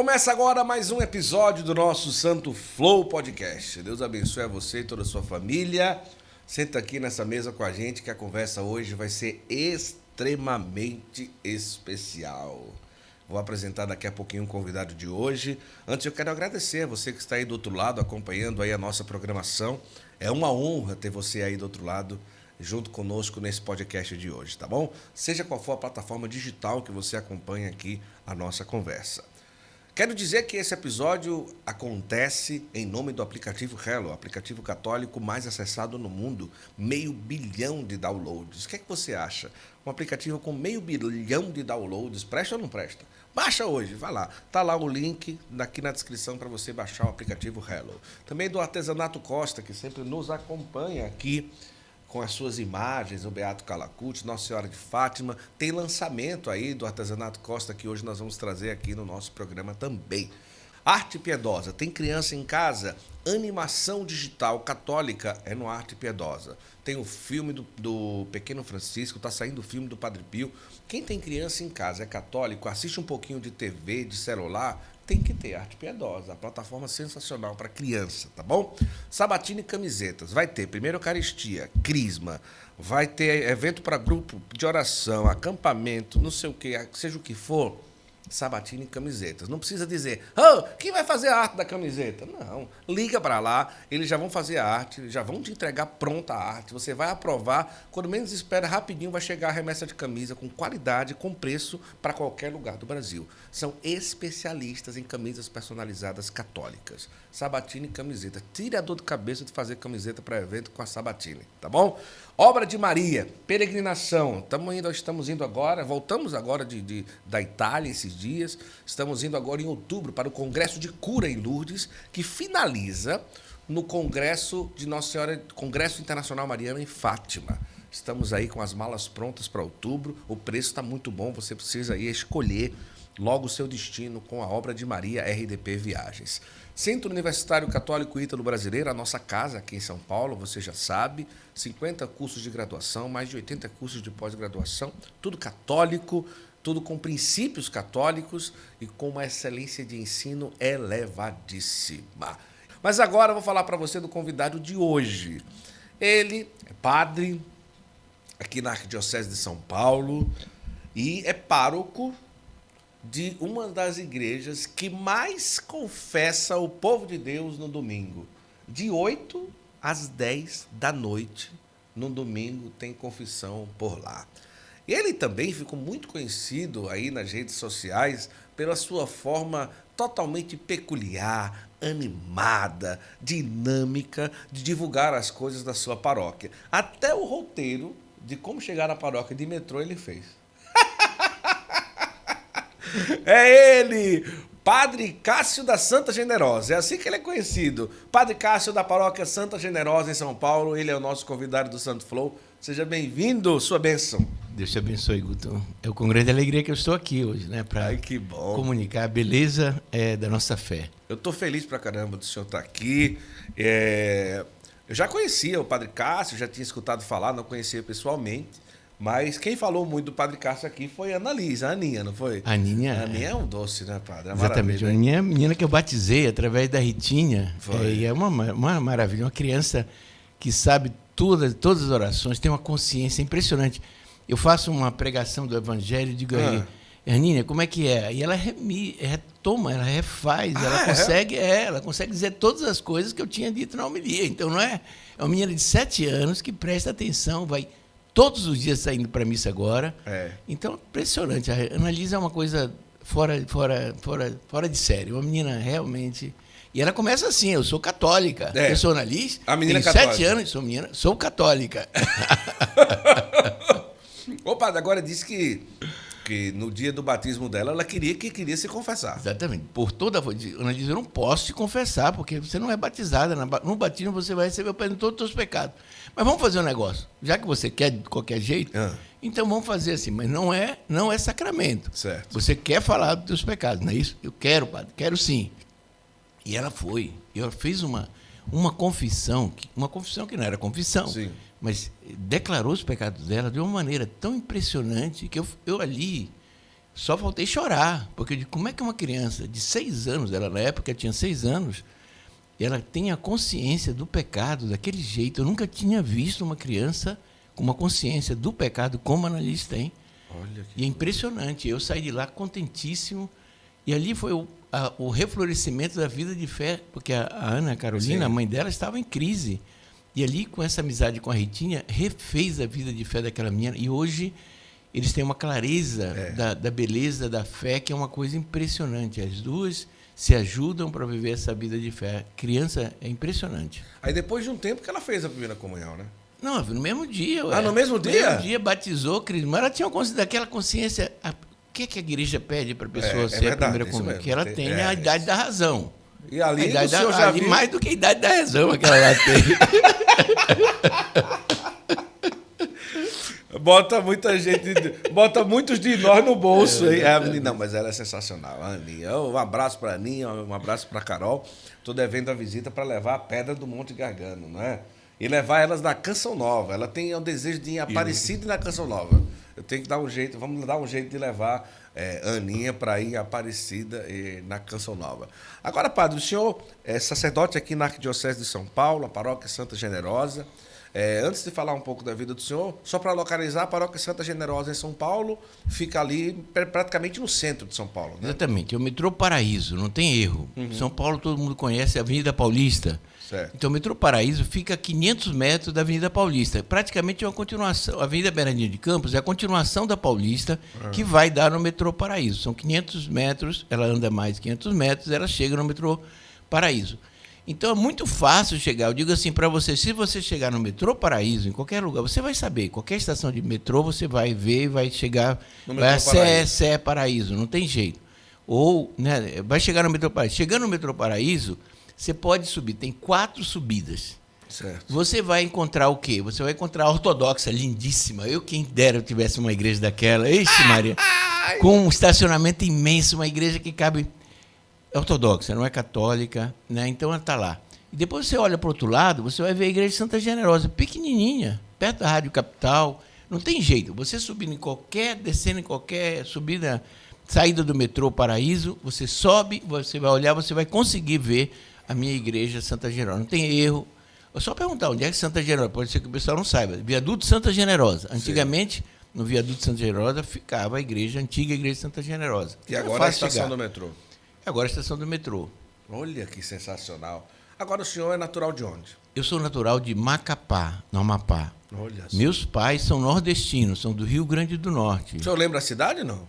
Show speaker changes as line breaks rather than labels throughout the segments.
Começa agora mais um episódio do nosso Santo Flow Podcast. Deus abençoe a você e toda a sua família. Senta aqui nessa mesa com a gente que a conversa hoje vai ser extremamente especial. Vou apresentar daqui a pouquinho o convidado de hoje. Antes eu quero agradecer a você que está aí do outro lado acompanhando aí a nossa programação. É uma honra ter você aí do outro lado junto conosco nesse podcast de hoje, tá bom? Seja qual for a plataforma digital que você acompanha aqui a nossa conversa. Quero dizer que esse episódio acontece em nome do aplicativo Hello, o aplicativo católico mais acessado no mundo, 500 milhões de downloads. O que é que você acha? Um aplicativo com 500 milhões de downloads, presta ou não presta? Baixa hoje, vai lá. Tá lá o link aqui na descrição para você baixar o aplicativo Hello. Também do Artesanato Costa, que sempre nos acompanha aqui com as suas imagens, o Beato Calacute, Nossa Senhora de Fátima. Tem lançamento aí do Artesanato Costa que hoje nós vamos trazer aqui no nosso programa também. Arte Piedosa, tem criança em casa? Animação digital católica é no Arte Piedosa. Tem o filme do Pequeno Francisco, está saindo o filme do Padre Pio. Quem tem criança em casa é católico, assiste um pouquinho de TV, de celular, tem que ter Arte Piedosa, a plataforma sensacional para criança, tá bom? Sabatina e camisetas, vai ter primeiro Eucaristia, Crisma, vai ter evento para grupo de oração, acampamento, não sei o que, seja o que for, Sabatina e camisetas. Não precisa dizer, quem vai fazer a arte da camiseta? Não, liga para lá, eles já vão fazer a arte, já vão te entregar pronta a arte, você vai aprovar, quando menos espera, rapidinho vai chegar a remessa de camisa com qualidade, com preço para qualquer lugar do Brasil. São especialistas em camisas personalizadas católicas. Sabatina e camiseta. Tire a dor de cabeça de fazer camiseta para evento com a Sabatina, tá bom? Obra de Maria, peregrinação. Estamos indo agora, voltamos agora da Itália esses dias. Estamos indo agora em outubro para o Congresso de Cura em Lourdes, que finaliza no Congresso de Nossa Senhora, Congresso Internacional Mariana em Fátima. Estamos aí com as malas prontas para outubro. O preço está muito bom, você precisa aí escolher logo o seu destino com a Obra de Maria RDP Viagens. Centro Universitário Católico Ítalo Brasileiro, a nossa casa aqui em São Paulo, você já sabe, 50 cursos de graduação, mais de 80 cursos de pós-graduação, tudo católico, tudo com princípios católicos e com uma excelência de ensino elevadíssima. Mas agora eu vou falar para você do convidado de hoje. Ele é padre aqui na Arquidiocese de São Paulo e é pároco de uma das igrejas que mais confessa o povo de Deus no domingo. De 8 às 10 da noite, no domingo, tem confissão por lá. Ele também ficou muito conhecido aí nas redes sociais pela sua forma totalmente peculiar, animada, dinâmica de divulgar as coisas da sua paróquia. Até o roteiro de como chegar à paróquia de metrô ele fez. É ele, Padre Cássio da Santa Generosa, é assim que ele é conhecido. Padre Cássio da Paróquia Santa Generosa em São Paulo, ele é o nosso convidado do Santo Flow. Seja bem-vindo, sua bênção.
Deus te abençoe, Guto. É com grande alegria que eu estou aqui hoje, né? Para comunicar a beleza da nossa fé.
Eu estou feliz pra caramba do senhor estar aqui. Eu já conhecia o Padre Cássio, já tinha escutado falar, não conhecia pessoalmente. Mas quem falou muito do Padre Cássio aqui foi a Annalise, a Aninha, não foi?
A Aninha.
A Aninha é um doce, né, padre? É
exatamente. A Aninha é a menina que eu batizei através da Ritinha. E é uma maravilha, uma criança que sabe todas as orações, tem uma consciência impressionante. Eu faço uma pregação do Evangelho e digo aí, Aninha, como é que é? E ela retoma, ela refaz, ela consegue dizer todas as coisas que eu tinha dito na homilia. Então, não é? É uma menina de 7 anos que presta atenção, vai todos os dias saindo para a missa agora. Então, impressionante. A Annalise é uma coisa fora de série. Uma menina realmente... E ela começa assim, eu sou católica. Eu sou Annalise,
a menina
tenho
católica.
7 anos, sou católica.
Ô, padre, agora disse que no dia do batismo dela, ela queria se confessar.
Exatamente. Por toda a Annalise, eu não posso te confessar, porque você não é batizada. No batismo você vai receber o perdão de todos os teus pecados. Mas vamos fazer um negócio. Já que você quer de qualquer jeito, então vamos fazer assim. Mas não é sacramento.
Certo.
Você quer falar dos teus pecados, não é isso? Eu quero, padre, quero sim. E ela foi. E ela fez uma confissão que não era confissão.
Sim.
Mas declarou os pecados dela de uma maneira tão impressionante que eu ali Só faltei chorar, porque eu digo, como é que uma criança de 6 anos, ela na época tinha 6 anos, ela tem a consciência do pecado daquele jeito. Eu nunca tinha visto uma criança com uma consciência do pecado como a Annalise tem.
Olha que
E é impressionante. Eu saí de lá contentíssimo. E ali foi o reflorescimento da vida de fé, porque a Ana Carolina,
Sim.
a mãe dela, estava em crise. E ali, com essa amizade com a Ritinha, refez a vida de fé daquela menina. E hoje eles têm uma clareza da beleza da fé, que é uma coisa impressionante. As duas se ajudam para viver essa vida de fé. Criança é impressionante.
Aí depois de um tempo que ela fez a primeira comunhão, né?
Não, no mesmo dia.
Ah, no mesmo dia?
No mesmo dia batizou, mas ela tinha daquela consciência. O que a igreja pede para a pessoa ser
verdade,
a primeira
isso
comunhão?
mesmo.
Que ela tenha a idade da razão.
E ali
A idade
o senhor já
ali
viu...
mais do que a idade da razão que ela lá tem.
Bota muita gente, bota muitos de nós no bolso, hein? Não, mas ela é sensacional. A Aninha, um abraço para a Aninha, um abraço para a Carol. Estou devendo a visita para levar a Pedra do Monte Gargano, não é? E levar elas na Canção Nova. Ela tem o desejo de ir em Aparecida e na Canção Nova. Eu tenho que dar um jeito, vamos dar um jeito de levar a Aninha para ir em Aparecida e na Canção Nova. Agora, padre, o senhor é sacerdote aqui na Arquidiocese de São Paulo, a Paróquia Santa Generosa. Antes de falar um pouco da vida do senhor, só para localizar, a Paróquia Santa Generosa em São Paulo fica ali praticamente no centro de São Paulo, né?
Exatamente, é o metrô Paraíso, não tem erro. São Paulo todo mundo conhece, a Avenida Paulista.
Certo.
Então o metrô Paraíso fica a 500 metros da Avenida Paulista. Praticamente é uma continuação. A Avenida Bernardino de Campos é a continuação da Paulista, que vai dar no metrô Paraíso. São 500 metros, ela anda mais 500 metros, ela chega no metrô Paraíso. Então é muito fácil chegar. Eu digo assim para você, se você chegar no metrô Paraíso, em qualquer lugar, você vai saber, qualquer estação de metrô você vai ver e vai chegar, vai a Sé Paraíso, não tem jeito. Ou, né, vai chegar no metrô Paraíso. Chegando no metrô Paraíso, você pode subir, tem 4 subidas.
Certo.
Você vai encontrar o quê? Você vai encontrar a ortodoxa, lindíssima. Eu, quem dera, eu tivesse uma igreja daquela. Ixi, Maria. Com um estacionamento imenso, uma igreja que cabe... É ortodoxa, não é católica, né? Então ela está lá. E depois você olha para o outro lado, você vai ver a igreja de Santa Generosa, pequenininha, perto da Rádio Capital. Não tem jeito. Você subindo em qualquer, descendo em qualquer subida, saída do metrô Paraíso, você sobe, você vai olhar, você vai conseguir ver a minha igreja Santa Generosa. Não tem erro. É só perguntar onde é que Santa Generosa, pode ser que o pessoal não saiba. Viaduto Santa Generosa. Antigamente, no Viaduto Santa Generosa, ficava a igreja, a antiga igreja Santa Generosa.
E agora é a estação do metrô.
Agora é a estação do metrô.
Olha que sensacional. Agora o senhor é natural de onde?
Eu sou natural de Macapá, no Amapá.
Olha só.
Meus pais são nordestinos, são do Rio Grande do Norte.
O senhor lembra a cidade, não?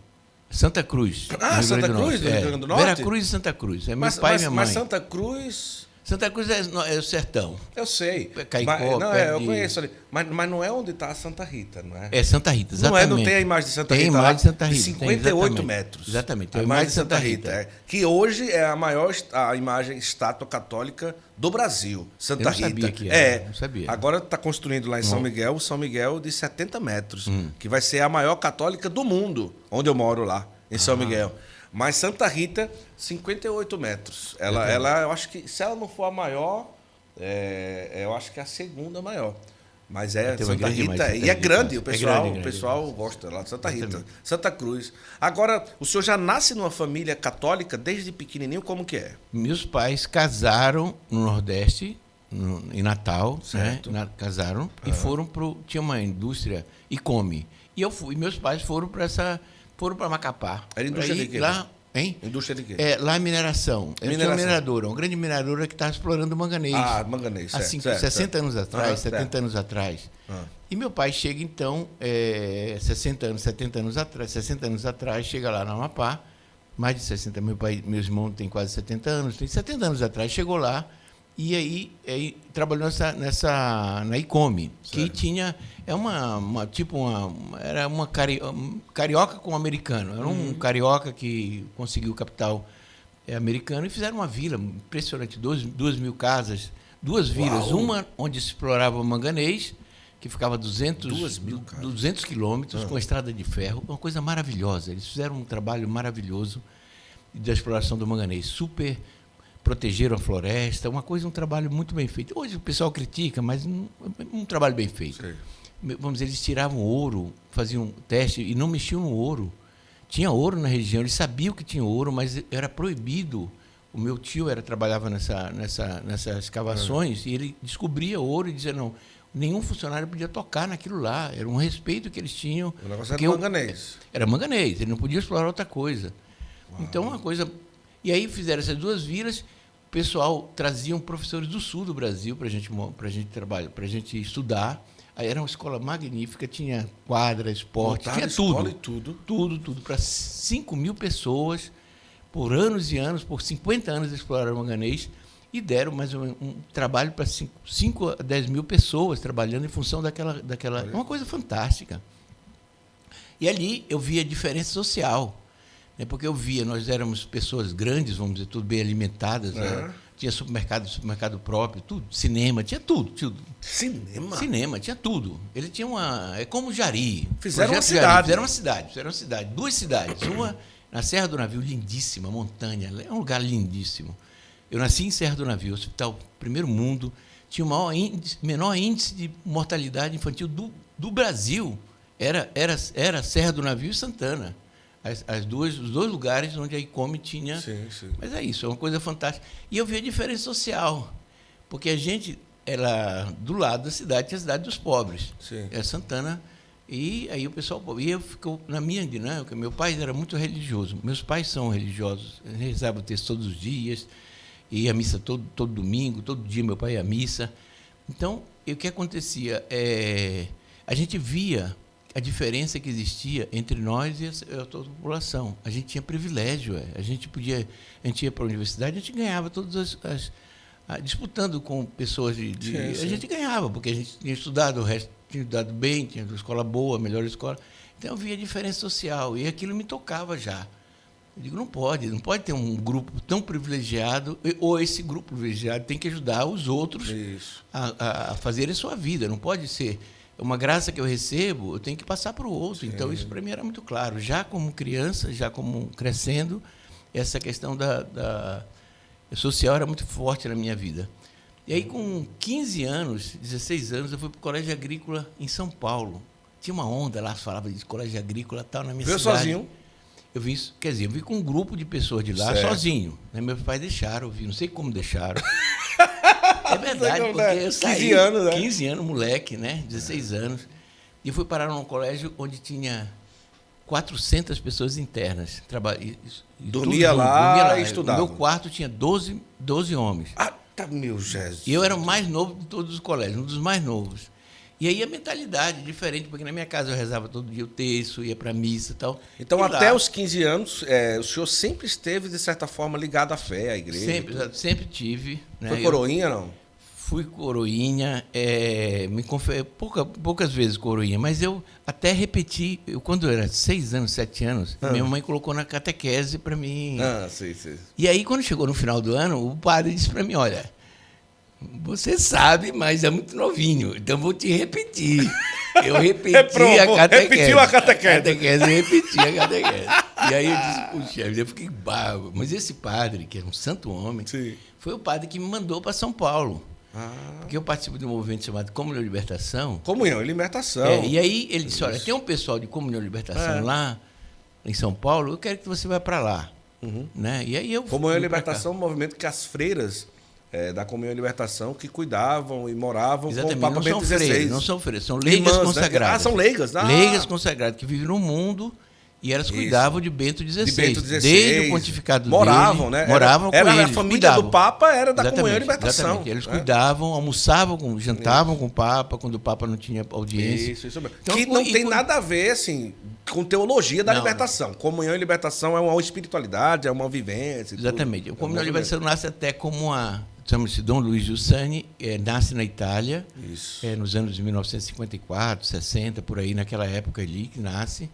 Santa Cruz.
Ah, Santa Cruz, do Rio Grande do Norte?
Vera Cruz e Santa Cruz. É meu pai e minha mãe.
Mas Santa Cruz...
Santa Cruz é o sertão.
Eu sei.
Caicó,
não,
perto
eu
de...
conheço ali. Mas não é onde está a Santa Rita, não é?
É Santa Rita, exatamente.
Não tem a imagem de Santa
tem
Rita
a imagem de Santa Rita.
de 58
tem,
metros.
Exatamente.
A imagem de Santa Rita. Que hoje é a maior a imagem estátua católica do Brasil. Santa
eu não
Rita.
Sabia que era, não sabia.
Agora está construindo lá em São Miguel, o São Miguel de 70 metros, que vai ser a maior católica do mundo, onde eu moro lá, em São Miguel. Mas Santa Rita, 58 metros. Ela, eu acho que, se ela não for a maior, eu acho que é a segunda maior. Mas é Santa Rita, e é grande, o pessoal gosta lá de Santa Rita. Santa Cruz. Agora, o senhor já nasce numa família católica desde pequenininho, como que é?
Meus pais casaram no Nordeste, em Natal,
certo.
Né? Casaram e foram para... Tinha uma indústria, Icome. E eu fui, meus pais foram para Macapá.
Era indústria de quê?
Lá, hein?
Indústria de quê?
Lá é mineração. Tinha uma mineradora, uma grande mineradora que estava explorando manganês.
Ah, manganês, certo.
Assim, 60 anos atrás, 70 anos atrás. E meu pai chega, então, 60 anos atrás, chega lá no Amapá, mais de 60, meu irmão tem quase 70 anos, tem 70 anos atrás, chegou lá, e aí trabalhou na Icome, que tinha... Era uma carioca com americano. Era um carioca que conseguiu o capital americano e fizeram uma vila impressionante, 2.000 casas, 2 vilas.
Uau.
Uma onde se explorava manganês, que ficava 200 quilômetros, com estrada de ferro. Uma coisa maravilhosa. Eles fizeram um trabalho maravilhoso da exploração do manganês. Super protegeram a floresta, um trabalho muito bem feito. Hoje o pessoal critica, mas um trabalho bem feito.
Sim.
Vamos dizer, eles tiravam ouro, faziam teste e não mexiam no ouro. tinha ouro na região, eles sabiam que tinha ouro, mas era proibido. O meu tio trabalhava nessas escavações e ele descobria ouro e dizia, não, nenhum funcionário podia tocar naquilo lá. Era um respeito que eles tinham.
O negócio era manganês.
Era manganês, ele não podia explorar outra coisa.
Uau.
Então, uma coisa... E aí fizeram essas 2 vilas, o pessoal traziam professores do sul do Brasil para a gente trabalhar, para a gente estudar. Aí era uma escola magnífica, tinha quadra, esporte, tinha tudo.
E tudo.
Tudo, para 5 mil pessoas, por anos e anos, por 50 anos exploraram manganês e deram mais um trabalho para 5 a 10 mil pessoas trabalhando em função daquela uma coisa fantástica. E ali eu via a diferença social, né? Porque eu via, nós éramos pessoas grandes, vamos dizer, tudo bem alimentadas, né? Tinha supermercado próprio, tudo, cinema, tinha tudo.
Cinema?
Cinema, tinha tudo. Ele tinha é como Jari.
Fizeram uma cidade.
Fizeram uma cidade. 2 cidades. Uma na Serra do Navio, lindíssima, montanha. É um lugar lindíssimo. Eu nasci em Serra do Navio, hospital primeiro mundo. Tinha o menor índice de mortalidade infantil do Brasil. Era Serra do Navio e Santana. Os dois lugares onde a ICOME tinha...
Sim.
Mas é isso, é uma coisa fantástica. E eu vi a diferença social, porque a gente era do lado da cidade, tinha a cidade dos pobres.
Sim.
É Santana, e aí o pessoal... E eu ficou na minha dinâmica, meu pai era muito religioso, meus pais são religiosos, rezavam o texto todos os dias, ia à missa todo domingo, todo dia meu pai ia à missa. Então, o que acontecia? A gente via a diferença que existia entre nós e a toda a população. A gente tinha privilégio. A gente ia para a universidade, a gente ganhava todas disputando com pessoas sim. A gente ganhava, porque a gente tinha estudado, o resto tinha estudado bem, tinha uma escola boa, a melhor escola. Então eu via a diferença social e aquilo me tocava já. Eu digo, não pode ter um grupo tão privilegiado, ou esse grupo privilegiado tem que ajudar os outros a fazerem a sua vida. Não pode ser uma graça que eu recebo, eu tenho que passar para o outro. Sim. Então, isso para mim era muito claro. Já como criança, já como crescendo, essa questão da social era muito forte na minha vida. E aí, com 15 anos, 16 anos, eu fui para o Colégio Agrícola em São Paulo. Tinha uma onda lá, falava de colégio agrícola tal, na minha cidade.
Veio sozinho?
Eu vim com um grupo de pessoas de lá, sozinho. Né? Meus pais deixaram, eu vi, não sei como deixaram. É verdade, porque eu saí
15 anos, né?
15 anos, moleque, né? 16 anos. E fui parar num colégio onde tinha 400 pessoas internas.
Dormia lá e estudava.
No meu quarto tinha 12 homens.
Ah, tá, meu Jesus.
E eu era o mais novo de todos os colégios, um dos mais novos. E aí a mentalidade diferente, porque na minha casa eu rezava todo dia o terço, ia para a missa e tal.
Então,
e
até
lá,
os 15 anos, o senhor sempre esteve, de certa forma, ligado à fé, à igreja?
Sempre tive. Né?
Foi coroinha, não?
Fui coroinha, poucas vezes coroinha, mas eu até repeti, quando eu era 6 anos, 7 anos, minha mãe colocou na catequese para mim.
Sim.
E aí, quando chegou no final do ano, o padre disse para mim, olha, você sabe, mas é muito novinho, então vou te repetir. Eu repeti a catequese.
Repetiu a catequese.
Repeti a catequese. E aí eu disse, puxa, eu fiquei bravo. Mas esse padre, que era um santo homem,
sim,
foi o padre que me mandou para São Paulo. Porque eu participo de um movimento chamado Comunhão e Libertação.
Comunhão e Libertação.
E aí ele disse, olha, tem um pessoal de Comunhão e Libertação lá em São Paulo, eu quero que você vá para lá. Né? E aí eu
Comunhão e Libertação é um movimento que as freiras da Comunhão e Libertação que cuidavam e moravam com o Papa Bento XVI.
Não são freiras, são leigas consagradas.
Né? São leigas.
Leigas consagradas, que vivem no mundo e elas cuidavam de Bento XVI.
De Bento XVI.
Desde o pontificado
moravam,
dele.
Né?
Moravam com
eles.
A
família do Papa era da Comunhão e Libertação.
Exatamente. Eles cuidavam, almoçavam, jantavam com o Papa, quando o Papa não tinha audiência.
Isso mesmo. Então, que não tem nada a ver, assim, com teologia da libertação. Comunhão e Libertação é uma espiritualidade, é uma vivência.
Exatamente. A Comunhão e Libertação nasce até como chama-se Dom Luiz Giussani, nasce na Itália, nos anos de 1954, 60, por aí, naquela época ali que nasce.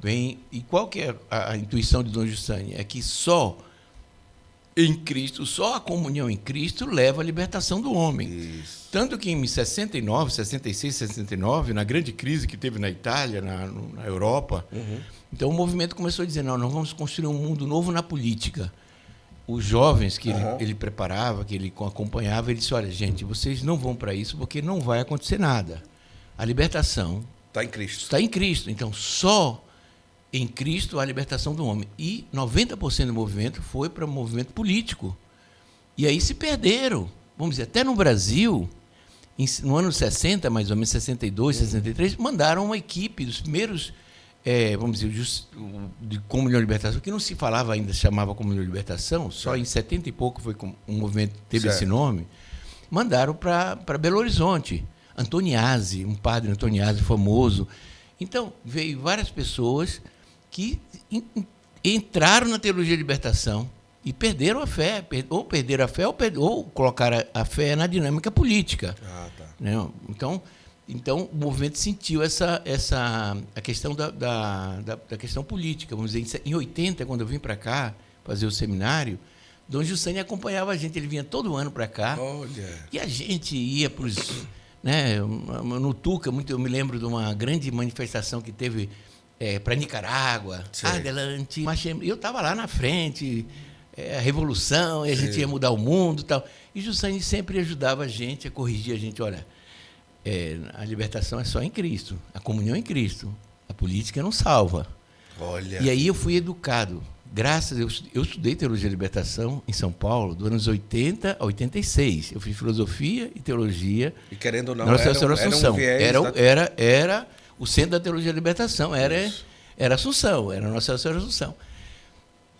E qual que é a intuição de Dom Giussani? É que só em Cristo, só a comunhão em Cristo leva à libertação do homem. Isso. Tanto que em 69, 66, 69, na grande crise que teve na Itália, na Europa, então o movimento começou a dizer, não, nós vamos construir um mundo novo na política. Os jovens que ele preparava, que ele acompanhava, ele disse, olha, gente, vocês não vão para isso porque não vai acontecer nada. A libertação
está em Cristo.
Está em Cristo. Então, só em Cristo a libertação do homem. E 90% do movimento foi para o movimento político. E aí se perderam. Vamos dizer, até no Brasil, no ano 60, mais ou menos, 62, 63, mandaram uma equipe dos primeiros, vamos dizer, de Comunhão de Libertação, que não se falava ainda, se chamava Comunhão de Libertação, só em 70 e pouco foi que um movimento teve esse nome, mandaram para Belo Horizonte. Antoniazzi, um padre Antoniazzi famoso. Então, veio várias pessoas que entraram na teologia de libertação e perderam a fé, ou perderam a fé, ou colocaram a fé na dinâmica política.
Ah, tá.
Né? Então, o movimento sentiu a questão da questão política. Vamos dizer, em 80, quando eu vim para cá fazer o seminário, Dom Jussani acompanhava a gente, ele vinha todo ano para cá.
Olha.
E a gente ia para os... Né, no Tuca, eu me lembro de uma grande manifestação que teve para Nicarágua.
Sim.
Adelante. Eu estava lá na frente, a revolução, e a gente ia mudar o mundo e tal. E Jussani sempre ajudava a gente, a corrigir a gente. Olha, a libertação é só em Cristo, a comunhão é em Cristo, a política não salva.
Olha.
E aí eu fui educado. Graças a Deus, eu estudei teologia de libertação em São Paulo, dos anos 80 a 86. Eu fiz filosofia e teologia.
E querendo ou não,
Nossa Senhora Assunção.
viés
Era o centro da teologia de libertação, era Assunção, era Nossa Senhora Assunção.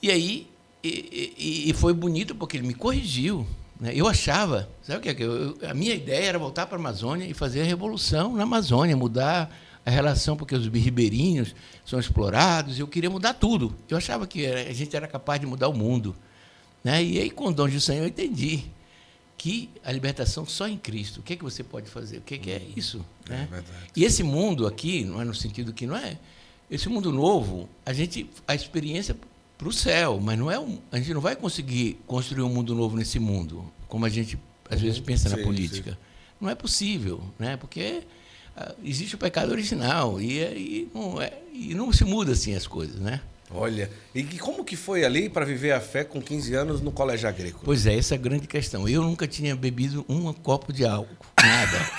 E aí, e foi bonito porque ele me corrigiu. Né? Eu achava, sabe o que é? A minha ideia era voltar para a Amazônia e fazer a revolução na Amazônia, mudar a relação, porque os ribeirinhos são explorados, eu queria mudar tudo. Eu achava que a gente era capaz de mudar o mundo. Né? E aí, com o Dom Jussani, eu entendi que a libertação só em Cristo. O que é que você pode fazer? O que é isso? Né? E esse mundo aqui, não é no sentido que não é... Esse mundo novo, a experiência para o céu, mas não é a gente não vai conseguir construir um mundo novo nesse mundo, como a gente, às vezes, pensa na política. Sim. Não é possível, né? Porque... existe o pecado original e não se muda assim as coisas, né?
Olha, e como que foi ali para viver a fé com 15 anos no colégio agrícola?
Pois é, essa é a grande questão. Eu nunca tinha bebido um copo de álcool, nada.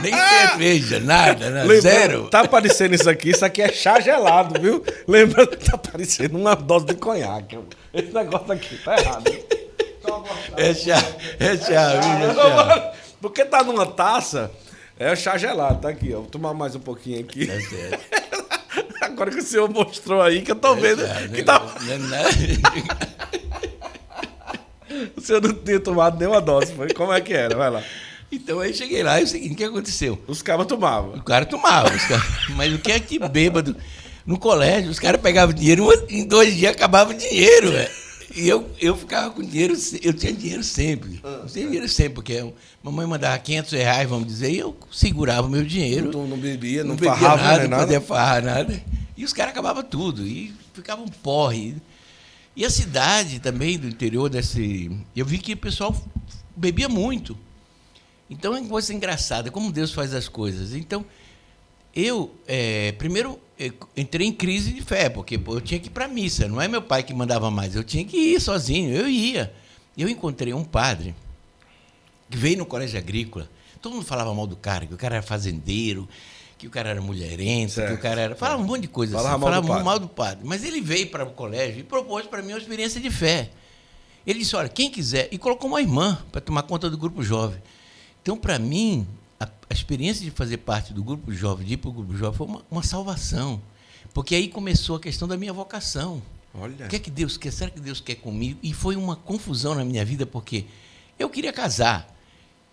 Nem cerveja, nada, zero.
Tá aparecendo isso aqui é chá gelado, viu? Lembra, tá aparecendo uma dose de conhaque. Esse negócio aqui tá errado.
É chá.
Porque tá numa taça... É o chá gelado, tá aqui, ó. Vou tomar mais um pouquinho aqui.
É certo.
Agora que o senhor mostrou aí, que eu tô vendo. Que tá... O senhor não tinha tomado nenhuma dose, foi? Como é que era? Vai lá.
Então aí cheguei lá e o seguinte, o que aconteceu?
Os caras tomavam.
O cara tomava, mas o que é que bêbado? No colégio, os caras pegavam dinheiro, em 2 dias acabava o dinheiro, velho. E eu ficava com dinheiro, eu tinha dinheiro sempre. Eu tinha dinheiro sempre, porque mamãe mandava R$500, vamos dizer, e eu segurava o meu dinheiro.
Não bebia, não
farrava nada, não podia farrar nada. E os caras acabavam tudo, e ficava um porre. E a cidade também, do interior eu vi que o pessoal bebia muito. Então é uma coisa engraçada, como Deus faz as coisas. Então, primeiro, entrei em crise de fé, porque eu tinha que ir para a missa, não é meu pai que mandava mais, eu tinha que ir sozinho, eu ia. Eu encontrei um padre que veio no colégio agrícola, todo mundo falava mal do cara, que o cara era fazendeiro, que o cara era mulherento, certo, que o cara era... Falava um monte de coisa assim, falava mal do padre. Mas ele veio para o colégio e propôs para mim uma experiência de fé. Ele disse, olha, quem quiser, e colocou uma irmã para tomar conta do grupo jovem. Então, para mim, a experiência de fazer parte do grupo jovem, de ir para o grupo jovem, foi uma salvação. Porque aí começou a questão da minha vocação.
Olha.
O que é que Deus quer? Será que Deus quer comigo? E foi uma confusão na minha vida, porque eu queria casar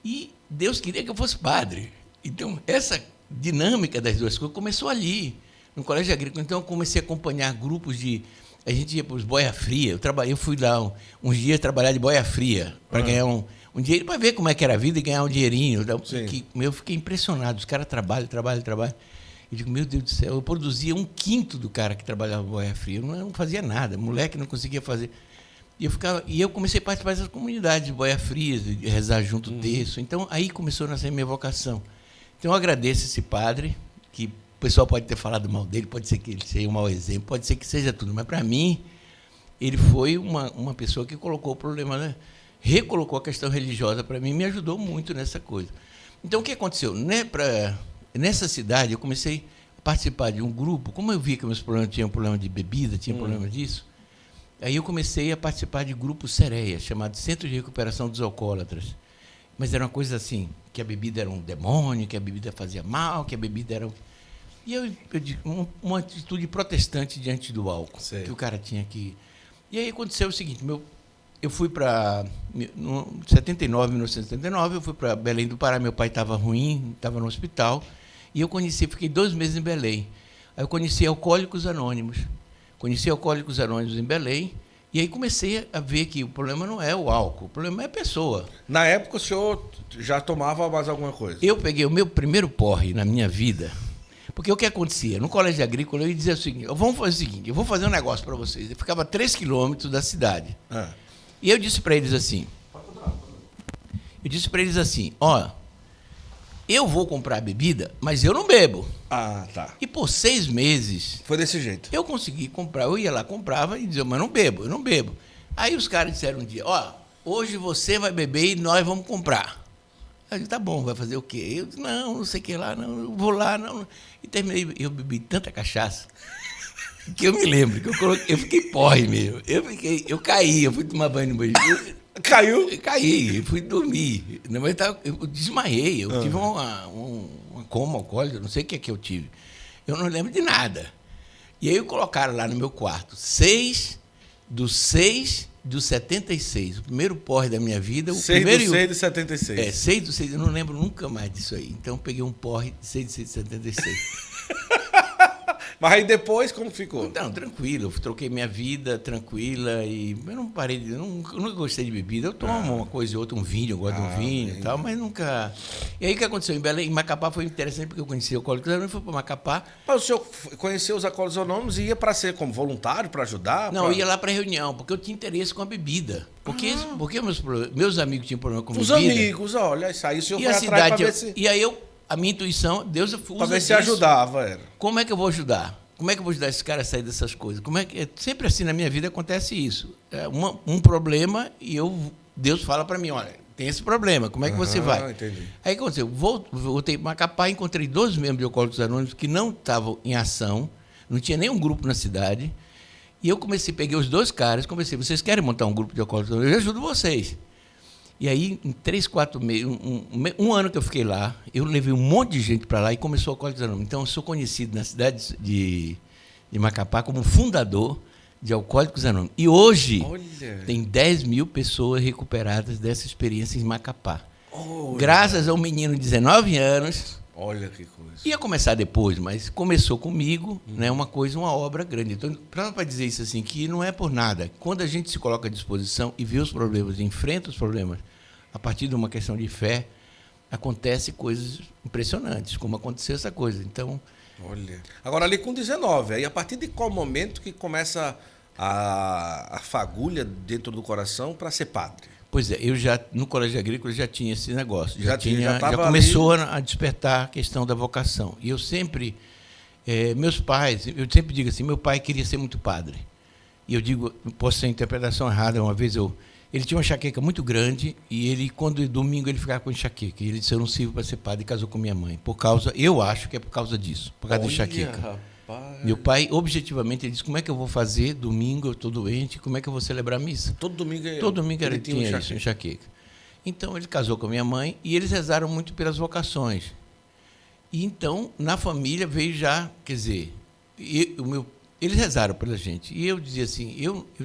e Deus queria que eu fosse padre. Então, essa dinâmica das duas coisas começou ali, no colégio agrícola. Então, eu comecei a acompanhar grupos de... A gente ia para os boia fria. Eu fui lá uns dias trabalhar de boia fria para ganhar um dinheiro, para ver como é que era a vida e ganhar um dinheirinho. Eu fiquei impressionado. Os caras trabalham. Eu digo, meu Deus do céu, eu produzia 1/5 do cara que trabalhava boia fria. Eu não fazia nada, moleque não conseguia fazer. E eu comecei a participar dessas comunidades de boia fria, de rezar junto o terço. Então, aí começou a nascer a minha vocação. Então, eu agradeço esse padre, que o pessoal pode ter falado mal dele, pode ser que ele seja um mau exemplo, pode ser que seja tudo, mas, para mim, ele foi uma pessoa que colocou o problema, né? Recolocou a questão religiosa para mim, me ajudou muito nessa coisa. Então, o que aconteceu? Nessa cidade, eu comecei a participar de um grupo. Como eu vi que meus problemas tinham problema de bebida, tinha problema disso, aí eu comecei a participar de grupos CEREA, chamado Centro de Recuperação dos Alcoólatras. Mas era uma coisa assim, que a bebida era um demônio, que a bebida fazia mal, que a bebida era... E eu uma atitude protestante diante do álcool, que o cara tinha que... E aí aconteceu o seguinte, eu fui para... Em 1979, eu fui para Belém do Pará, meu pai estava ruim, estava no hospital, e eu fiquei 2 meses em Belém. Aí eu conheci Alcoólicos Anônimos. Conheci Alcoólicos Anônimos em Belém, e aí comecei a ver que o problema não é o álcool, o problema é a pessoa.
Na época, o senhor já tomava mais alguma coisa?
Eu peguei o meu primeiro porre na minha vida, porque o que acontecia? No colégio agrícola, eu ia dizer o seguinte, vamos fazer o seguinte, eu vou fazer um negócio para vocês. Eu ficava a 3 quilômetros da cidade. E eu disse para eles assim, ó, eu vou comprar bebida, mas eu não bebo.
Ah, tá.
E por 6 meses...
Foi desse jeito.
Eu consegui comprar, eu ia lá, comprava e dizia, mas eu não bebo. Aí os caras disseram um dia, ó, hoje você vai beber e nós vamos comprar. Eu disse, tá bom, vai fazer o quê? Eu disse, não sei o que lá, não, eu vou lá, não. E terminei, eu bebi tanta cachaça que eu me lembro, que eu fiquei porre mesmo. Eu caí, eu fui tomar banho no banheiro.
Caiu?
Eu caí, eu fui dormir. Eu desmaiei, eu tive uma coma alcoólica, não sei o que é que eu tive. Eu não lembro de nada. E aí colocaram lá no meu quarto 6 dos 76. O primeiro porre da minha vida.
6 de 76.
6 dos 6, eu não lembro nunca mais disso aí. Então eu peguei um porre de 6 de 76.
Mas aí depois, como ficou?
Então, tranquilo. Eu troquei minha vida tranquila e eu não parei de... Eu nunca gostei de bebida. Eu tomo uma coisa e outra, um vinho, eu gosto de um vinho e tal, mas nunca... E aí o que aconteceu? Em Belém, em Macapá foi interessante porque eu conheci o Alcoólicos Anônimos, fui para Macapá.
Mas o senhor conheceu os Alcoólicos Anônimos e ia para ser como voluntário, para ajudar?
Não, eu ia lá para reunião, porque eu tinha interesse com a bebida. Porque meus amigos tinham problema com bebida.
Os amigos, olha, isso aí o senhor
E
foi
a
atrás para
cidade...
ver se...
E aí a minha intuição, Deus usa
Para ver se
disso.
ajudava, era.
Como é que eu vou ajudar? Como é que eu vou ajudar esse cara a sair dessas coisas? Sempre assim na minha vida acontece isso. Um problema e Deus fala para mim, olha, tem esse problema, como é que você vai?
Entendi.
Aí o que aconteceu? Voltei para Macapá, encontrei 2 membros de Alcoólicos Anônimos que não estavam em ação, não tinha nenhum grupo na cidade, e eu peguei os 2 caras, conversei, vocês querem montar um grupo de Alcoólicos Anônimos? Eu ajudo vocês. E aí, em 3, 4 meses, um ano que eu fiquei lá, eu levei um monte de gente para lá e começou a Alcoólicos Anônimos. Então, eu sou conhecido na cidade de Macapá como fundador de Alcoólicos Anônimos. E hoje, tem 10 mil pessoas recuperadas dessa experiência em Macapá. Graças a um menino de 19 anos.
Olha que coisa.
Ia começar depois, mas começou comigo, né, uma obra grande. Então, para dizer isso assim, que não é por nada. Quando a gente se coloca à disposição e vê os problemas, enfrenta os problemas, a partir de uma questão de fé, acontece coisas impressionantes, como aconteceu essa coisa. Então,
olha. Agora, ali com 19, aí a partir de qual momento que começa a fagulha dentro do coração para ser padre?
Pois é, eu já, no colégio agrícola, já tinha esse negócio. Já
começou
a despertar a questão da vocação. E eu sempre, meus pais, eu sempre digo assim, meu pai queria ser muito padre. E eu digo, posso ter interpretação errada, uma vez ele tinha uma enxaqueca muito grande e domingo ele ficava com enxaqueca. E ele disse, eu não sirvo para ser padre, e casou com minha mãe. Eu acho que é por causa disso, por causa da enxaqueca.
Rapaz.
Meu pai, objetivamente, ele disse, como é que eu vou fazer domingo, eu estou doente, como é que eu vou celebrar a missa?
Todo domingo
ele tinha isso, enxaqueca. Então, ele casou com a minha mãe e eles rezaram muito pelas vocações. E então, na família, veio já, quer dizer, eles rezaram pela gente. E eu dizia assim,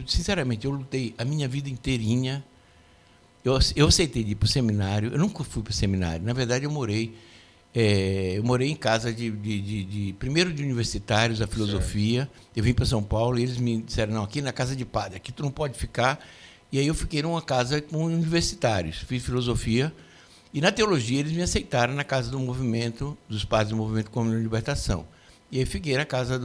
sinceramente, eu lutei a minha vida inteirinha. Eu aceitei de ir para o seminário, eu nunca fui para o seminário. Na verdade, eu morei em casa primeiro de universitários, a filosofia. Certo. Eu vim para São Paulo e eles me disseram, não, aqui na casa de padre, aqui tu não pode ficar. E aí eu fiquei numa casa com universitários, fiz filosofia. E na teologia eles me aceitaram na casa do movimento, dos padres do movimento Comunhão de Libertação. E aí fiquei na casa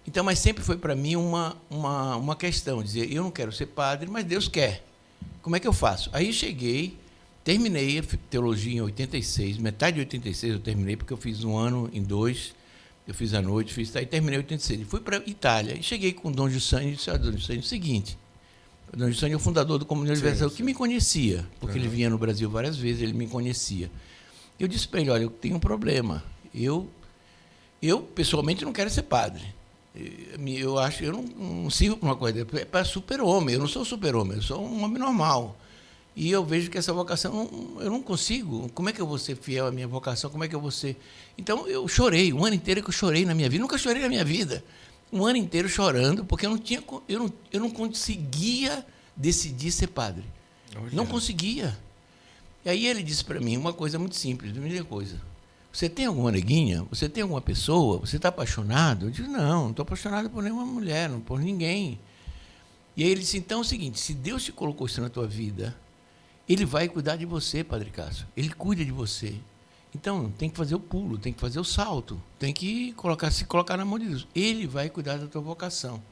Então, mas sempre foi para mim uma questão, dizer, eu não quero ser padre, mas Deus quer. Como é que eu faço? Aí cheguei, terminei a teologia em 86, metade de 86 eu terminei, porque eu fiz um ano em 2, eu fiz à noite, aí terminei em 86. Fui para a Itália e cheguei com o Dom Giussani e disse, Dom Giussani, é o seguinte, o Dom Giussani é o fundador do Comunhão de Libertação, que me conhecia, porque ele vinha no Brasil várias vezes, ele me conhecia. Eu disse para ele, olha, eu tenho um problema, Eu pessoalmente não quero ser padre. Eu não sirvo para uma coisa, é para super-homem. Eu não sou super-homem, eu sou um homem normal. E eu vejo que essa vocação, eu não consigo. Como é que eu vou ser fiel à minha vocação? Como é que eu vou ser... Então, eu chorei, um ano inteiro que eu chorei na minha vida. Nunca chorei na minha vida. Um ano inteiro chorando, porque eu não conseguia decidir ser padre. Não conseguia. E aí ele disse para mim uma coisa muito simples, primeira coisa. Você tem alguma neguinha? Você tem alguma pessoa? Você está apaixonado? Eu disse, não estou apaixonado por nenhuma mulher, não por ninguém. E aí ele disse, então é o seguinte, se Deus te colocou isso na tua vida, Ele vai cuidar de você, Padre Cássio. Ele cuida de você. Então, tem que fazer o pulo, tem que fazer o salto, tem que se colocar na mão de Deus. Ele vai cuidar da tua vocação.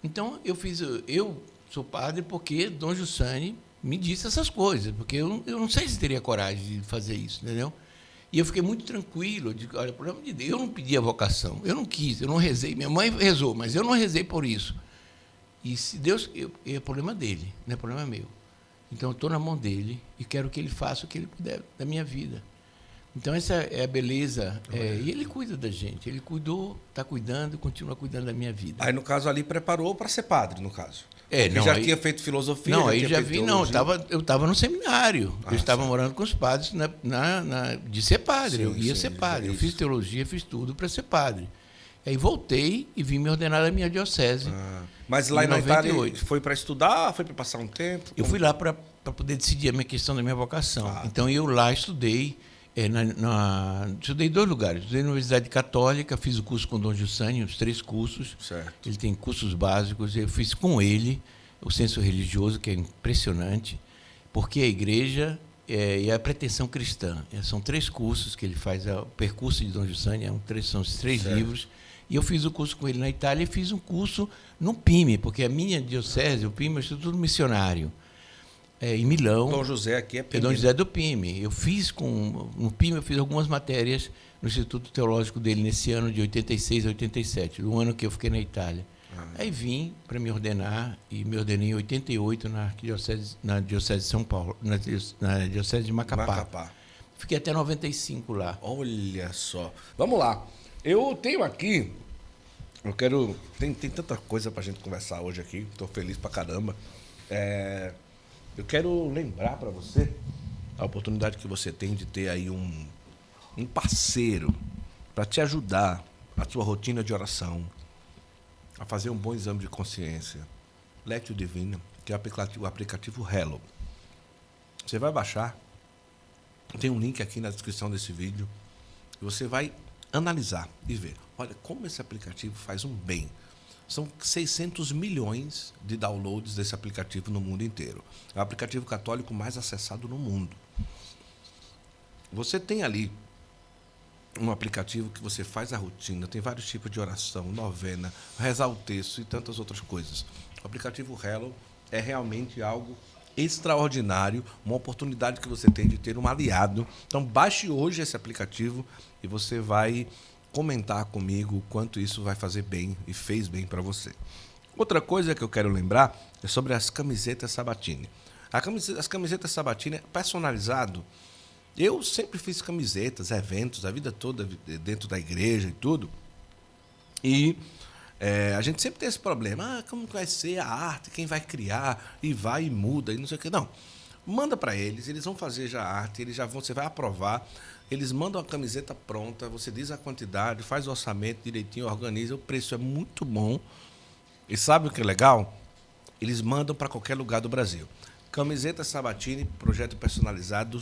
Então, eu sou padre porque Dom Giussani me disse essas coisas, porque eu não sei se teria coragem de fazer isso, entendeu? E eu fiquei muito tranquilo, eu digo, olha, por amor de Deus, eu não pedi a vocação, eu não quis, eu não rezei, minha mãe rezou, mas eu não rezei por isso. E se Deus, é problema dele, não é problema meu. Então, eu estou na mão dele e quero que ele faça o que ele puder da minha vida. Então, essa é a beleza. E ele cuida da gente. Ele cuidou, está cuidando, continua cuidando da minha vida.
Aí, no caso, ali preparou para ser padre, no caso.
Não,
já tinha feito filosofia?
Não, aí já vi, não. Eu estava no seminário. Eu estava morando com os padres de ser padre. Sim, eu ia ser padre. Eu fiz teologia, fiz tudo para ser padre. Aí voltei e vim me ordenar na minha diocese.
Mas lá na Itália foi para estudar, foi para passar um tempo?
Eu fui lá para poder decidir a minha questão da minha vocação. Então eu lá estudei, estudei em 2 lugares. Estudei na Universidade Católica, fiz o curso com Dom Giussani, os 3 cursos.
Certo.
Ele tem cursos básicos, eu fiz com ele o senso religioso, que é impressionante, porque a igreja e a pretensão cristã. São 3 cursos que ele faz, o percurso de Dom Giussani, são os 3 livros. E eu fiz o curso com ele na Itália e fiz um curso no PIME, porque a minha diocese, o PIME é o Instituto Missionário, em Milão.
Dom José aqui é PIME.
Dom José do PIME. No PIME eu fiz algumas matérias no Instituto Teológico dele nesse ano de 86 a 87, do ano que eu fiquei na Itália. Aí vim para me ordenar e me ordenei em 88 na Diocese de São Paulo, na Diocese de Macapá. Fiquei até 95 lá.
Olha só. Vamos lá. Eu tenho aqui, tem tanta coisa para a gente conversar hoje aqui, estou feliz pra caramba. Eu quero lembrar para você a oportunidade que você tem de ter aí um parceiro para te ajudar a sua rotina de oração, a fazer um bom exame de consciência. Lectio Divina, que é o aplicativo Hello. Você vai baixar, tem um link aqui na descrição desse vídeo, e você vai analisar e ver, olha, como esse aplicativo faz um bem. São 600 milhões de downloads desse aplicativo no mundo inteiro. É o aplicativo católico mais acessado no mundo. Você tem ali um aplicativo que você faz a rotina, tem vários tipos de oração, novena, rezar o texto e tantas outras coisas. O aplicativo Hello é realmente algo extraordinário, uma oportunidade que você tem de ter um aliado. Então, baixe hoje esse aplicativo e você vai comentar comigo o quanto isso vai fazer bem e fez bem para você. Outra coisa que eu quero lembrar é sobre as camisetas Sabatini. As camisetas Sabatini é personalizado. Eu sempre fiz camisetas, eventos, a vida toda dentro da igreja e tudo. E a gente sempre tem esse problema. Como vai ser a arte? Quem vai criar? E vai e muda e não sei o quê. Não. Manda para eles vão fazer já a arte, você vai aprovar. Eles mandam a camiseta pronta, você diz a quantidade, faz o orçamento direitinho, organiza, o preço é muito bom. E sabe o que é legal? Eles mandam para qualquer lugar do Brasil. Camiseta Sabatini, projeto personalizado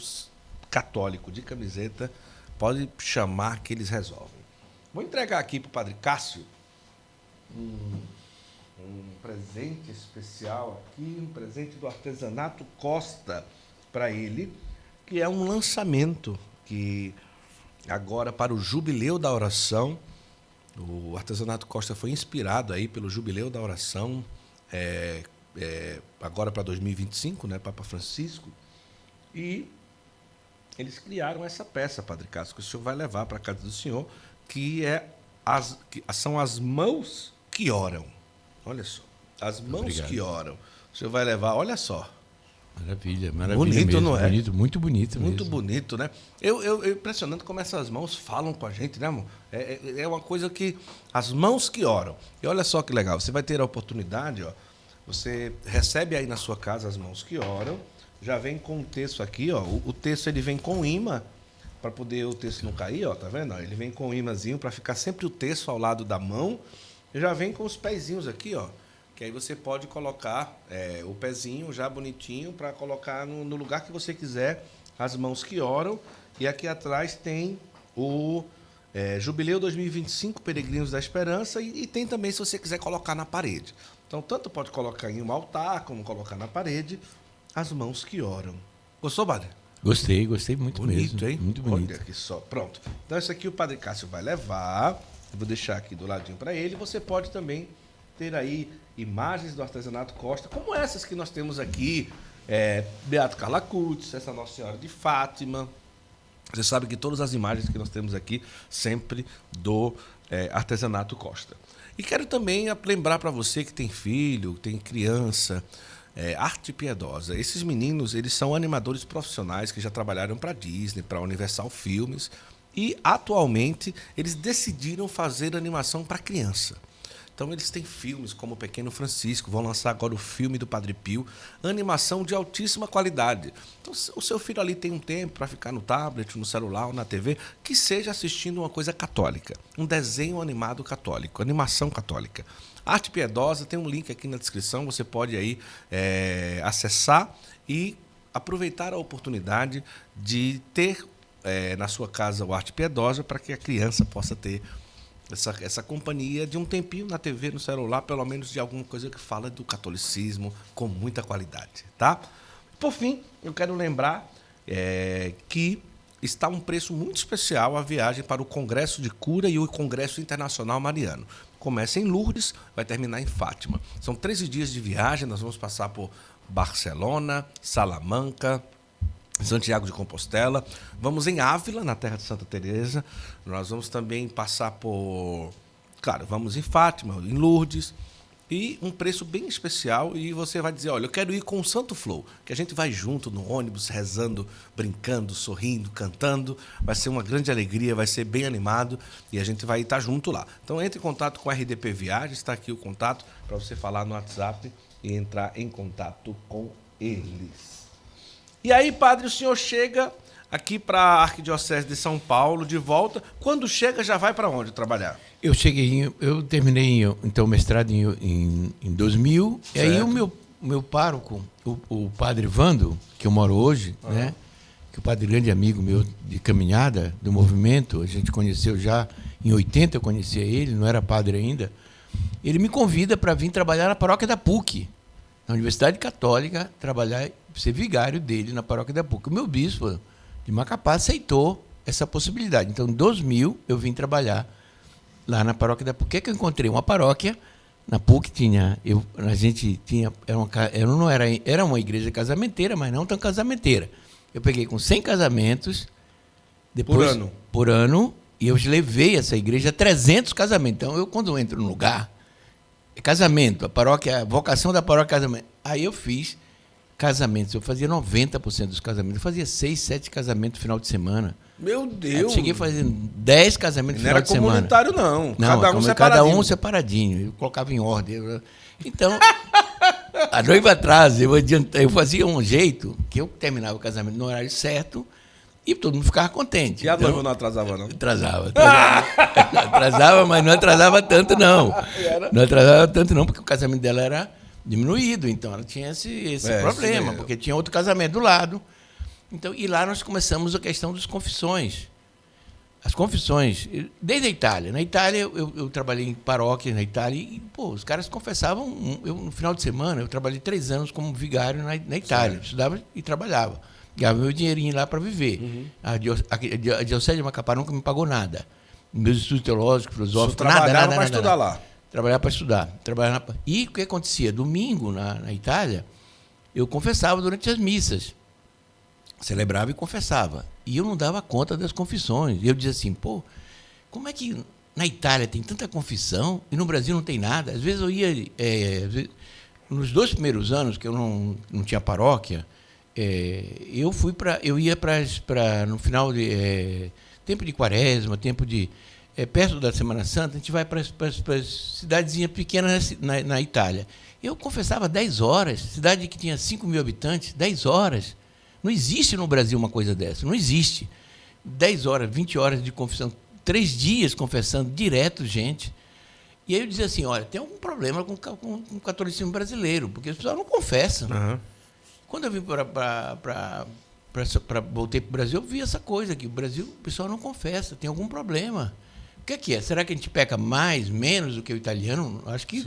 católico de camiseta, pode chamar que eles resolvem. Vou entregar aqui para o Padre Cássio um presente especial aqui, um presente do Artesanato Costa para ele, que é um lançamento que agora para o Jubileu da Oração, o Artesanato Costa foi inspirado aí pelo Jubileu da Oração, agora para 2025, né, Papa Francisco, e eles criaram essa peça, Padre Cássio, que o senhor vai levar para a casa do senhor, que são as mãos que oram. Olha só, as mãos que oram. O senhor vai levar, olha só.
Maravilha, maravilha
Bonito,
mesmo.
não é?
Bonito, muito bonito
Muito
mesmo.
bonito, né? Impressionante como essas mãos falam com a gente, né, amor? É uma coisa que... As mãos que oram. E olha só que legal, você vai ter a oportunidade, ó. Você recebe aí na sua casa as mãos que oram, já vem com o texto aqui, ó. O texto, ele vem com imã, para poder o texto não cair, ó, tá vendo? Ele vem com um imãzinho para ficar sempre o texto ao lado da mão. E já vem com os pezinhos aqui, ó. Que aí você pode colocar o pezinho já bonitinho para colocar no lugar que você quiser, as mãos que oram. E aqui atrás tem o Jubileu 2025, Peregrinos da Esperança, e tem também, se você quiser, colocar na parede. Então, tanto pode colocar em um altar, como colocar na parede, as mãos que oram. Gostou, padre?
Gostei muito
Bonito,
mesmo.
hein?
Muito bonito.
Olha aqui só. Pronto. Então, isso aqui o Padre Cássio vai levar. Eu vou deixar aqui do ladinho para ele. Você pode também ter aí imagens do artesanato Costa, como essas que nós temos aqui. Beato Carla Cutz, essa Nossa Senhora de Fátima. Você sabe que todas as imagens que nós temos aqui, sempre do artesanato Costa. E quero também lembrar para você que tem filho, tem criança... Arte Piedosa. Esses meninos, eles são animadores profissionais que já trabalharam para Disney, para Universal Filmes, e atualmente eles decidiram fazer animação para criança. Então eles têm filmes como O Pequeno Francisco, vão lançar agora o filme do Padre Pio, animação de altíssima qualidade. Então o seu filho ali tem um tempo para ficar no tablet, no celular ou na TV, que seja assistindo uma coisa católica, um desenho animado católico, animação católica. Arte Piedosa, tem um link aqui na descrição, você pode aí acessar e aproveitar a oportunidade de ter na sua casa o Arte Piedosa para que a criança possa ter essa companhia de um tempinho na TV, no celular, pelo menos de alguma coisa que fala do catolicismo com muita qualidade, tá? Por fim, eu quero lembrar que está um preço muito especial a viagem para o Congresso de Cura e o Congresso Internacional Mariano. Começa em Lourdes, vai terminar em Fátima. São 13 dias de viagem, nós vamos passar por Barcelona, Salamanca, Santiago de Compostela. Vamos em Ávila, na terra de Santa Teresa. Nós vamos também passar por... Claro, vamos em Fátima, em Lourdes. E um preço bem especial. E você vai dizer, olha, eu quero ir com o Santo Flow, que a gente vai junto no ônibus, rezando, brincando, sorrindo, cantando. Vai ser uma grande alegria, vai ser bem animado e a gente vai estar junto lá. Então entre em contato com a RDP Viagens, está aqui o contato para você falar no WhatsApp e entrar em contato com eles. E aí, padre, o senhor chega aqui para a Arquidiocese de São Paulo, de volta. Quando chega, já vai para onde trabalhar?
Eu terminei então o mestrado em 2000, certo. E aí o meu pároco, o padre Vando, que eu moro hoje, né, que é o padre grande amigo meu de caminhada, do movimento, a gente conheceu já, em 80 eu conhecia ele, não era padre ainda, ele me convida para vir trabalhar na paróquia da PUC, na Universidade Católica, trabalhar, ser vigário dele na paróquia da PUC. O meu bispo de Macapá aceitou essa possibilidade. Então, em 2000, eu vim trabalhar lá na paróquia da PUC. O que é que eu encontrei? Uma paróquia, na PUC a gente tinha, era uma igreja casamenteira, mas não tão casamenteira. Eu peguei com 100 casamentos depois, por ano, e eu levei essa igreja a 300 casamentos. Então, quando eu entro num lugar, casamento, a vocação da paróquia é casamento. Aí eu fiz casamentos, eu fazia 90% dos casamentos. Eu fazia 6, 7 casamentos no final de semana.
Meu Deus!
Eu cheguei fazendo 10 casamentos no final de semana.
Não era comunitário, não.
Não, cada um separadinho. Eu colocava em ordem. Então, a noiva atrás, eu fazia um jeito que eu terminava o casamento no horário certo e todo mundo ficava contente.
E a noiva não atrasava, não?
Atrasava. Atrasava, mas não atrasava tanto, não. Não atrasava tanto, não, porque o casamento dela era diminuído, então ela tinha esse problema, porque tinha outro casamento do lado. Então, e lá nós começamos a questão das confissões. As confissões, desde a Itália. Na Itália, eu trabalhei em paróquia na Itália e, os caras confessavam. No final de semana, eu trabalhei 3 anos como vigário na Itália. Certo. Estudava e trabalhava. Ganhava meu dinheirinho lá para viver. Uhum. A Diocese de Macapá nunca me pagou nada. Meus estudos teológicos, filosóficos, nada para estudar lá. Trabalhar para estudar. E o que acontecia? Domingo, na Itália, eu confessava durante as missas. Celebrava e confessava. E eu não dava conta das confissões. E eu dizia assim, como é que na Itália tem tanta confissão e no Brasil não tem nada? Às vezes eu ia... nos 2 primeiros anos que eu não tinha paróquia, eu ia para no final de tempo de quaresma, tempo de perto da Semana Santa, a gente vai para as cidadezinhas pequenas na Itália. Eu confessava 10 horas, cidade que tinha 5 mil habitantes, 10 horas. Não existe no Brasil uma coisa dessa, não existe. 10 horas, 20 horas de confissão, 3 dias confessando direto, gente. E aí eu dizia assim, olha, tem algum problema com o catolicismo brasileiro, porque as pessoas não confessam.
Uhum.
Quando eu vim voltei para o Brasil, eu vi essa coisa, que o Brasil, o pessoal não confessa, tem algum problema. O que é? Será que a gente peca mais, menos do que o italiano? Acho que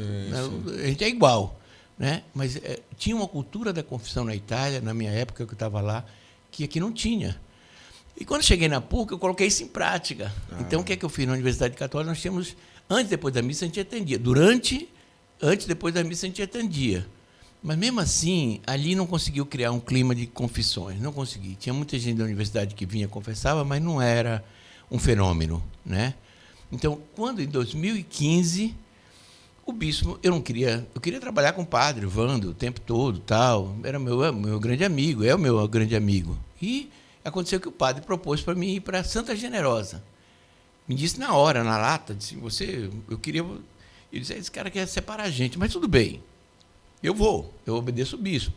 a gente é igual. Né? Mas tinha uma cultura da confissão na Itália, na minha época que eu estava lá, que aqui não tinha. E quando cheguei na PUC, eu coloquei isso em prática. Então, o que é que eu fiz na Universidade Católica? Nós tínhamos, antes e depois da missa, a gente atendia. Antes e depois da missa, a gente atendia. Mas, mesmo assim, ali não conseguiu criar um clima de confissões. Não consegui. Tinha muita gente da universidade que vinha confessava, mas não era um fenômeno. Né? Então, quando, em 2015... o bispo, eu queria trabalhar com o padre Vando o tempo todo, tal, era meu grande amigo, é o meu grande amigo. E aconteceu que o padre propôs para mim ir para Santa Generosa. Me disse na hora, na lata, disse, eu disse, esse cara quer separar a gente, mas tudo bem, eu obedeço o bispo.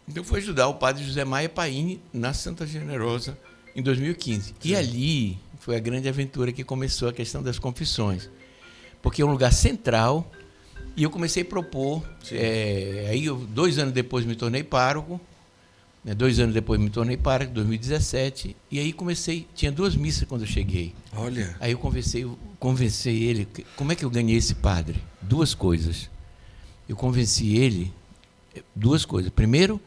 Então, fui ajudar o padre José Maia Paini na Santa Generosa em 2015. E ali foi a grande aventura que começou a questão das confissões. Porque é um lugar central, e eu comecei a propor. Aí, 2 anos depois, me tornei pároco. 2 anos depois, me tornei pároco, em 2017. E aí tinha 2 missas quando eu cheguei.
Olha.
Aí eu convenci ele. Como é que eu ganhei esse padre? 2 coisas. Eu convenci ele, 2 coisas. Primeiro,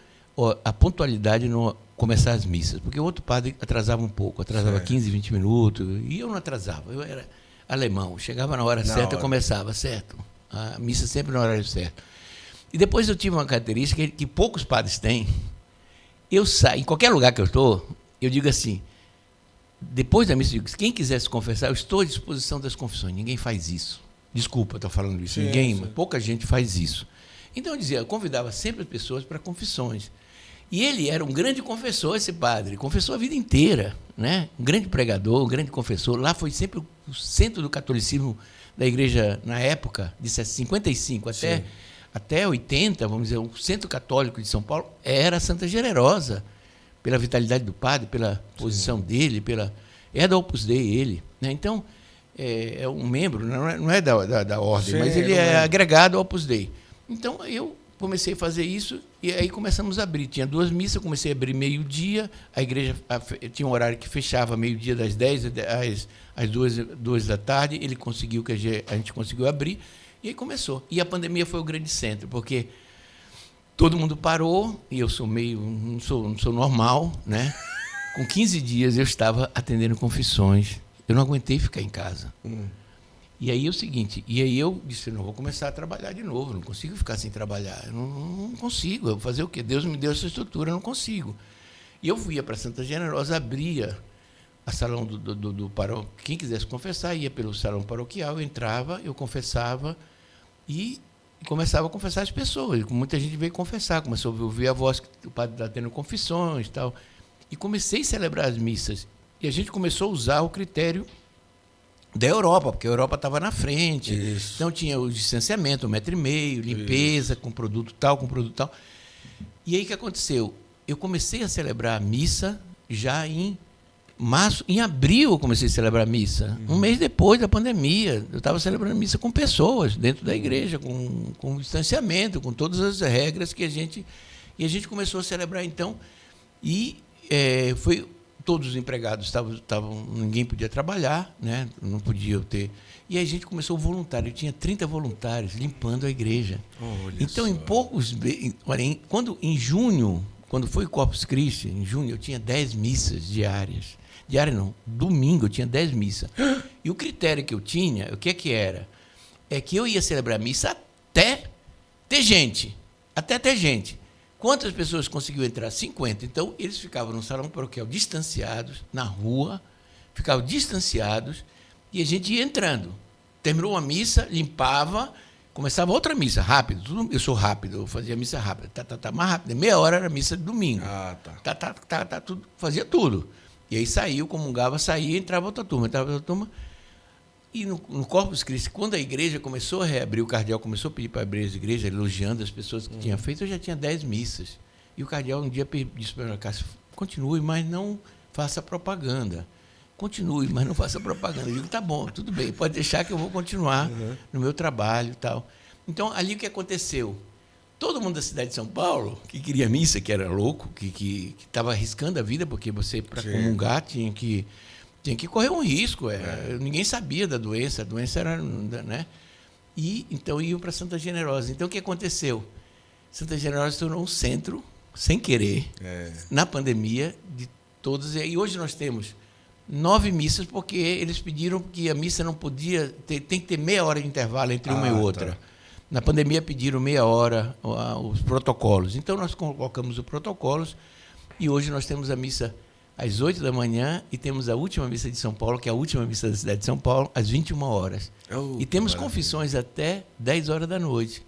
a pontualidade no começar as missas. Porque o outro padre atrasava um pouco, atrasava 15, 20 minutos. E eu não atrasava, eu era alemão, chegava na hora certa, eu começava, certo? A missa sempre no horário certo. E depois eu tive uma característica que poucos padres têm. Eu saio, em qualquer lugar que eu estou, eu digo assim, depois da missa, eu digo, quem quiser se confessar, eu estou à disposição das confissões. Ninguém faz isso. Desculpa estar falando isso. Pouca gente faz isso. Então eu convidava sempre as pessoas para confissões. E ele era um grande confessor, esse padre, confessou a vida inteira, né? Um grande pregador, um grande confessor. Lá foi sempre o centro do catolicismo da igreja na época, de 55 até 80, vamos dizer, o centro católico de São Paulo era Santa Generosa, pela vitalidade do padre, pela posição dele, é da Opus Dei ele. Né? Então, é um membro, não é da ordem, mas ele é agregado ao Opus Dei. Então, eu comecei a fazer isso e aí começamos a abrir. Tinha 2 missas, comecei a abrir meio-dia, a igreja tinha um horário que fechava meio-dia das 10 às 2 da tarde, ele conseguiu que a gente conseguiu abrir, e aí começou. E a pandemia foi o grande centro, porque todo mundo parou, e eu sou não sou normal, né? Com 15 dias eu estava atendendo confissões, eu não aguentei ficar em casa. E aí é o seguinte, eu disse, não, vou começar a trabalhar de novo, não consigo ficar sem trabalhar, eu não consigo, eu vou fazer o quê? Deus me deu essa estrutura, eu não consigo. E eu ia para Santa Generosa, abria a salão do paróquio, quem quisesse confessar, ia pelo salão paroquial, eu entrava, eu confessava e começava a confessar as pessoas, muita gente veio confessar, começou a ouvir a voz que o padre está tendo confissões e tal, e comecei a celebrar as missas, e a gente começou a usar o critério da Europa, porque a Europa estava na frente. Isso. Então tinha o distanciamento, 1,5 m, limpeza, com produto tal. E aí o que aconteceu? Eu comecei a celebrar a missa já em março, em abril eu comecei a celebrar a missa. Um mês depois da pandemia, eu estava celebrando a missa com pessoas dentro da igreja, com distanciamento, com todas as regras que a gente começou a celebrar então. E foi... Todos os empregados estavam, ninguém podia trabalhar, né? Não podia ter. E aí a gente começou voluntário, tinha 30 voluntários limpando a igreja. Então, em poucos. Em junho, quando foi o Corpus Christi, em junho, eu tinha 10 missas diárias. Diária não, domingo eu tinha 10 missas. E o critério que eu tinha, o que era? É que eu ia celebrar a missa até ter gente. Até ter gente. Quantas pessoas conseguiu entrar? 50. Então, eles ficavam no salão paroquial distanciados, na rua, ficavam distanciados, e a gente ia entrando. Terminou a missa, limpava, começava outra missa, rápido. Eu sou rápido, eu fazia missa rápida. Mais rápido. Meia hora era missa de domingo. Tudo, fazia tudo. E aí saiu, comungava, saía, entrava outra turma. E no Corpus Christi, quando a igreja começou a reabrir, o cardeal começou a pedir para abrir as igrejas, elogiando as pessoas que tinham feito, eu já tinha 10 missas. E o cardeal um dia disse para mim, Cássio, continue, mas não faça propaganda. Continue, mas não faça propaganda. Eu digo, tá bom, tudo bem, pode deixar que eu vou continuar no meu trabalho e tal. Então, ali o que aconteceu? Todo mundo da cidade de São Paulo, que queria missa, que era louco, que estava arriscando a vida, porque você, para comungar, tinha que correr um risco. Ninguém sabia da doença, a doença era... Né? E então iam para Santa Generosa. Então, o que aconteceu? Santa Generosa se tornou um centro, sem querer, na pandemia, de todos. E hoje nós temos 9 missas, porque eles pediram que a missa não podia... Tem que ter meia hora de intervalo entre uma e outra. Tá. Na pandemia pediram meia hora os protocolos. Então, nós colocamos os protocolos e hoje nós temos a missa às 8 da manhã e temos a última missa de São Paulo, que é a última missa da cidade de São Paulo, às 21 horas. E temos confissões até 10 horas da noite.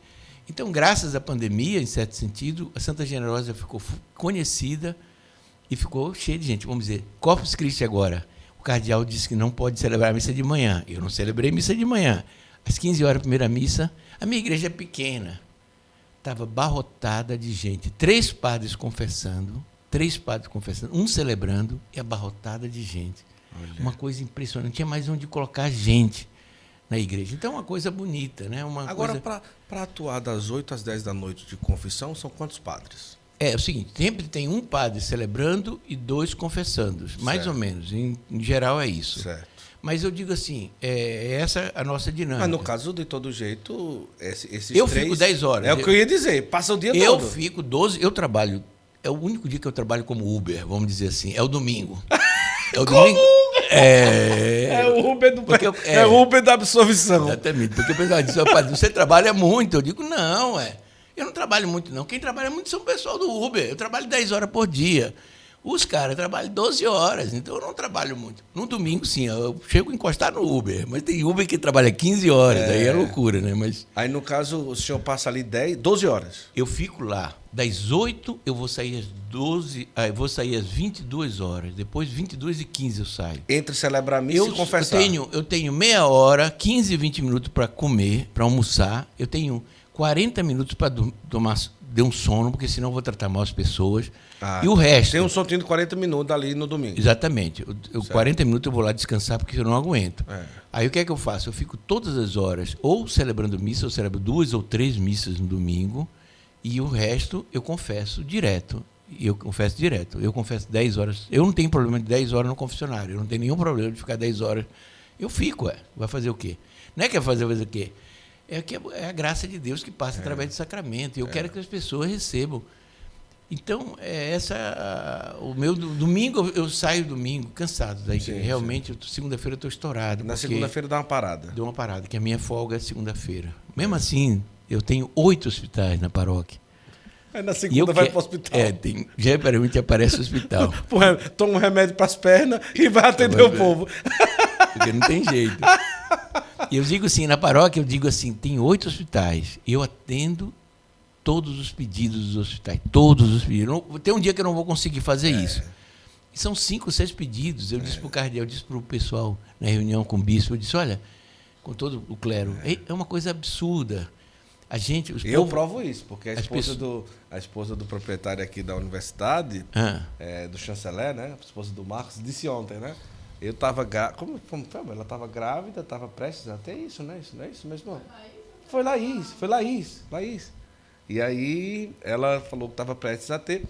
Então, graças à pandemia, em certo sentido, a Santa Generosa ficou conhecida e ficou cheia de gente. Vamos dizer, Corpus Christi agora. O cardeal disse que não pode celebrar a missa de manhã. Eu não celebrei missa de manhã. Às 15 horas, a primeira missa. A minha igreja é pequena. Estava abarrotada de gente. 3 padres confessando, um celebrando e abarrotada de gente. Olha. Uma coisa impressionante. Não tinha mais onde colocar gente na igreja. Então, é uma coisa bonita, né?
Agora, para atuar das 8 às 10 da noite de confissão, são quantos padres?
É o seguinte, sempre tem um padre celebrando e 2 confessando, mais ou menos. Em geral é isso. Certo. Mas eu digo assim, essa a nossa dinâmica.
Mas no caso, de todo jeito, esses
eu
3...
fico 10 horas.
É o que eu ia dizer, passa o dia todo.
Eu fico 12, eu trabalho, é o único dia que eu trabalho como Uber, vamos dizer assim, é o domingo. É o domingo. É
o Uber é o Uber da absolvição.
Exatamente, porque o pessoal diz, rapaz, você trabalha muito. Eu digo, não, eu não trabalho muito, não. Quem trabalha muito são o pessoal do Uber. Eu trabalho 10 horas por dia. Os caras trabalham 12 horas, então eu não trabalho muito. No domingo, sim, eu chego a encostar no Uber, mas tem Uber que trabalha 15 horas, aí é loucura, né? Mas
aí, no caso, o senhor passa ali 12 horas?
Eu fico lá. Das 8, eu vou sair às 12, eu vou sair às 22 horas. Depois, 22h15 eu saio.
Entre celebrar a missa e confessar?
Eu tenho meia hora, 15, 20 minutos para comer, para almoçar. Eu tenho 40 minutos para tomar de um sono, porque senão eu vou tratar mal as pessoas. E o resto...
Tem um soninho de 40 minutos ali no domingo.
Exatamente. 40 minutos eu vou lá descansar, porque eu não aguento. Aí o que é que eu faço? Eu fico todas as horas ou celebrando missa, eu celebro 2 ou 3 missas no domingo, e o resto eu confesso direto. Eu confesso 10 horas. Eu não tenho problema de 10 horas no confessionário. Eu não tenho nenhum problema de ficar 10 horas. Eu fico, Vai fazer o quê? Não é que vai fazer o quê? É a graça de Deus que passa através do sacramento. Eu quero que as pessoas recebam. Então, o meu domingo, eu saio domingo cansado da igreja. Realmente, segunda-feira eu estou estourado.
Na segunda-feira dá uma parada.
Dou uma parada, que a minha folga é segunda-feira. Mesmo assim, eu tenho 8 hospitais na paróquia.
Aí na segunda vai para o hospital.
Geralmente aparece o hospital.
Toma um remédio para as pernas e vai atender o povo.
Porque não tem jeito. E eu digo assim, na paróquia, eu digo assim, tem 8 hospitais. E eu atendo todos os pedidos dos hospitais. Todos os pedidos. Tem um dia que eu não vou conseguir fazer isso. E são 5, 6 pedidos. Eu disse para o cardeal, eu disse para o pessoal na reunião com o bispo, eu disse, olha, com todo o clero, é uma coisa absurda.
Eu provo isso, porque a esposa do proprietário aqui da universidade, do chanceler, né? A esposa do Marcos, disse ontem, né? Eu estava como ela estava grávida, estava prestes a ter isso, né? Isso não é isso mesmo? Foi Laís. E aí ela falou que estava prestes a ter.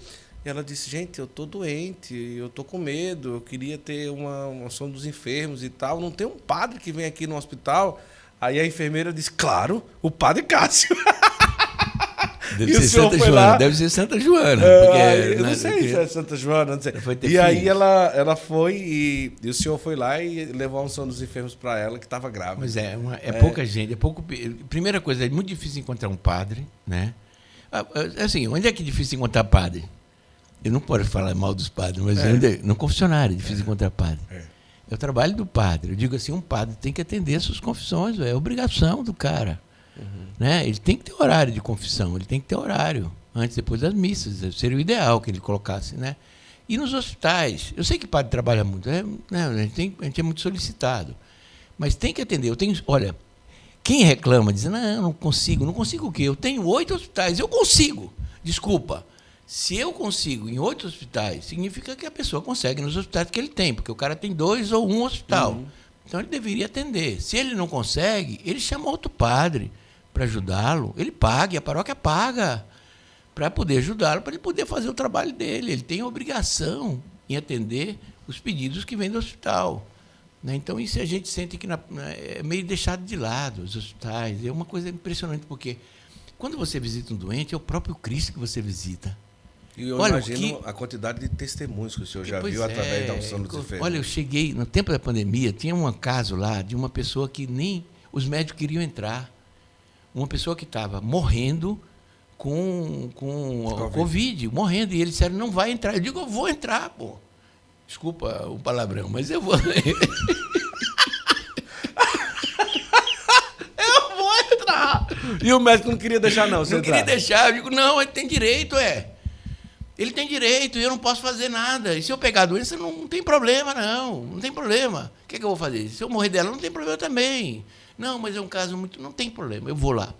E ela disse, gente, eu estou doente, eu estou com medo, eu queria ter uma unção dos enfermos e tal. Não tem um padre que vem aqui no hospital? Aí a enfermeira disse, claro, o padre Cássio.
Deve ser Santa Joana. Deve ser Santa Joana.
Eu não sei se é Santa Joana, não sei. E aí ela foi e o senhor foi lá e levou a unção dos enfermos para ela, que estava grávida.
Mas pouca gente. Primeira coisa, é muito difícil encontrar um padre, né? Assim, onde é que é difícil encontrar padre? Eu não posso falar mal dos padres, mas no confessionário é difícil encontrar padre. É o trabalho do padre. Eu digo assim, um padre tem que atender as suas confissões, é obrigação do cara. né? Ele tem que ter horário de confissão, ele tem que ter horário, antes e depois das missas. Seria o ideal que ele colocasse, né? E nos hospitais, eu sei que padre trabalha muito, né? A gente é muito solicitado, mas tem que atender. Olha, quem reclama, diz, não consigo o quê? Eu tenho 8 hospitais, eu consigo. Desculpa, se eu consigo em 8 hospitais, significa que a pessoa consegue nos hospitais que ele tem, porque o cara tem 2 ou 1 hospital. Então ele deveria atender. Se ele não consegue, ele chama outro padre para ajudá-lo, ele paga, e a paróquia paga para poder ajudá-lo, para ele poder fazer o trabalho dele. Ele tem a obrigação em atender os pedidos que vêm do hospital. Né? Então, isso a gente sente que é meio deixado de lado, os hospitais. É uma coisa impressionante, porque quando você visita um doente, é o próprio Cristo que você visita.
E eu imagino a quantidade de testemunhos que o senhor já viu através da unção dos enfermos.
Olha, eu cheguei, no tempo da pandemia, tinha um caso lá de uma pessoa que nem os médicos queriam entrar. Uma pessoa que estava morrendo com Covid, morrendo. E eles disseram, não vai entrar. Eu digo, eu vou entrar, pô. Desculpa o palavrão, mas eu vou. Eu vou entrar.
E o médico não queria deixar, não.
Não queria deixar. Eu digo, não, ele tem direito, Ele tem direito e eu não posso fazer nada. E se eu pegar a doença, não tem problema, não. Não tem problema. O que é que eu vou fazer? Se eu morrer dela, não tem problema também. Não, mas é um caso muito... Não tem problema, eu vou lá.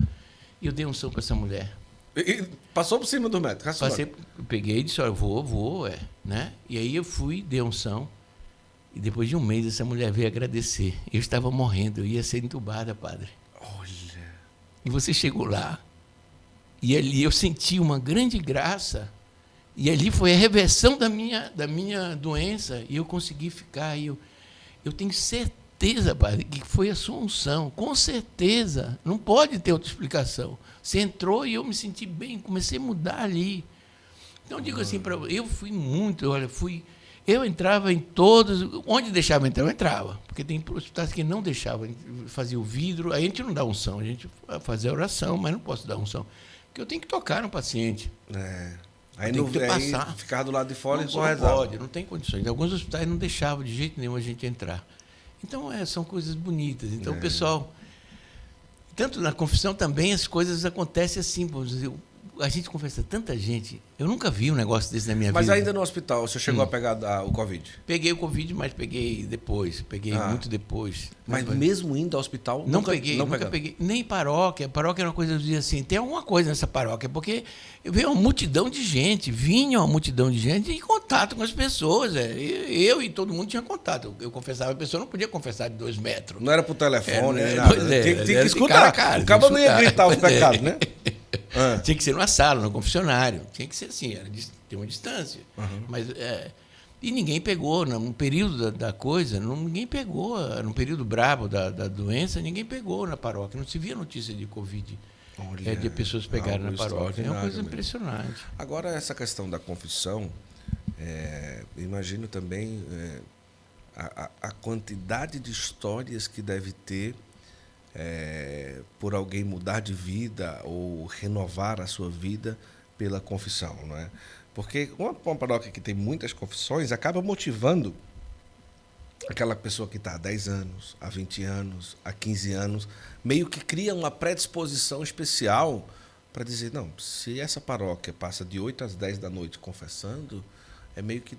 E eu dei unção para essa mulher.
E passou por cima do médico?
Peguei e disse, olha, vou, né? E aí eu fui, dei unção. E depois de um mês, essa mulher veio agradecer. Eu estava morrendo, eu ia ser entubada, padre.
Olha.
E você chegou lá. E ali eu senti uma grande graça. E ali foi a reversão da minha doença. E eu consegui ficar. Eu tenho certeza, padre, que foi a sua unção. Com certeza. Não pode ter outra explicação. Você entrou e eu me senti bem. Comecei a mudar ali. Então, eu digo assim, eu fui muito... Eu entrava em todos... Onde deixava entrar, eu entrava. Porque tem hospitais que não deixavam. Fazia o vidro. Aí a gente não dá unção. A gente fazia a oração, mas não posso dar unção. Porque eu tenho que tocar no paciente.
Aí não passar. Ficar do lado de fora e só rezar.
Pode, não tem condições. Alguns hospitais não deixavam de jeito nenhum a gente entrar. Então, são coisas bonitas. Então, o pessoal... Tanto na confissão também as coisas acontecem assim. A gente confessa tanta gente. Eu nunca vi um negócio desse na minha vida.
Mas ainda no hospital, você chegou a pegar o Covid?
Peguei o Covid, mas peguei depois. Peguei muito depois.
Mas mesmo indo ao hospital?
Nunca peguei. Nem paróquia. Paróquia é uma coisa, eu dizia assim, tem alguma coisa nessa paróquia, porque veio uma multidão de gente, vinha uma multidão de gente em contato com as pessoas. Eu e todo mundo tinha contato. Eu confessava, a pessoa não podia confessar de 2 metros.
Não era por telefone, nem nada. Tinha que escutar. O cabo não ia gritar os pecados, né?
Tinha que ser numa sala, no confessionário. Tinha que ser assim, ter uma distância. Mas, e ninguém pegou, no período da coisa, ninguém pegou. No período brabo da doença, ninguém pegou na paróquia. Não se via notícia de Covid. De pessoas pegarem na paróquia. É uma coisa impressionante.
Agora, essa questão da confissão, imagino também a quantidade de histórias que deve ter por alguém mudar de vida ou renovar a sua vida pela confissão, não é? Porque uma paróquia que tem muitas confissões acaba motivando aquela pessoa que está há 10 anos, há 20 anos, há 15 anos, meio que cria uma predisposição especial para dizer, não, se essa paróquia passa de 8 às 10 da noite confessando, é meio que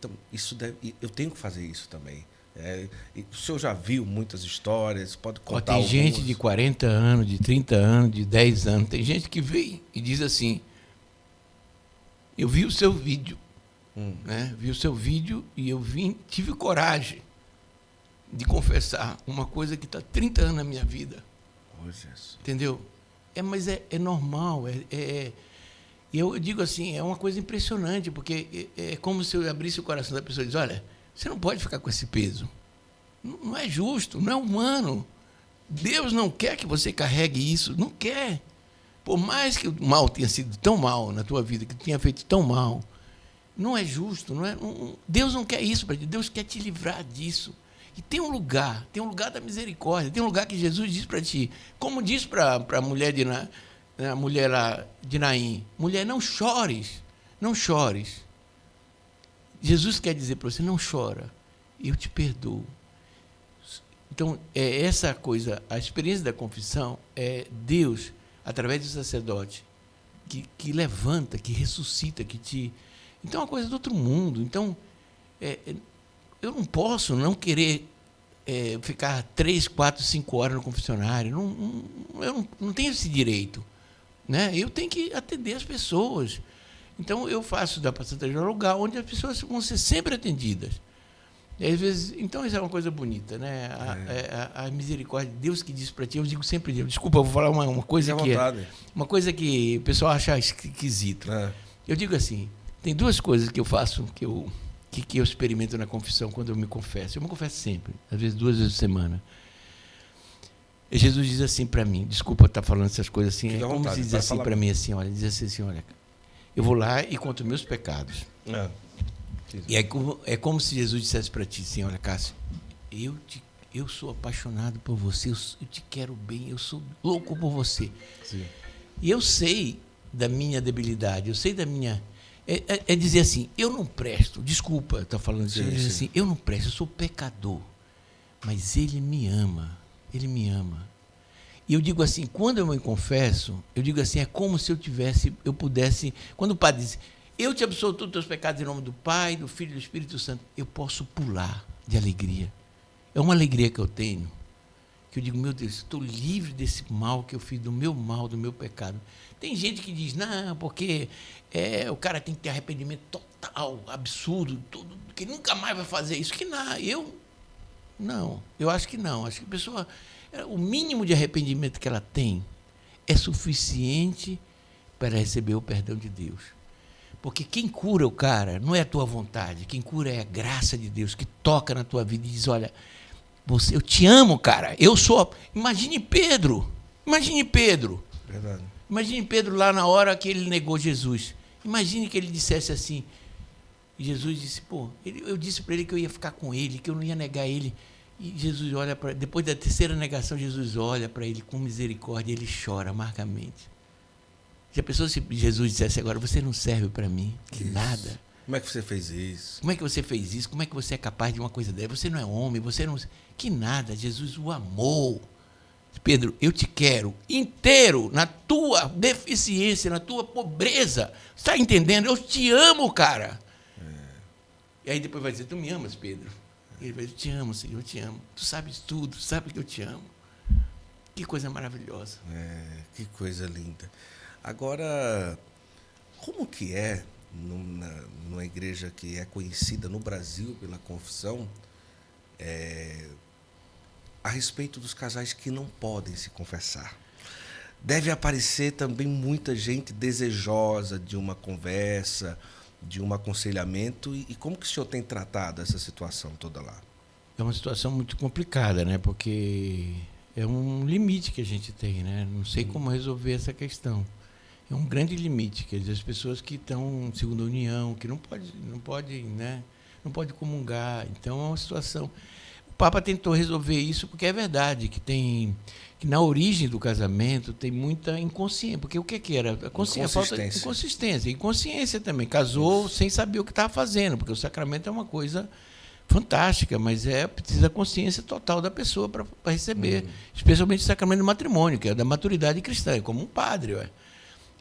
eu tenho que fazer isso também. O senhor já viu muitas histórias, pode contar
algumas? Tem gente de 40 anos, de 30 anos, de 10 anos. Tem gente que vem e diz assim, eu vi o seu vídeo, né? Vi o seu vídeo e eu tive coragem de confessar uma coisa que está 30 anos na minha vida. Entendeu? Mas é normal. Eu digo assim, é uma coisa impressionante, porque é como se eu abrisse o coração da pessoa e diz, olha, você não pode ficar com esse peso. Não é justo, não é humano. Deus não quer que você carregue isso, não quer. Por mais que o mal tenha sido tão mal na tua vida, que tenha feito tão mal, não é justo. Deus não quer isso para ti, Deus quer te livrar disso. E tem um lugar da misericórdia, tem um lugar que Jesus diz para ti, como diz para a mulher lá de Naim, mulher, não chores. Jesus quer dizer para você, não chora, eu te perdoo. Então, essa coisa, a experiência da confissão é Deus através do sacerdote, que levanta, que ressuscita, que te... Então, é uma coisa do outro mundo. Então, eu não posso não querer ficar 3, 4, 5 horas no confessionário. Eu não tenho esse direito. Né? Eu tenho que atender as pessoas. Então, eu faço da pastoral um lugar onde as pessoas vão ser sempre atendidas. E, às vezes, então, isso é uma coisa bonita. Né? A misericórdia de Deus que diz para ti, eu digo sempre, desculpa, eu vou falar uma coisa uma coisa que o pessoal acha esquisito. Eu digo assim, tem 2 coisas que eu faço, que eu experimento na confissão quando eu me confesso. Eu me confesso sempre, às vezes 2 vezes por semana. E Jesus diz assim para mim, desculpa estar falando essas coisas assim,
Fica
como
vontade,
se diz assim para mim, assim, olha, diz assim, olha, eu vou lá e conto meus pecados. E é como se Jesus dissesse para ti assim, olha, Cássio, eu sou apaixonado por você, eu te quero bem, eu sou louco por você.
Sim.
E eu sei da minha debilidade, eu sei da minha... É dizer assim, eu não presto, desculpa estar falando isso, assim, eu não presto, eu sou pecador, mas Ele me ama, Ele me ama. E eu digo assim, quando eu me confesso, eu digo assim, é como se eu pudesse, quando o Padre diz, eu te absolvo todos os teus pecados em nome do Pai, do Filho e do Espírito Santo, eu posso pular de alegria. É uma alegria que eu tenho, que eu digo, meu Deus, estou livre desse mal que eu fiz, do meu mal, do meu pecado. Tem gente que diz, não, porque o cara tem que ter arrependimento total, absurdo, tudo, que nunca mais vai fazer isso. Que não, eu acho que não. Acho que a pessoa, o mínimo de arrependimento que ela tem é suficiente para receber o perdão de Deus. Porque quem cura o cara não é a tua vontade, quem cura é a graça de Deus, que toca na tua vida e diz, olha, eu te amo, cara, eu sou... Imagine Pedro.
Verdade.
Imagine Pedro lá na hora que ele negou Jesus. Imagine que ele dissesse assim, Jesus disse, eu disse para ele que eu ia ficar com ele, que eu não ia negar ele. E Jesus olha para... Depois da 3ª negação, Jesus olha para ele com misericórdia e ele chora amargamente. Já pensou se Jesus dissesse agora, você não serve para mim, que nada.
Como é que você fez isso?
Como é que você fez isso? Como é que você é capaz de uma coisa dessa? Você não é homem, você não... Que nada, Jesus o amou. Pedro, eu te quero inteiro, na tua deficiência, na tua pobreza. Você está entendendo? Eu te amo, cara. E aí depois vai dizer, tu me amas, Pedro? Ele vai dizer, eu te amo, Senhor, eu te amo. Tu sabes tudo, tu sabe que eu te amo. Que coisa maravilhosa.
Que coisa linda. Agora, como que é numa igreja que é conhecida no Brasil pela confissão, a respeito dos casais que não podem se confessar? Deve aparecer também muita gente desejosa de uma conversa, de um aconselhamento. E como que o senhor tem tratado essa situação toda lá?
É uma situação muito complicada, né? Porque é um limite que a gente tem, né? Não sei como resolver essa questão. É um grande limite, quer dizer, as pessoas que estão em segunda união, que não pode, né? Não pode comungar. Então é uma situação. O Papa tentou resolver isso porque é verdade que na origem do casamento tem muita inconsciência, porque o que era? A falta de inconsistência, inconsciência também. Casou sem saber o que estava fazendo, porque o sacramento é uma coisa fantástica, mas precisa consciência total da pessoa para receber, especialmente o sacramento do matrimônio, que é da maturidade cristã, como um padre,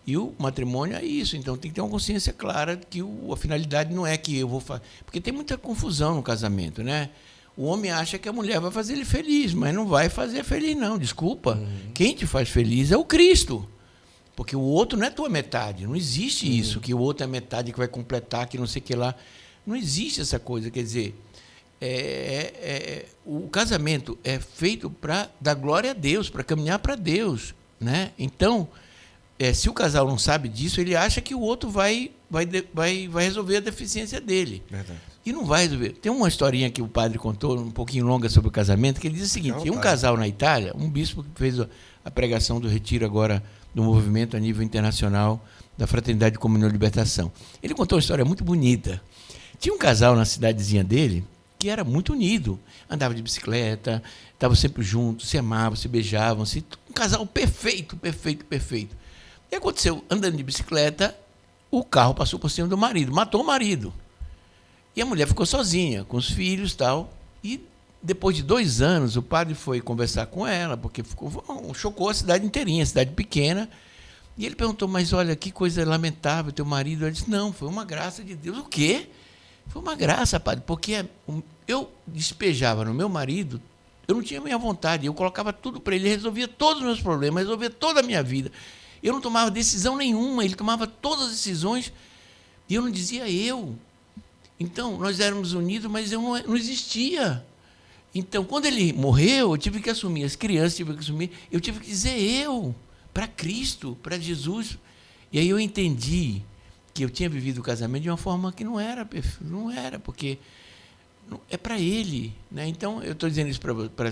E o matrimônio é isso, então tem que ter uma consciência clara que a finalidade não é que eu vou fazer. Porque tem muita confusão no casamento, né? O homem acha que a mulher vai fazer ele feliz, mas não vai fazer feliz, não, desculpa. Quem te faz feliz é o Cristo. Porque o outro não é tua metade, não existe isso, que o outro é metade que vai completar, que não sei o que lá. Não existe essa coisa, quer dizer, o casamento é feito para dar glória a Deus, para caminhar para Deus, né? Então, se o casal não sabe disso, ele acha que o outro vai resolver a deficiência dele.
Verdade.
E não vai resolver. Tem uma historinha que o padre contou, um pouquinho longa, sobre o casamento, que ele diz o seguinte, tinha um casal na Itália, um bispo que fez a pregação do retiro agora do movimento a nível internacional da Fraternidade, Comunhão e Libertação. Ele contou uma história muito bonita. Tinha um casal na cidadezinha dele que era muito unido. Andava de bicicleta, estavam sempre juntos, se amavam, se beijavam. Um casal perfeito, perfeito, perfeito. E aconteceu, andando de bicicleta, o carro passou por cima do marido, matou o marido. E a mulher ficou sozinha, com os filhos e tal. E depois de 2 anos, o padre foi conversar com ela, porque chocou a cidade inteirinha, cidade pequena. E ele perguntou, mas olha, que coisa lamentável, teu marido. Ela disse, não, foi uma graça de Deus. O quê? Foi uma graça, padre, porque eu despejava no meu marido, eu não tinha minha vontade, eu colocava tudo para ele, ele resolvia todos os meus problemas, resolvia toda a minha vida. Eu não tomava decisão nenhuma, ele tomava todas as decisões e eu não dizia eu. Então, nós éramos unidos, mas eu não existia. Então, quando ele morreu, eu tive que assumir as crianças, eu tive que dizer eu, para Cristo, para Jesus. E aí eu entendi que eu tinha vivido o casamento de uma forma que não era, porque é para ele, né? Então, eu estou dizendo isso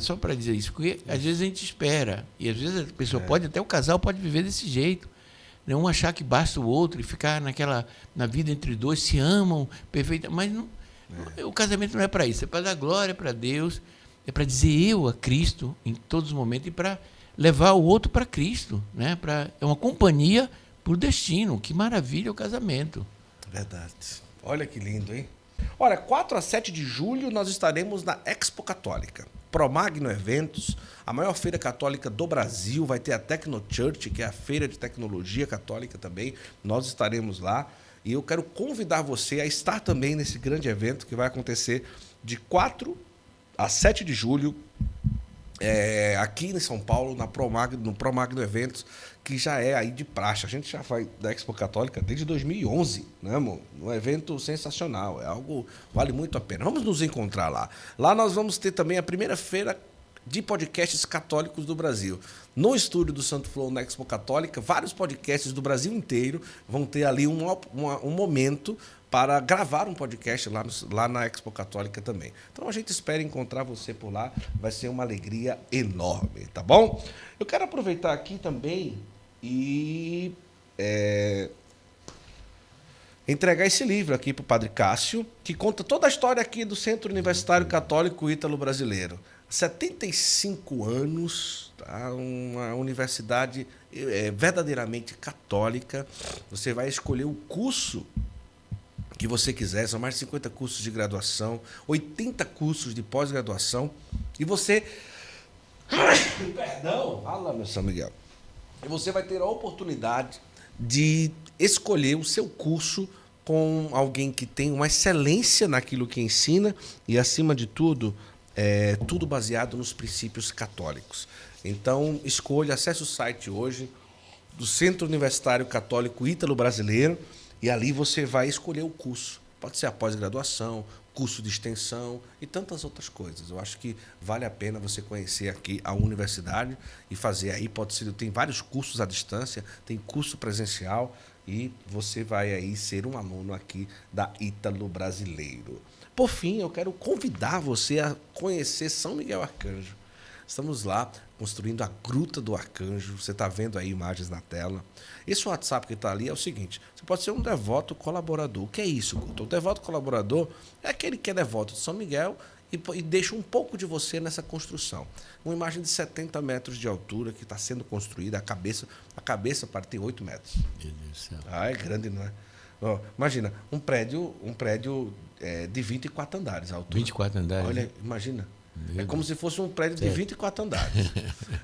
só para dizer isso, porque às vezes a gente espera, e às vezes a pessoa até o casal pode viver desse jeito, né? Um achar que basta o outro e ficar na vida entre dois, se amam, perfeita, mas não, o casamento não é para isso, é para dar glória para Deus, é para dizer eu a Cristo em todos os momentos e para levar o outro para Cristo, né? É uma companhia por destino. Que maravilha o casamento.
Verdade. Olha que lindo, hein? Olha, 4 a 7 de julho nós estaremos na Expo Católica. Promagno Eventos, a maior feira católica do Brasil. Vai ter a Tecnochurch, que é a feira de tecnologia católica também. Nós estaremos lá. E eu quero convidar você a estar também nesse grande evento que vai acontecer de 4 a 7 de julho, aqui em São Paulo, no Promagno Eventos, que já é aí de praxe. A gente já vai da Expo Católica desde 2011, né, amor? Um evento sensacional, é algo vale muito a pena. Vamos nos encontrar lá. Lá nós vamos ter também a primeira feira de podcasts católicos do Brasil. No estúdio do Santo Flow, na Expo Católica, vários podcasts do Brasil inteiro vão ter ali um momento para gravar um podcast lá na Expo Católica também. Então a gente espera encontrar você por lá, vai ser uma alegria enorme, tá bom? Eu quero aproveitar aqui também e entregar esse livro aqui para o Padre Cássio, que conta toda a história aqui do Centro Universitário Católico Ítalo-Brasileiro. 75 anos, tá? Uma universidade verdadeiramente católica. Você vai escolher o curso que você quiser, são mais de 50 cursos de graduação, 80 cursos de pós-graduação, e você... Perdão! Fala, meu São Miguel. E você vai ter a oportunidade de escolher o seu curso com alguém que tem uma excelência naquilo que ensina e, acima de tudo, tudo baseado nos princípios católicos. Então, escolha, acesse o site hoje do Centro Universitário Católico Ítalo-Brasileiro, e ali você vai escolher o curso. Pode ser a pós-graduação, curso de extensão e tantas outras coisas. Eu acho que vale a pena você conhecer aqui a universidade e fazer aí. Tem vários cursos à distância, tem curso presencial e você vai aí ser um aluno aqui da Ítalo-Brasileiro. Por fim, eu quero convidar você a conhecer São Miguel Arcanjo. Estamos lá construindo a Gruta do Arcanjo. Você está vendo aí imagens na tela. Esse WhatsApp que está ali é o seguinte: você pode ser um devoto colaborador. O que é isso, Guto? O devoto colaborador é aquele que é devoto de São Miguel e deixa um pouco de você nessa construção. Uma imagem de 70 metros de altura que está sendo construída. A cabeça tem 8 metros.
Meu Deus do céu.
É grande, não é? Ó, imagina, um prédio de 24 andares a altura.
24 andares.
Olha, imagina.
Meu
É como
Deus.
se fosse um prédio de 24 andares.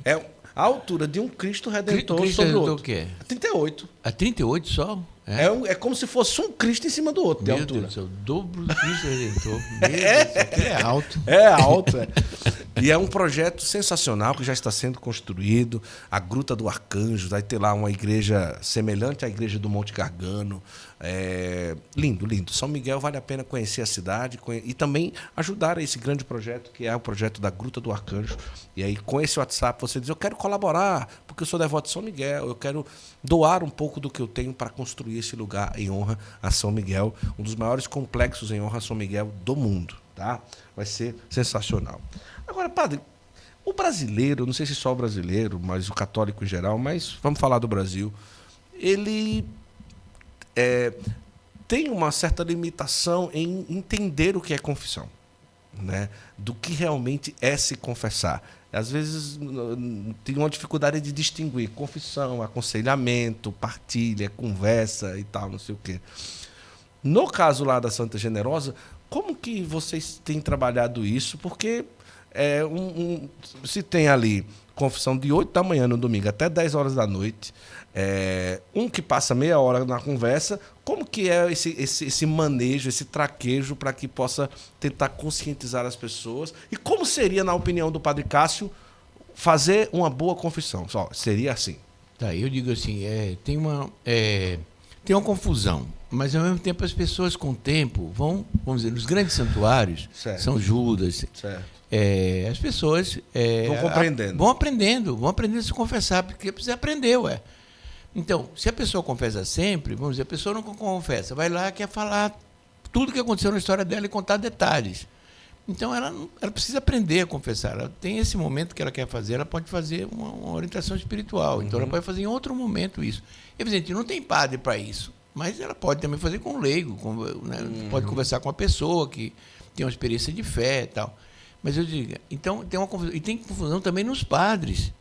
É a altura de um Cristo Redentor
Cristo
sobre o
Redentor
outro.
o quê?
38.
A 38 só?
É como se fosse um Cristo em cima do outro, de
Meu
altura.
Deus do céu, o dobro do Cristo Redentor. Meu Deus do céu, aquilo é alto.
É alto, é. E é um projeto sensacional que já está sendo construído. A Gruta do Arcanjo, vai ter lá uma igreja semelhante à igreja do Monte Gargano. Lindo, lindo. São Miguel, vale a pena conhecer a cidade e também ajudar a esse grande projeto, que é o projeto da Gruta do Arcanjo. E aí, com esse WhatsApp, você diz: eu quero colaborar, porque eu sou devoto de São Miguel, eu quero doar um pouco do que eu tenho para construir esse lugar em honra a São Miguel, um dos maiores complexos em honra a São Miguel do mundo, tá? Vai ser sensacional. Agora, padre, o brasileiro, não sei se só o brasileiro, mas o católico em geral, mas vamos falar do Brasil, ele tem uma certa limitação em entender o que é confissão, né? Do que realmente é se confessar. Às vezes tem uma dificuldade de distinguir confissão, aconselhamento, partilha, conversa e tal, não sei o quê. No caso lá da Santa Generosa, como que vocês têm trabalhado isso? Porque se tem ali confissão de 8 da manhã no domingo até 10 horas da noite, um que passa meia hora na conversa, como que é esse manejo, esse traquejo para que possa tentar conscientizar as pessoas? E como seria, na opinião do Padre Cássio, fazer uma boa confissão? Só seria assim.
Tá, eu digo assim, tem uma confusão, mas ao mesmo tempo as pessoas com o tempo vamos dizer, nos grandes santuários,
certo.
São Judas,
certo.
As pessoas
vão compreendendo.
Vão aprendendo a se confessar, porque precisa aprender, ué. Então, se a pessoa confessa sempre, vamos dizer, a pessoa não confessa, vai lá, quer falar tudo o que aconteceu na história dela e contar detalhes. Então, ela precisa aprender a confessar. Ela tem esse momento que ela quer fazer, ela pode fazer uma orientação espiritual. Então, ela pode fazer em outro momento isso. Evidente, não tem padre para isso, mas ela pode também fazer com um leigo, pode conversar com uma pessoa que tem uma experiência de fé e tal. Mas eu digo, então, tem uma confusão. E tem confusão também nos padres.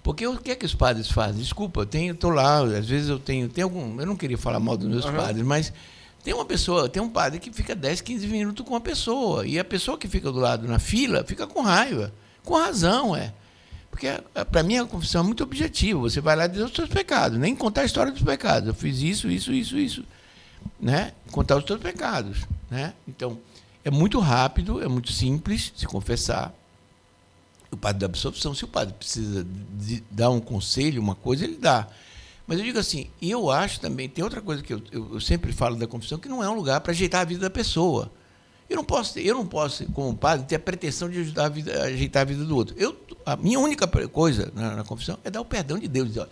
Porque o que é que os padres fazem? Desculpa, eu estou lá, às vezes eu não queria falar mal dos meus padres, mas tem um padre que fica 10, 15 minutos com uma pessoa, e a pessoa que fica do lado na fila fica com raiva, com razão, Porque, para mim, a confissão é muito objetiva. Você vai lá dizer os seus pecados, nem contar a história dos pecados. Eu fiz isso, né? Contar os seus pecados, né? Então, é muito rápido, é muito simples se confessar. O padre da absolvição, se o padre precisa dar um conselho, uma coisa, ele dá. Mas eu digo assim, e eu acho também, tem outra coisa que eu sempre falo da confissão, que não é um lugar para ajeitar a vida da pessoa. Eu não posso, como padre, ter a pretensão de ajeitar a vida do outro. A minha única coisa na confissão é dar o perdão de Deus. Dizer, ó,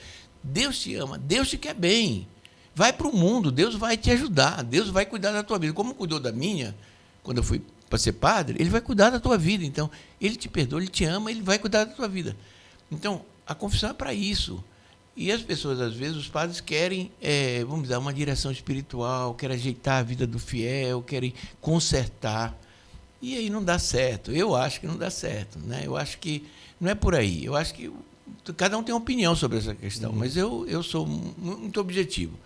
Deus te ama, Deus te quer bem. Vai para o mundo, Deus vai te ajudar, Deus vai cuidar da tua vida. Como cuidou da minha, quando eu fui para ser padre, ele vai cuidar da tua vida. Então, ele te perdoa, ele te ama, ele vai cuidar da tua vida. Então, a confissão é para isso. E as pessoas, às vezes, os padres querem, vamos dar uma direção espiritual, querem ajeitar a vida do fiel, querem consertar. E aí não dá certo. Eu acho que não dá certo, né? Eu acho que não é por aí. Eu acho que cada um tem uma opinião sobre essa questão, mas eu sou muito objetivo.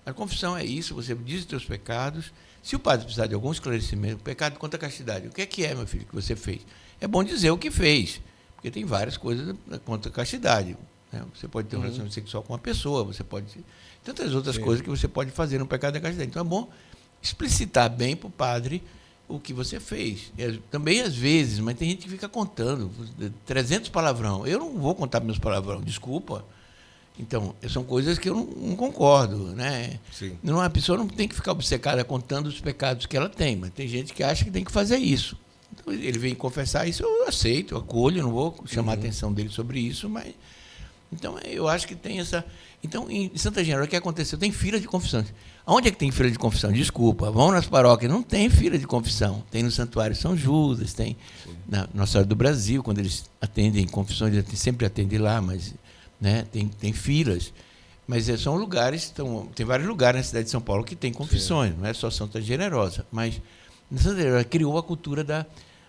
A confissão é isso, você diz os seus pecados. Se o padre precisar de algum esclarecimento, pecado contra a castidade, o que é, meu filho, que você fez? É bom dizer o que fez, porque tem várias coisas contra a castidade. Né? Você pode ter um relacionamento sexual com uma pessoa, você pode... Tantas outras coisas que você pode fazer no pecado da castidade. Então é bom explicitar bem para o padre o que você fez. Também às vezes, mas tem gente que fica contando 300 palavrão. Eu não vou contar meus palavrão, desculpa. Então, são coisas que eu não concordo, né?
Sim.
A pessoa não tem que ficar obcecada contando os pecados que ela tem, mas tem gente que acha que tem que fazer isso. Então, ele vem confessar isso, eu aceito, eu acolho, não vou chamar a atenção dele sobre isso, mas... Então, eu acho que tem essa... Então, em Santa Genebra, o que aconteceu? Tem fila de confissão. Aonde é que tem fila de confissão? Desculpa, vão nas paróquias, não tem fila de confissão. Tem no Santuário São Judas, tem na Nossa Senhora do Brasil, quando eles atendem confissões, eles sempre atendem lá, mas... Né? Tem filas, mas são lugares, tem vários lugares na cidade de São Paulo que tem confissões, não é só Santa Generosa, mas Santa Generosa criou a cultura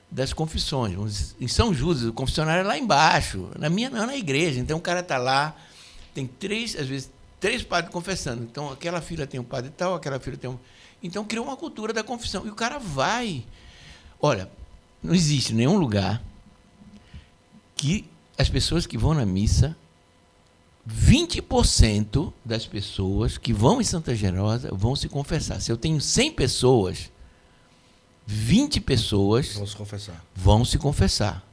das confissões. Em São Judas, o confessionário é lá embaixo, na igreja, então o cara está lá, tem às vezes três padres confessando, então aquela fila tem um padre tal, aquela fila tem um... Então criou uma cultura da confissão, e o cara vai. Olha, não existe nenhum lugar que as pessoas que vão na missa, 20% das pessoas que vão em Santa Generosa vão se confessar. Se eu tenho 100 pessoas, 20 pessoas vão se confessar.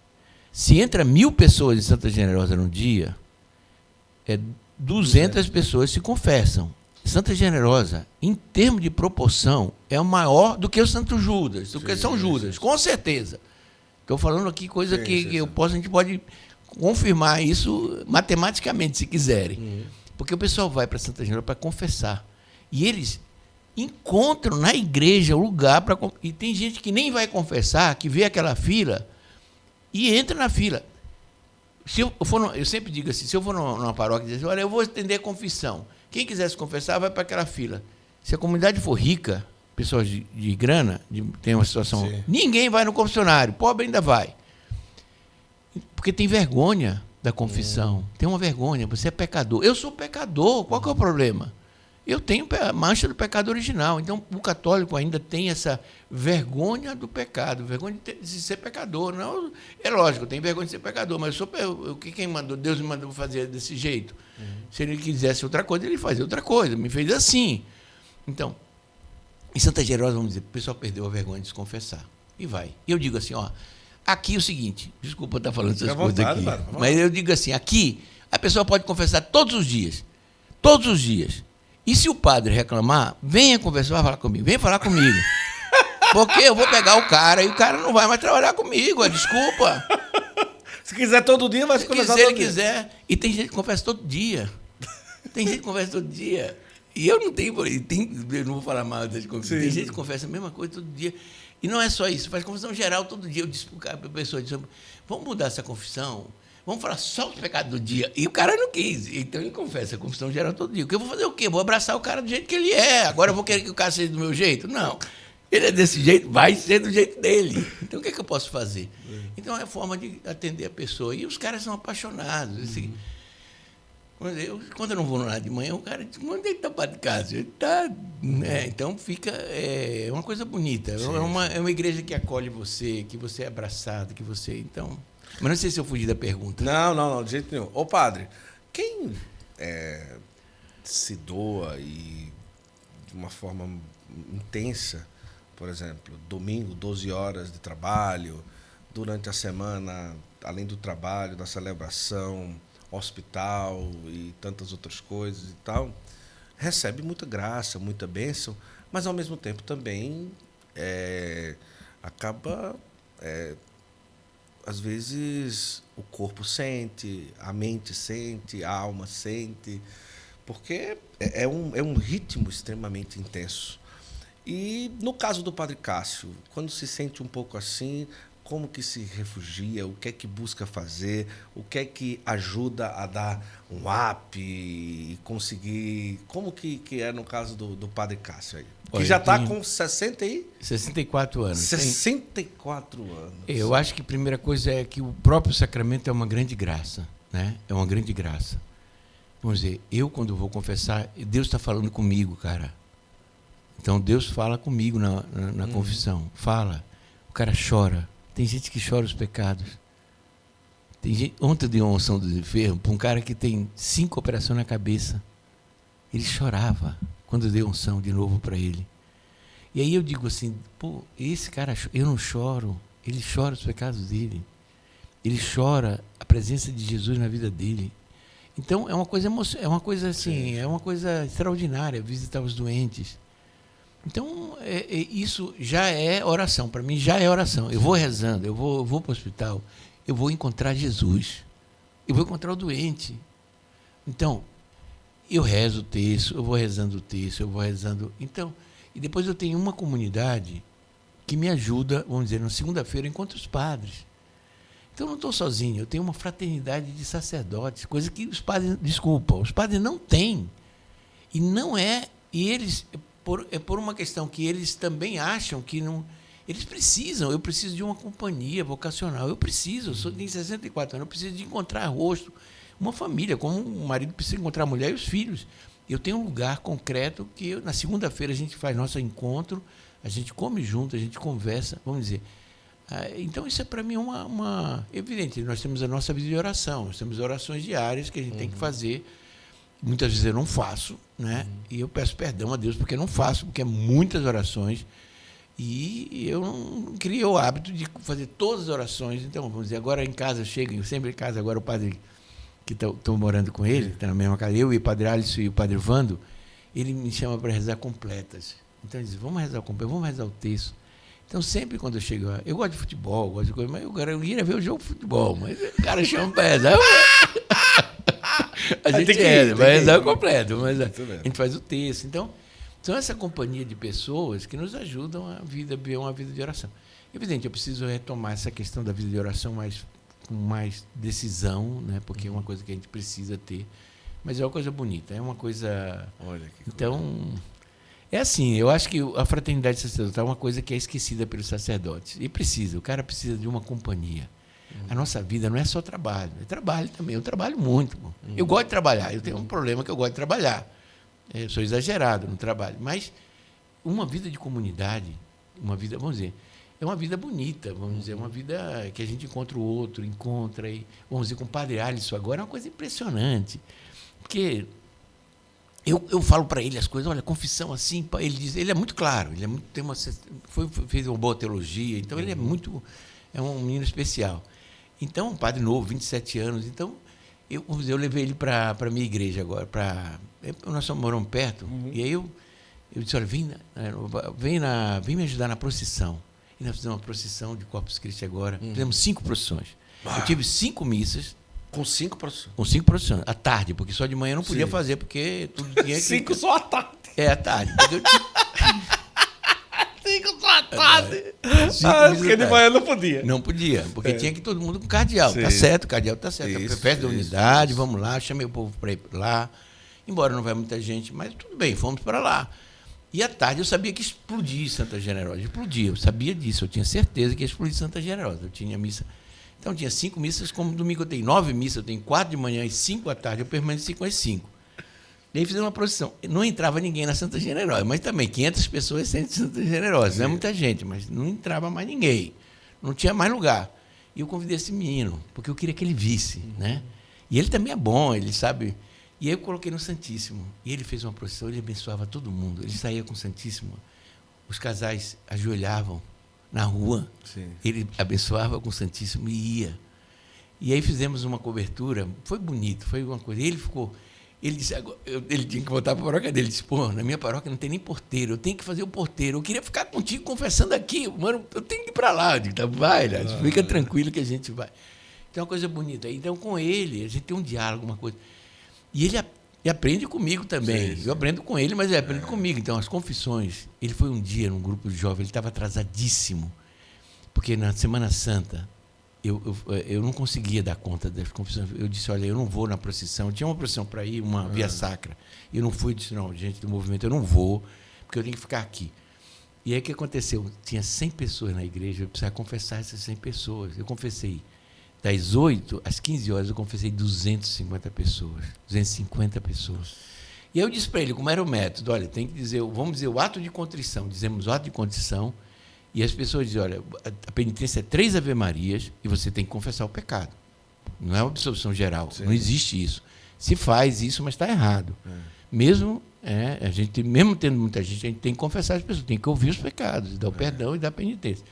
Se entra 1.000 pessoas em Santa Generosa no dia, 200 pessoas se confessam. Santa Generosa, em termos de proporção, é o maior do que o Santo Judas, do que São Judas, com certeza. Estou falando aqui coisa que a gente pode... confirmar isso matematicamente, se quiserem. Porque o pessoal vai para Santa Genebra para confessar. E eles encontram na igreja o lugar para... E tem gente que nem vai confessar, que vê aquela fila e entra na fila. Eu sempre digo assim, se eu for numa paróquia e dizer, olha, eu vou estender a confissão. Quem quiser se confessar, vai para aquela fila. Se a comunidade for rica, pessoas de grana, tem uma situação... Ninguém vai no confessionário, pobre ainda vai. Porque tem vergonha da confissão. Tem uma vergonha. Você é pecador. Eu sou pecador. Qual que é o problema? eu tenho a mancha do pecado original. Então, o católico ainda tem essa vergonha do pecado, vergonha de ser pecador. Não, é lógico, eu tenho vergonha de ser pecador, mas quem mandou? Deus me mandou fazer desse jeito. Se ele quisesse outra coisa, ele fazia outra coisa, me fez assim. Então, em Santa Gerosa, vamos dizer, o pessoal perdeu a vergonha de se confessar. E vai. E eu digo assim, aqui é o seguinte, desculpa eu estar falando essas coisas aqui, mas eu digo assim, aqui a pessoa pode confessar todos os dias. Todos os dias. E se o padre reclamar, venha conversar, vai falar comigo. Venha falar comigo. Porque eu vou pegar o cara e o cara não vai mais trabalhar comigo. Desculpa.
Se quiser todo dia, vai se conversar todo dia.
Se ele quiser. E tem gente que confessa todo dia. Tem gente que confessa todo dia. E eu não tenho... eu não vou falar mal das confissões. Tem gente que confessa a mesma coisa todo dia. E não é só isso. Faz confissão geral todo dia. Eu disse para a pessoa, vamos mudar essa confissão. Vamos falar só os pecados do dia. E o cara não quis. Então ele confessa a confissão geral todo dia. Eu vou fazer o quê? Vou abraçar o cara do jeito que ele é. Agora eu vou querer que o cara seja do meu jeito? Não. Ele é desse jeito, vai ser do jeito dele. Então o que é que eu posso fazer? Então é a forma de atender a pessoa. E os caras são apaixonados. Assim, quando eu não vou lá de manhã, o cara diz, onde ele está para de casa? Ele está... então fica... É uma coisa bonita. Sim, é uma igreja que acolhe você, que você é abraçado, que você... Então... Mas não sei se eu fugi da pergunta.
Não, de jeito nenhum. Ô, padre, quem se doa e de uma forma intensa, por exemplo, domingo, 12 horas de trabalho, durante a semana, além do trabalho, da celebração, hospital e tantas outras coisas e tal, recebe muita graça, muita bênção, mas ao mesmo tempo também acaba... às vezes o corpo sente, a mente sente, a alma sente, porque é um ritmo extremamente intenso. E no caso do Padre Cássio, quando se sente um pouco assim, como que se refugia, o que é que busca fazer, o que é que ajuda a dar um up e conseguir... Como que é no caso do Padre Cássio aí? Que já está com
64 anos.
64 anos.
Eu acho que a primeira coisa é que o próprio sacramento é uma grande graça, né? É uma grande graça. Vamos dizer, eu quando vou confessar, Deus está falando comigo, cara. Então Deus fala comigo na confissão. Fala. O cara chora. Tem gente que chora os pecados. Tem gente, ontem eu dei uma unção dos enfermos para um cara que tem 5 operações na cabeça. Ele chorava quando eu dei unção de novo para ele. E aí eu digo assim, esse cara, eu não choro, ele chora os pecados dele. Ele chora a presença de Jesus na vida dele. Então é uma coisa assim, é uma coisa extraordinária visitar os doentes. Então isso já é oração, para mim já é oração. Eu vou rezando, eu vou para o hospital, eu vou encontrar Jesus, eu vou encontrar o doente. Então eu rezo o texto, eu vou rezando o texto, eu vou rezando. Então, e depois eu tenho uma comunidade que me ajuda, vamos dizer, na segunda-feira eu encontro os padres. Então eu não estou sozinho, eu tenho uma fraternidade de sacerdotes, coisa que os padres não têm. E não é, e eles, por uma questão que eles também acham que não, eles precisam, eu preciso de uma companhia vocacional, eu tenho 64 anos, eu preciso de encontrar rosto, uma família, como o marido precisa encontrar a mulher e os filhos. Eu tenho um lugar concreto que na segunda-feira a gente faz nosso encontro, a gente come junto, a gente conversa, vamos dizer. Então isso é para mim evidente, nós temos a nossa vida de oração, nós temos orações diárias que a gente tem que fazer. Muitas vezes eu não faço, né? E eu peço perdão a Deus porque eu não faço, porque é muitas orações. E eu não criei o hábito de fazer todas as orações. Então, vamos dizer, agora em casa, eu sempre em casa, agora o padre que estou morando com ele, que está na mesma casa, eu e o padre Alisson e o padre Vando, ele me chama para rezar completas. Então ele diz, vamos rezar completas, vamos rezar o texto. Então sempre quando eu chego, eu gosto de futebol, gosto de coisa, mas eu queria ver o jogo de futebol, mas o cara chama para rezar. A gente vai rezar completo, mas a gente faz o texto. Então, são essa companhia de pessoas que nos ajudam a viver uma vida de oração. Evidente, eu preciso retomar essa questão da vida de oração com mais decisão, né? Porque é uma coisa que a gente precisa ter. Mas é uma coisa bonita, é uma coisa... Olha que então, coisa. É assim, eu acho que a fraternidade sacerdotal é uma coisa que é esquecida pelos sacerdotes. E o cara precisa de uma companhia. A nossa vida não é só trabalho, é trabalho também. Eu trabalho muito. Eu gosto de trabalhar, eu tenho um problema que eu gosto de trabalhar. Eu sou exagerado no trabalho, mas uma vida de comunidade, uma vida, vamos dizer, é uma vida bonita, vamos dizer, uma vida que a gente encontra o outro, encontra, e, vamos dizer, com o Padre Alisson agora é uma coisa impressionante, porque eu falo para ele as coisas, olha, confissão assim, ele diz, ele é muito claro, ele é muito, fez uma boa teologia, então ele é um menino especial. Então, um padre novo, 27 anos, então eu levei ele para a minha igreja agora, nós moramos perto, e aí eu disse, olha, vem me ajudar na procissão. E nós fizemos uma procissão de Corpus Christi agora, fizemos 5 procissões. Eu tive 5 missas.
Com 5 procissões?
Com 5 procissões, à tarde, porque só de manhã eu não podia fazer, porque tudo tinha que...
5 só à tarde?
É, à tarde.
5 só à tarde?
Porque
de manhã não podia.
Não podia, porque tinha que ir todo mundo com cardeal.
Sim.
Tá certo, o cardeal tá certo.
Isso,
Festa da unidade, vamos lá, chamei o povo para ir lá. Embora não vai muita gente, mas tudo bem, fomos para lá. E à tarde eu sabia que explodia Santa Generosa. Explodia, eu sabia disso, eu tinha certeza que ia explodir Santa Generosa. Eu tinha missa. Então tinha 5 missas, como domingo eu tenho 9 missas, eu tenho 4 de manhã e 5 à tarde, eu permaneci com as 5. E aí fizemos uma procissão. Não entrava ninguém na Santa Generosa, mas também 500 pessoas sendo Santa Generosa. Sim. Não é muita gente, mas não entrava mais ninguém. Não tinha mais lugar. E eu convidei esse menino, porque eu queria que ele visse, né? E ele também é bom, ele sabe. E aí eu coloquei no Santíssimo. E ele fez uma procissão, ele abençoava todo mundo. Ele saía com o Santíssimo. Os casais ajoelhavam na rua. Sim. Ele abençoava com o Santíssimo e ia. E aí fizemos uma cobertura. Foi bonito, foi uma coisa. Ele disse, ele tinha que voltar para a paróquia dele. Ele disse, pô, na minha paróquia não tem nem porteiro, eu tenho que fazer o porteiro. Eu queria ficar contigo confessando aqui, mano, eu tenho que ir para lá. Eu digo, tá, vai, fica tranquilo que a gente vai. Então é uma coisa bonita. Então com ele, a gente tem um diálogo, uma coisa. E ele aprende comigo também. Sim. Eu aprendo com ele, mas ele aprende comigo. Então, as confissões. Ele foi um dia num grupo de jovens, ele estava atrasadíssimo, porque na Semana Santa eu não conseguia dar conta das confissões. Eu disse, olha, eu não vou na procissão. Tinha uma procissão para ir, uma via sacra. Eu não fui, disse, não, gente do movimento, eu não vou, porque eu tenho que ficar aqui. E aí o que aconteceu? Tinha 100 pessoas na igreja, eu precisava confessar essas 100 pessoas. Eu confessei. Das 8 às 15 horas, eu confessei 250 pessoas. 250 pessoas. E aí eu disse para ele, como era o método, olha, tem que dizer, vamos dizer o ato de contrição. Dizemos o ato de contrição, e as pessoas dizem, olha, a penitência é 3 Ave-Marias, e você tem que confessar o pecado. Não é uma absolvição geral, Sim. Não existe isso. Se faz isso, mas está errado. Mesmo tendo muita gente, a gente tem que confessar as pessoas, tem que ouvir os pecados, dar o perdão e dar a penitência.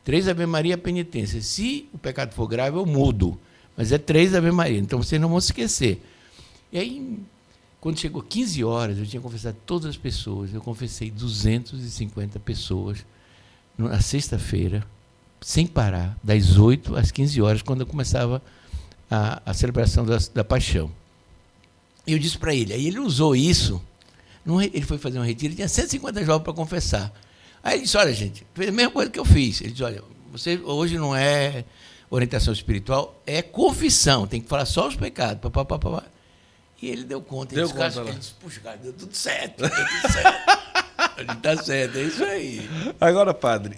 3 Ave Maria é penitência. Se o pecado for grave, eu mudo. Mas é 3 Ave Maria. Então, vocês não vão se esquecer. E aí, quando chegou 15 horas, eu tinha confessado todas as pessoas. Eu confessei 250 pessoas na sexta-feira, sem parar, das 8 às 15 horas, quando eu começava a celebração da paixão. E eu disse para ele. Aí ele usou isso. Ele foi fazer um retiro, ele tinha 150 jovens para confessar. Aí ele disse, olha, gente, fez a mesma coisa que eu fiz. Ele disse, olha, você hoje não é orientação espiritual, é confissão, tem que falar só os pecados. E ele deu conta. Ele disse, puxa, cara, deu tudo certo. Está certo, é isso aí.
Agora, padre,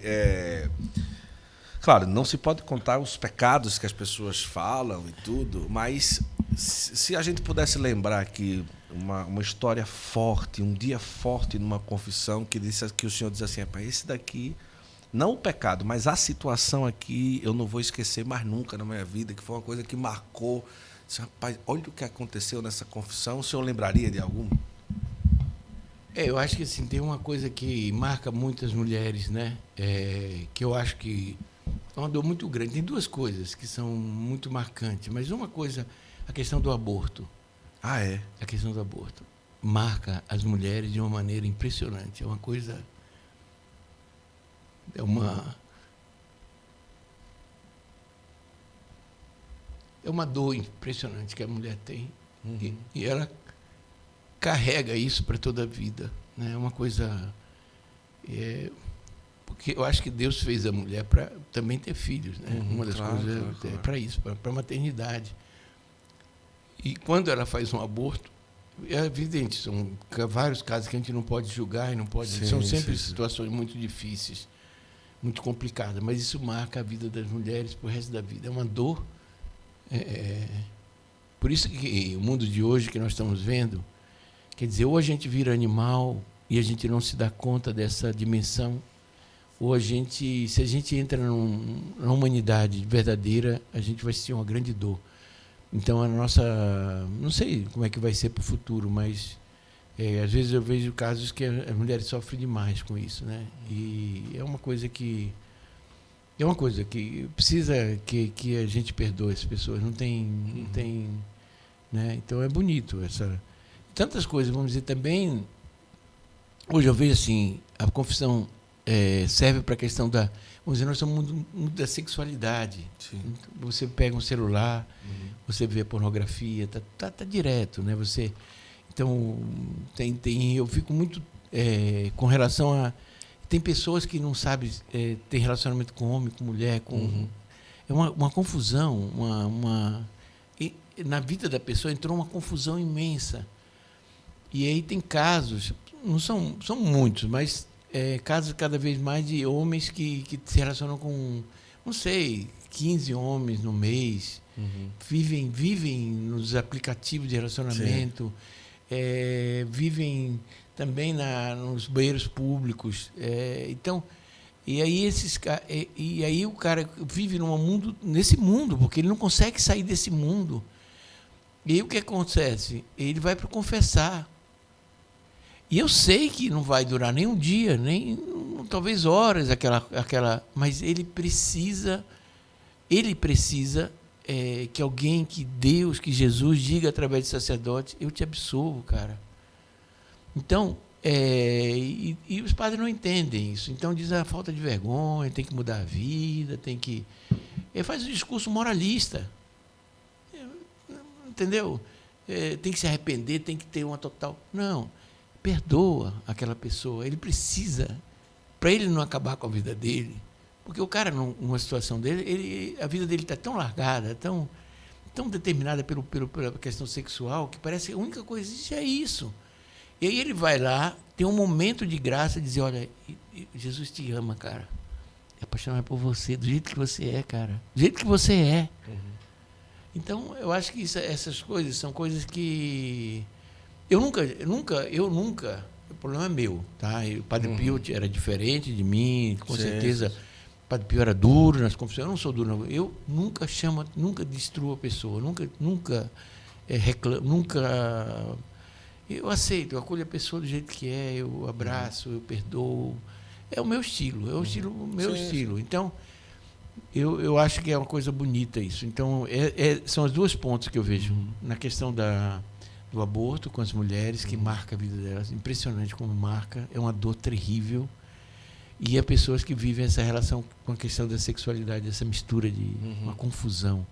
claro, não se pode contar os pecados que as pessoas falam e tudo, mas se a gente pudesse lembrar aqui uma história forte, um dia forte numa confissão que o senhor diz assim, esse daqui, não o pecado, mas a situação aqui eu não vou esquecer mais nunca na minha vida, que foi uma coisa que marcou. Disse, rapaz, olha o que aconteceu nessa confissão, o senhor lembraria de algum?
Eu acho que assim, tem uma coisa que marca muitas mulheres, né? Que eu acho que é uma dor muito grande. Tem 2 coisas que são muito marcantes, mas uma coisa, a questão do aborto.
Ah, é?
A questão do aborto marca as mulheres de uma maneira impressionante. É uma coisa... É uma dor impressionante que a mulher tem. E ela carrega isso para toda a vida. Né? É uma coisa... porque eu acho que Deus fez a mulher para também ter filhos. Né? Uma das coisas é para isso, para a maternidade. E quando ela faz um aborto, é evidente, são vários casos que a gente não pode julgar e não pode... São sempre situações muito difíceis, muito complicadas, mas isso marca a vida das mulheres para o resto da vida. É uma dor. Por isso que o mundo de hoje que nós estamos vendo, Quer dizer, ou a gente vira animal e a gente não se dá conta dessa dimensão, ou se a gente entra na humanidade verdadeira, a gente vai sentir uma grande dor. Então, não sei como é que vai ser para o futuro, mas às vezes eu vejo casos que as mulheres sofrem demais com isso, né? E é uma coisa que precisa que a gente perdoe as pessoas. Não tem, né? Então é bonito tantas coisas, vamos dizer também. Hoje eu vejo assim, a confissão serve para a questão vamos dizer, nós somos um mundo da sexualidade.
Sim.
Você pega um celular, você vê pornografia, tá direto, né? Então eu fico muito com relação a tem pessoas que não sabem ter relacionamento com homem, com mulher, é uma confusão, e na vida da pessoa entrou uma confusão imensa. E aí tem casos, não são muitos, mas casos cada vez mais de homens que se relacionam com, não sei, 15 homens no mês, vivem nos aplicativos de relacionamento, vivem também nos banheiros públicos. Então, e aí o cara vive nesse mundo, porque ele não consegue sair desse mundo. E aí o que acontece? Ele vai para confessar. E eu sei que não vai durar nem um dia, nem talvez horas, mas ele precisa que alguém, que Deus, que Jesus diga através de sacerdote, eu te absolvo, cara. Então, e os padres não entendem isso. Então diz a falta de vergonha, tem que mudar a vida, ele faz um discurso moralista. Entendeu? Tem que se arrepender, tem que ter uma total... Não. Perdoa aquela pessoa, ele precisa, para ele não acabar com a vida dele, porque o cara, numa situação dele, a vida dele está tão largada, tão determinada pela questão sexual, que parece que a única coisa que existe é isso. E aí ele vai lá, tem um momento de graça, e dizer, olha, Jesus te ama, cara, é apaixonado por você, do jeito que você é, cara, do jeito que você é. Então, eu acho que essas coisas são coisas que... Eu nunca, o problema é meu, tá? O Padre Pio era diferente de mim, com certeza. O Padre Pio era duro nas confissões, eu não sou duro, não. Eu nunca destruo a pessoa, nunca reclamo, eu aceito, eu acolho a pessoa do jeito que é, eu abraço, eu perdoo. É o meu estilo, meu estilo. Então, eu acho que é uma coisa bonita isso. Então, são os dois pontos que eu vejo na questão do aborto com as mulheres, que marca a vida delas. Impressionante como marca. É uma dor terrível. E há pessoas que vivem essa relação com a questão da sexualidade, essa mistura de uma confusão.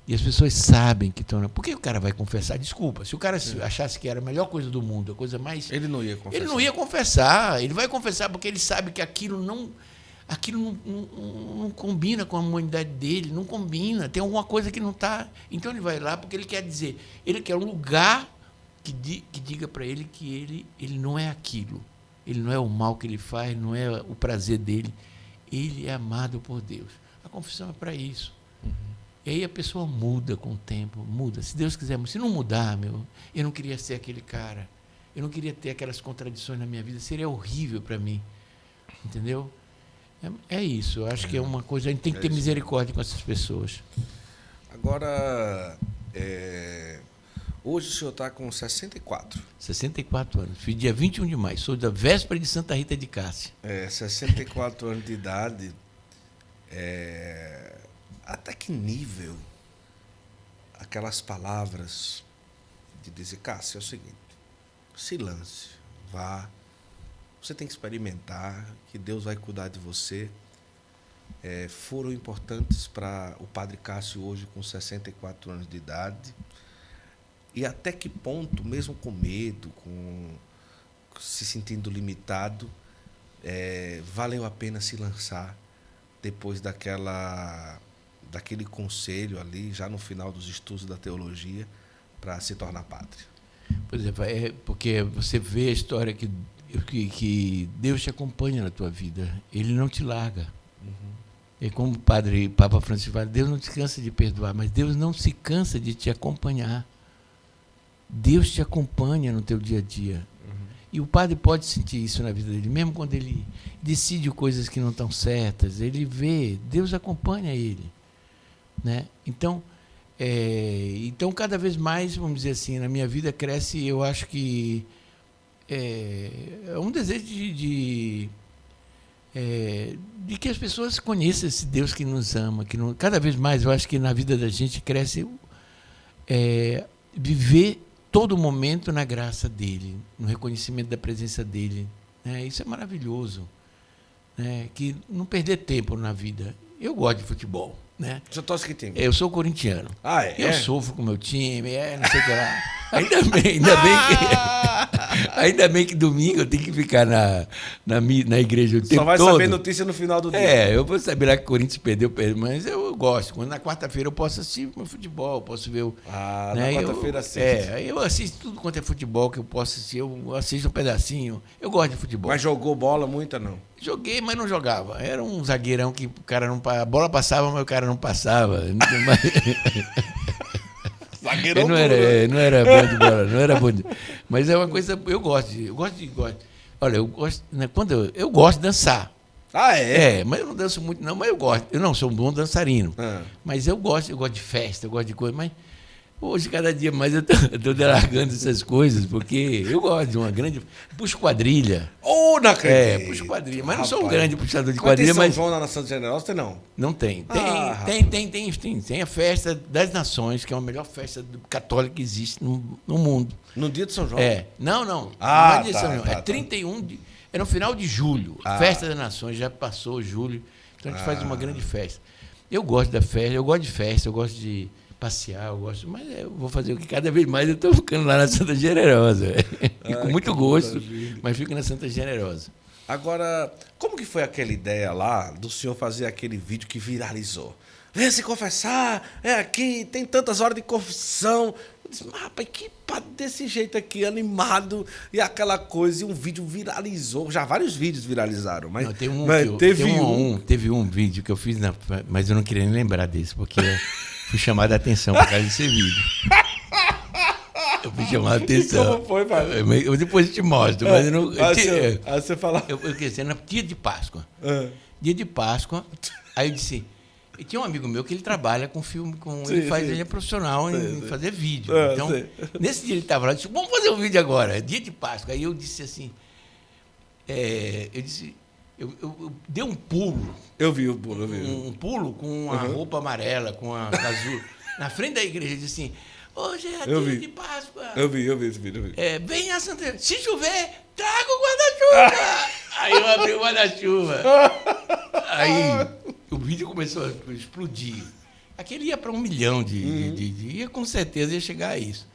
E as pessoas sabem que estão... Por que o cara vai confessar? Desculpa, se o cara achasse que era a melhor coisa do mundo, a coisa mais...
Ele não ia confessar.
Ele não ia confessar. Ele vai confessar porque ele sabe que aquilo não combina com a humanidade dele, não combina, tem alguma coisa que não está... Então ele vai lá porque ele quer dizer, ele quer um lugar que diga para ele que ele não é aquilo, ele não é o mal que ele faz, não é o prazer dele, ele é amado por Deus. A confissão é para isso. E aí a pessoa muda com o tempo, muda. Se Deus quiser, se não mudar, eu não queria ser aquele cara, eu não queria ter aquelas contradições na minha vida, seria horrível para mim, entendeu? É isso, eu acho que é uma coisa, a gente tem que ter misericórdia com essas pessoas.
Agora, hoje o senhor está com 64.
64 anos, fui dia 21 de maio, sou da véspera de Santa Rita de Cássia.
64 anos de idade, até que nível aquelas palavras de dizer, Cássia, é o seguinte, se lance, vá, você tem que experimentar, que Deus vai cuidar de você. Foram importantes para o Padre Cássio hoje com 64 anos de idade. E até que ponto, mesmo com medo, se sentindo limitado, valeu a pena se lançar depois daquele conselho ali, já no final dos estudos da teologia, para se tornar padre?
Por exemplo, porque você vê a história que Deus te acompanha na tua vida, Ele não te larga. E como o Papa Francisco fala, Deus não se cansa de perdoar, mas Deus não se cansa de te acompanhar. Deus te acompanha no teu dia a dia. E o padre pode sentir isso na vida dele, mesmo quando ele decide coisas que não estão certas, ele vê, Deus acompanha ele. Né? Então, cada vez mais, vamos dizer assim, na minha vida cresce, eu acho que é um desejo de que as pessoas conheçam esse Deus que nos ama, cada vez mais eu acho que na vida da gente cresce viver todo momento na graça dele, no reconhecimento da presença dele. Né? Isso é maravilhoso. Né? Que não perder tempo na vida. Eu gosto de futebol. Né?
Você torce que time?
Eu sou corintiano.
Ah, é?
Eu sofro com o meu time, não sei o que lá. Ainda bem que domingo eu tenho que ficar na igreja o tempo todo.
Só vai saber notícia no final do dia.
Eu vou saber lá que o Corinthians perdeu, mas eu gosto. Quando na quarta-feira eu posso assistir meu futebol, posso ver o...
na quarta-feira assiste.
Aí eu assisto tudo quanto é futebol que eu posso assistir, eu assisto um pedacinho. Eu gosto de futebol.
Mas jogou bola muita, não?
Joguei, mas não jogava. Era um zagueirão que o cara não... A bola passava, mas o cara não passava.
Zagueirão
não era bom de bola, não era bom de... Mas é uma coisa... Eu gosto. Olha, eu gosto... Né, eu gosto de dançar.
Ah, é?
Mas eu não danço muito, não, mas eu gosto. Eu não sou um bom dançarino. Mas eu gosto de festa, eu gosto de coisa, mas hoje, cada dia mais, eu tô largando essas coisas, porque eu gosto de uma grande... Puxo quadrilha.
Não acredito.
Puxo quadrilha. Mas não sou um grande puxador de quadrilha,
mas...
Mas
São João lá na Santa Generosa, não?
Não tem. Tem a festa das Nações, que é a melhor festa católica que existe no mundo.
No dia de São João?
Não. Não é dia de São João. É 31 de... É no final de julho. Festa das Nações, já passou julho. Então a gente faz uma grande festa. Eu gosto da festa, eu gosto de passear, mas eu vou fazer o que cada vez mais eu estou ficando lá na Santa Generosa. E com muito gosto, mas fico na Santa Generosa.
Agora, como que foi aquela ideia lá do senhor fazer aquele vídeo que viralizou? Venha se confessar, é aqui, tem tantas horas de confissão. Eu disse, mas rapaz, que padre desse jeito aqui, animado, e aquela coisa, e um vídeo viralizou. Já vários vídeos viralizaram, mas,
não, teve um vídeo que eu fiz, mas eu não queria nem lembrar desse, porque fui chamado a atenção por causa desse vídeo. Eu fui chamado a atenção.
Como foi, pai?
Eu depois te mostro, mas eu não...
Aí você fala...
Eu esqueci, era dia de Páscoa. Dia de Páscoa, aí eu disse... E tinha um amigo meu que ele trabalha com filme, ele é profissional em fazer vídeo. Então, nesse dia ele estava lá e disse, vamos fazer um vídeo agora, é dia de Páscoa. Aí eu disse assim, eu dei um pulo.
Eu vi o pulo,
Um pulo com uma roupa amarela, com a azul. Na frente da igreja, ele disse assim, hoje é dia de Páscoa.
Eu vi esse vídeo.
Vem a Santa... Se chover, traga o guarda-chuva. Aí eu abri o guarda-chuva. Aí o vídeo começou a explodir. Aquele ia para 1 milhão ia com certeza ia chegar a isso.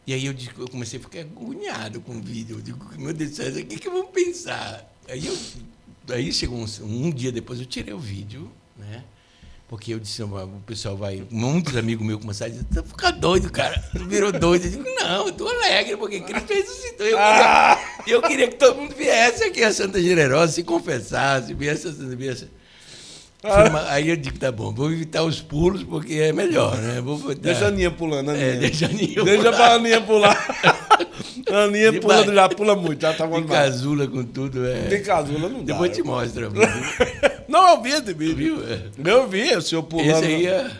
E aí eu comecei a ficar agoniado com o vídeo. Eu digo, meu Deus do céu, o que eu vou pensar? Aí chegou um dia depois, eu tirei o vídeo, né? Porque eu disse, o pessoal vai... Muitos amigos meus começaram a dizer, tu fica doido, cara. Tu virou doido. Eu digo, não, eu tô alegre, porque Cristo ressuscitou. Eu queria que todo mundo viesse aqui a Santa Generosa, se confessasse, viesse. Aí eu digo, tá bom, vou evitar os pulos, porque é melhor, né?
Deixa a Aninha pulando, Aninha.
Deixa a Aninha
Deixa pra Aninha pular. A Aninha já pula muito, já tá bom.
De casula com tudo,
De casula não dá.
Depois te mostro.
Não, eu vi esse vídeo. Eu vi o senhor pulando.
Esse aí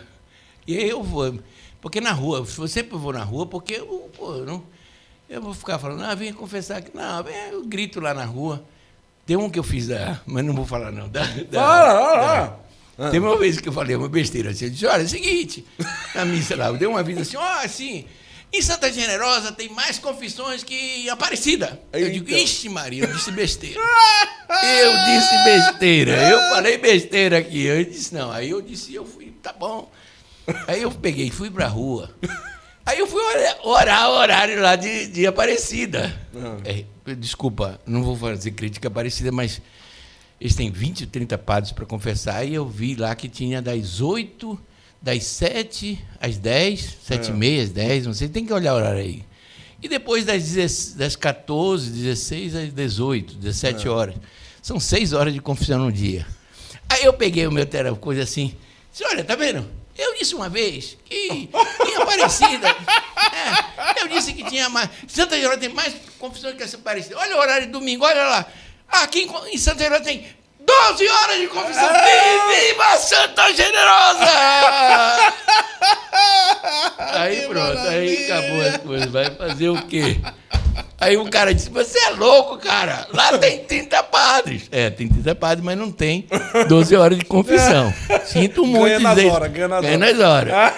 E aí eu vou. Porque na rua, eu sempre vou na rua, porque eu vou ficar falando, vem confessar aqui. Não, eu grito lá na rua. Tem um que eu fiz, mas não vou falar não. Tem uma vez que eu falei uma besteira assim, eu disse, olha, é o seguinte, na missa lá, eu dei um aviso assim, assim, em Santa Generosa tem mais confissões que Aparecida. Eu digo, ixi Maria, eu disse besteira. Eu falei besteira aqui. Eu disse, não, aí eu fui, tá bom. Aí eu peguei, fui pra rua. Aí eu fui orar o horário lá de Aparecida. Desculpa, não vou fazer crítica a Aparecida, mas eles têm 20, 30 padres para confessar, e eu vi lá que tinha das 8, das 7 às 10, 7h30 às 10, não sei, tem que olhar o horário aí. E depois das 14, 16 às 18, 17 horas. São 6 horas de confissão no dia. Aí eu peguei o meu coisa assim, disse, olha, tá vendo? Eu disse uma vez que em Aparecida, disse que tinha mais. Santa Geralda tem mais confissões que essa parecida. Olha o horário de domingo, olha lá. Aqui em Santa Geralda tem 12 horas de confissão. Viva Santa Generosa! Aí pronto, aí acabou as coisas. Vai fazer o quê? Aí o cara disse, você é louco, cara. Lá tem 30 padres. Tem 30 padres, mas não tem 12 horas de confissão. Sinto muito
ganha nas
dizer.
Horas, ganha
nas horas.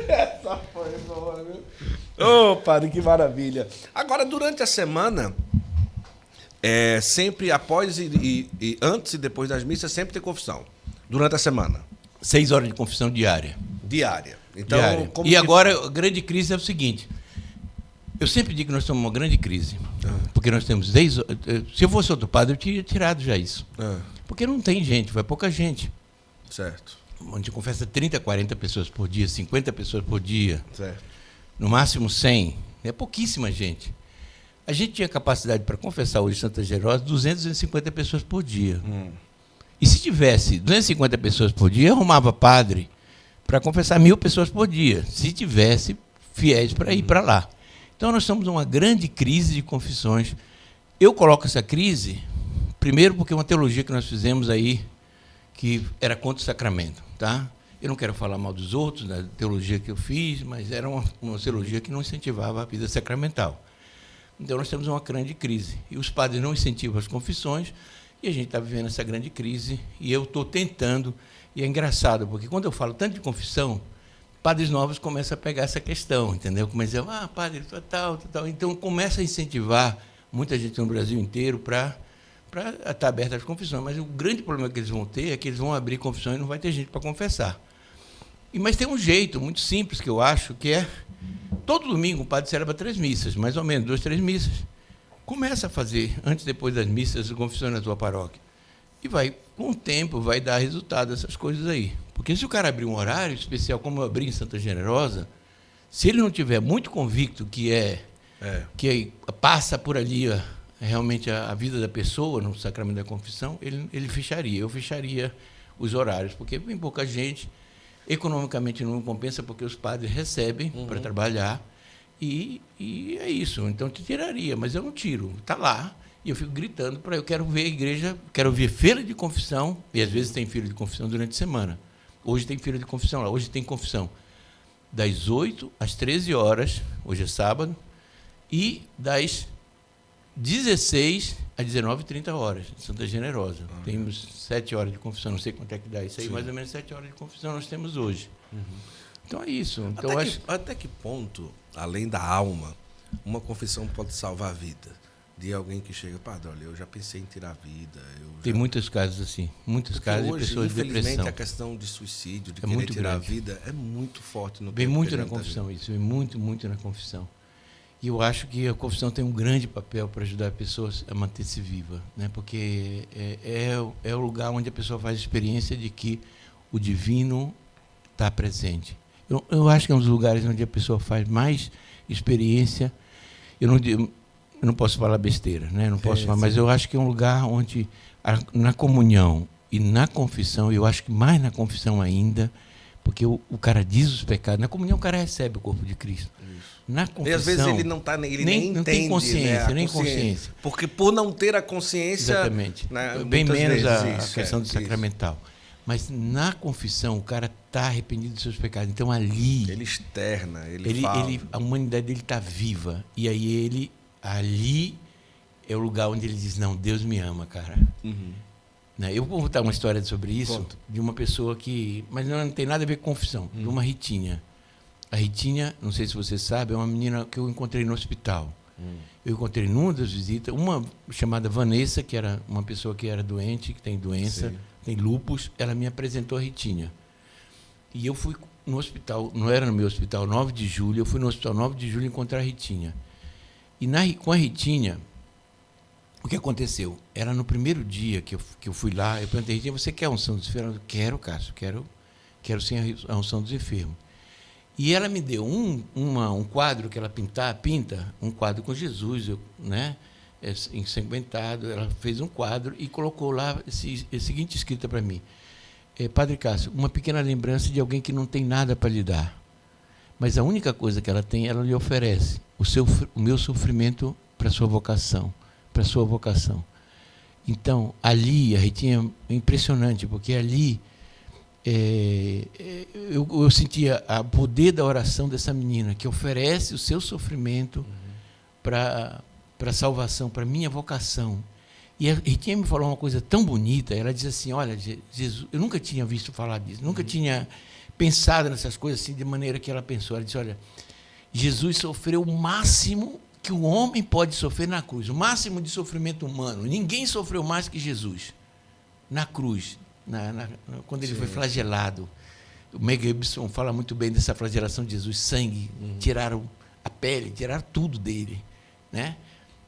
Essa foi boa, viu? Ô, padre, que maravilha. Agora, durante a semana, sempre após e antes e depois das missas, sempre tem confissão. Durante a semana.
6 horas de confissão diária.
Diária. Então,
diária. E agora, a grande crise é o seguinte. Eu sempre digo que nós estamos numa grande crise. Porque nós temos 10 horas. Se eu fosse outro padre, eu tinha tirado já isso. Porque não tem gente, vai pouca gente.
Certo.
A gente confessa 30, 40 pessoas por dia, 50 pessoas por dia.
Certo.
No máximo 100. É pouquíssima gente. A gente tinha capacidade para confessar hoje em Santa Generosa 200, 250 pessoas por dia. E se tivesse 250 pessoas por dia, eu arrumava padre para confessar 1000 pessoas por dia. Se tivesse fiéis para ir para lá. Então, nós estamos numa grande crise de confissões. Eu coloco essa crise, primeiro, porque é uma teologia que nós fizemos aí, que era contra o sacramento. Tá? Eu não quero falar mal dos outros, da teologia que eu fiz, mas era uma teologia que não incentivava a vida sacramental. Então, nós temos uma grande crise. E os padres não incentivam as confissões, e a gente está vivendo essa grande crise, e eu estou tentando, e é engraçado, porque quando eu falo tanto de confissão, padres novos começam a pegar essa questão, entendeu? Começam a dizer, padre, tal. Então, começa a incentivar muita gente no Brasil inteiro para estar aberta às confissões. Mas o grande problema que eles vão ter é que eles vão abrir confissões e não vai ter gente para confessar. Mas tem um jeito muito simples que eu acho, que é, todo domingo o padre celebra 3 missas, mais ou menos, 2, 3 missas. Começa a fazer, antes e depois das missas, confissões na tua paróquia. E vai, com o tempo, vai dar resultado essas coisas aí. Porque se o cara abrir um horário especial, como eu abri em Santa Generosa, se ele não tiver muito convicto que que passa por ali realmente a vida da pessoa, no sacramento da confissão, ele fecharia. Eu fecharia os horários, porque vem pouca gente, economicamente não compensa, porque os padres recebem para trabalhar, e é isso. Então, eu te tiraria, mas eu não tiro. Está lá. E eu fico gritando eu quero ver a igreja, quero ver feira de confissão, e às vezes tem feira de confissão durante a semana. Hoje tem feira de confissão lá, hoje tem confissão das 8 às 13 horas, hoje é sábado, e das 16 às 19h30 horas, em Santa Generosa. Temos 7 horas de confissão, não sei quanto é que dá isso aí, mais ou menos 7 horas de confissão nós temos hoje. Então é isso. Então,
até que ponto, além da alma, uma confissão pode salvar a vida? De alguém que chega, padre, olha, eu já pensei em tirar a vida.
Tem muitos casos assim, muitos casos de pessoas de depressão.
Infelizmente, a questão de suicídio, de querer tirar a vida, é muito forte no tempo.
Vem muito na confissão isso, vem muito na confissão. E eu acho que a confissão tem um grande papel para ajudar a pessoa a manter-se viva, né? Porque é o lugar onde a pessoa faz a experiência de que o divino está presente. Eu acho que é um dos lugares onde a pessoa faz mais experiência. Eu não posso falar besteira, né? Não posso falar, mas eu acho que é um lugar onde, na comunhão e na confissão, eu acho que mais na confissão ainda, porque o cara diz os pecados. Na comunhão o cara recebe o corpo de Cristo. Isso. Na confissão, e
às vezes ele não tá, ele nem entende,
tem consciência,
né?
nem consciência.
Porque por não ter a consciência,
exatamente,
né,
bem menos
vezes,
a questão do sacramental. Mas na confissão o cara está arrependido dos seus pecados. Então ali
ele externa, ele fala.
A humanidade dele está viva, e aí ali é o lugar onde ele diz, não, Deus me ama, cara. Né? Eu vou contar uma história sobre isso, de uma pessoa que... Mas não tem nada a ver com confissão, de uma Ritinha. A Ritinha, não sei se você sabe, é uma menina que eu encontrei no hospital. Eu encontrei numa das visitas, uma chamada Vanessa, que era uma pessoa que era doente, que tem doença, tem lúpus, ela me apresentou a Ritinha. E eu fui no hospital, não era no meu hospital, 9 de julho, eu fui no hospital 9 de julho encontrar a Ritinha. E com a Ritinha, o que aconteceu? Era no primeiro dia que eu fui lá, eu perguntei, Ritinha, você quer a unção dos enfermos? Quero, Cássio, quero sim a unção dos enfermos. E ela me deu um quadro que ela pinta, um quadro com Jesus, né, ensanguentado. Ela fez um quadro e colocou lá esse seguinte escrito para mim. Padre Cássio, uma pequena lembrança de alguém que não tem nada para lhe dar, Mas a única coisa que ela tem, ela lhe oferece o meu sofrimento para a sua vocação, para a sua vocação. Então, ali, a Ritinha é impressionante, porque ali eu sentia o poder da oração dessa menina, que oferece o seu sofrimento para a salvação, para a minha vocação. E a Ritinha me falou uma coisa tão bonita, ela disse assim, olha, Jesus, eu nunca tinha visto falar disso, nunca tinha pensado nessas coisas assim, de maneira que ela pensou. Ela disse, olha, Jesus sofreu o máximo que o homem pode sofrer na cruz, o máximo de sofrimento humano. Ninguém sofreu mais que Jesus na cruz, quando ele foi flagelado. O Mel Gibson fala muito bem dessa flagelação de Jesus, sangue, tiraram a pele, tiraram tudo dele, né?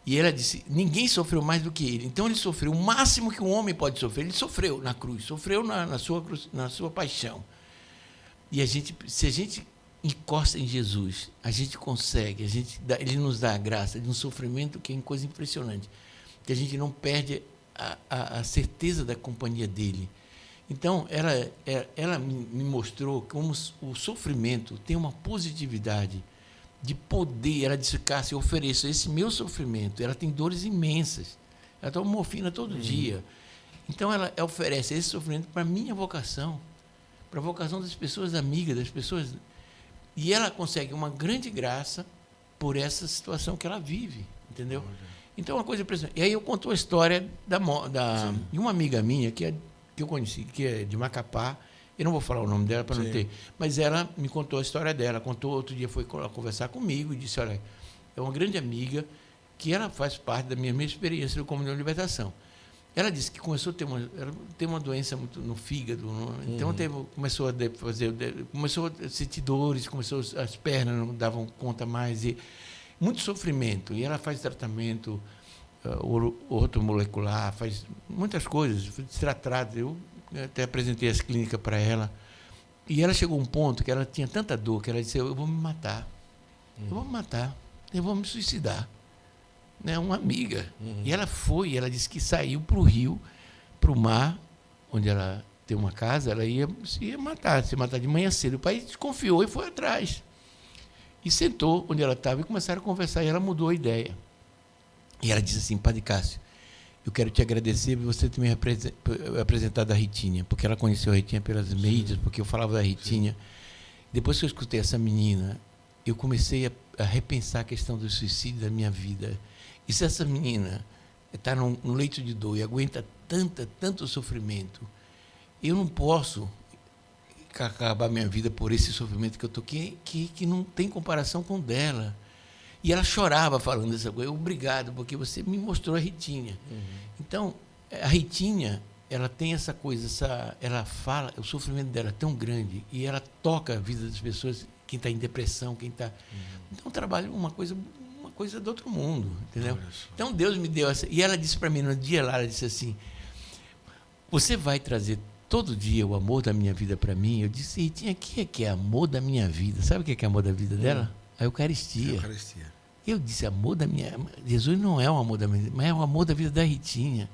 E ela disse, ninguém sofreu mais do que ele. Então ele sofreu o máximo que um homem pode sofrer. Ele sofreu na cruz, sofreu na sua paixão. E se a gente encosta em Jesus, a gente consegue, ele nos dá a graça de um sofrimento que é uma coisa impressionante, que a gente não perde a certeza da companhia dele. Então, ela me mostrou como o sofrimento tem uma positividade de poder. Ela disse, Cássio, eu ofereço esse meu sofrimento. Ela tem dores imensas. Ela toma morfina todo dia. Então, ela oferece esse sofrimento para a minha vocação, para a vocação das pessoas amigas, das pessoas. E ela consegue uma grande graça por essa situação que ela vive, entendeu? Então, é uma coisa impressionante. E aí eu conto a história de uma amiga minha que eu conheci, que é de Macapá. Eu não vou falar o nome dela para não ter, mas ela me contou a história dela. Contou, outro dia foi conversar comigo e disse, olha, é uma grande amiga que ela faz parte da minha experiência do Comunhão de Libertação. Ela disse que começou a ter uma doença muito no fígado, então começou a sentir dores, as pernas não davam conta mais, e muito sofrimento. E ela faz tratamento ortomolecular, faz muitas coisas, se tratar. Eu até apresentei as clínicas para ela, e ela chegou a um ponto que ela tinha tanta dor que ela disse, eu vou me matar, eu vou me suicidar. Né, uma amiga. E ela disse que saiu para o rio, para o mar, onde ela tem uma casa, ela ia se matar de manhã cedo. O pai desconfiou e foi atrás. E sentou onde ela estava e começaram a conversar, e ela mudou a ideia. E ela disse assim, Padre Cássio, eu quero te agradecer por você ter me apresentado a Ritinha, porque ela conheceu a Ritinha pelas mídias, porque eu falava da Ritinha. Depois que eu escutei essa menina, eu comecei a repensar a questão do suicídio da minha vida. E se essa menina está no leito de dor e aguenta tanto sofrimento, eu não posso acabar minha vida por esse sofrimento que eu estou, que não tem comparação com o dela. E ela chorava falando essa coisa, obrigado, porque você me mostrou a Ritinha. Então, a Ritinha, ela tem essa coisa, ela fala, o sofrimento dela é tão grande, e ela toca a vida das pessoas, quem está em depressão, quem está... Então, trabalho uma coisa do outro mundo, entendeu? Então, Deus me deu essa... E ela disse para mim, no dia lá, ela disse assim, você vai trazer todo dia o amor da minha vida para mim? Eu disse, Ritinha, o que é amor da minha vida? Sabe o que é amor da vida dela? A Eucaristia. Eu disse, amor da minha... Jesus não é o amor da minha vida, mas é o amor da vida da Ritinha.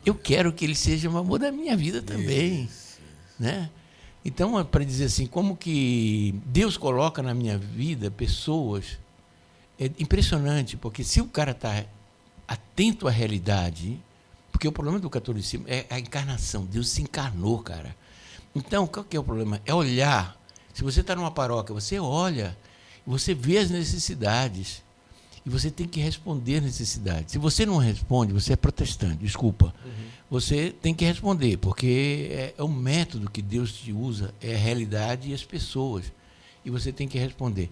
Eu quero que ele seja o amor da minha vida também. Né? Então, para dizer assim, como que Deus coloca na minha vida pessoas... É impressionante, porque se o cara está atento à realidade, porque o problema do catolicismo é a encarnação, Deus se encarnou, cara. Então, qual que é o problema? É olhar. Se você está numa paróquia, você olha, você vê as necessidades, e você tem que responder às necessidades. Se você não responde, você é protestante, desculpa. Você tem que responder, porque é o método que Deus te usa, é a realidade e as pessoas, e você tem que responder.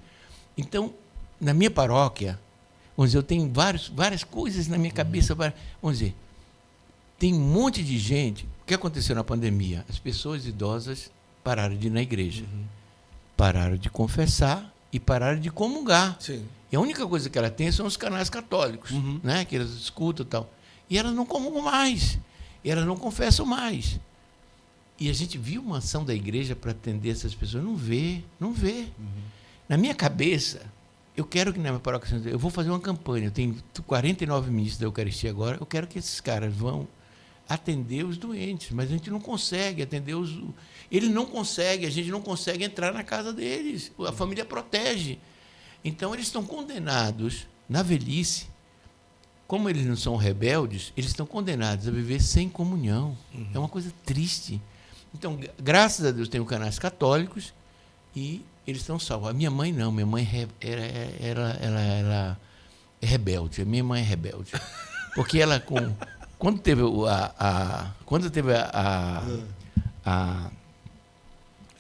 Então, na minha paróquia, vamos dizer, eu tenho várias coisas na minha cabeça. Vamos dizer, tem um monte de gente. O que aconteceu na pandemia? As pessoas idosas pararam de ir na igreja, pararam de confessar e pararam de comungar.
Sim.
E a única coisa que ela tem são os canais católicos, né, que elas escutam e tal. E elas não comungam mais, e elas não confessam mais. E a gente viu uma ação da igreja para atender essas pessoas. Não vê. Na minha cabeça... Eu quero que na minha paróquia, eu vou fazer uma campanha, eu tenho 49 ministros da Eucaristia agora, eu quero que esses caras vão atender os doentes, mas a gente não consegue atender os... Ele não consegue, a gente não consegue entrar na casa deles. A família protege. Então, eles estão condenados, na velhice, como eles não são rebeldes, eles estão condenados a viver sem comunhão. É uma coisa triste. Então, graças a Deus, tem canais católicos e eles estão salvos. A minha mãe não, minha mãe ela é rebelde. A minha mãe é rebelde. Porque ela, quando teve a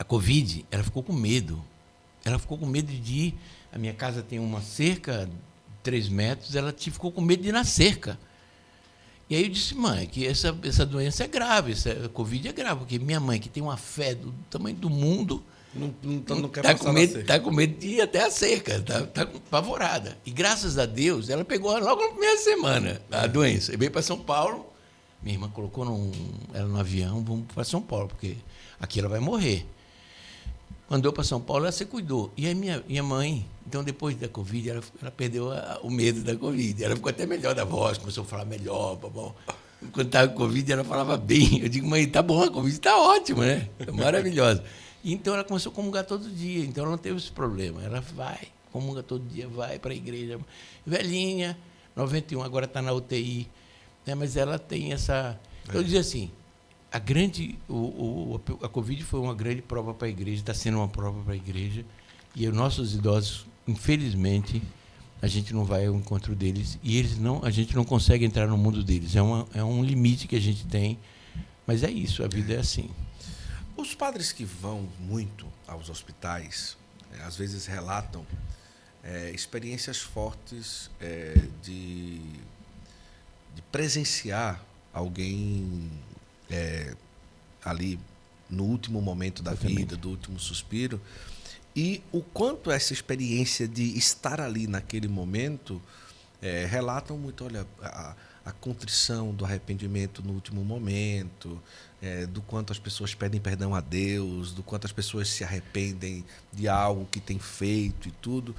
Covid, ela ficou com medo. Ela ficou com medo de ir. A minha casa tem uma cerca de 3 metros, ela ficou com medo de ir na cerca. E aí eu disse, mãe, que essa doença é grave, essa Covid é grave, porque minha mãe, que tem uma fé do tamanho do mundo, não quer passar na cerca. Está com medo de ir até a cerca, está apavorada. E graças a Deus, ela pegou logo na primeira semana a doença. E veio para São Paulo, minha irmã colocou ela no avião, vamos para São Paulo, porque aqui ela vai morrer. Mandou para São Paulo, ela se cuidou. E aí minha mãe, então depois da Covid, ela perdeu o medo da Covid. Ela ficou até melhor da voz, começou a falar melhor. Bom. Quando estava com Covid, ela falava bem. Eu digo, mãe, tá bom, a Covid está ótima, né? É maravilhosa. E então ela começou a comungar todo dia, então ela não teve esse problema. Ela vai, comunga todo dia, vai para a igreja. Velhinha, 91, agora está na UTI. Né? Mas ela tem essa... Eu dizia assim, a Covid foi uma grande prova para a igreja, está sendo uma prova para a igreja, e os nossos idosos, infelizmente, a gente não vai ao encontro deles, e a gente não consegue entrar no mundo deles. É um limite que a gente tem, mas é isso, a vida é assim.
Os padres que vão muito aos hospitais, às vezes relatam experiências fortes de presenciar alguém ali no último momento da vida, do último suspiro, e o quanto essa experiência de estar ali naquele momento relatam muito, olha, a contrição do arrependimento no último momento, do quanto as pessoas pedem perdão a Deus, do quanto as pessoas se arrependem de algo que têm feito e tudo.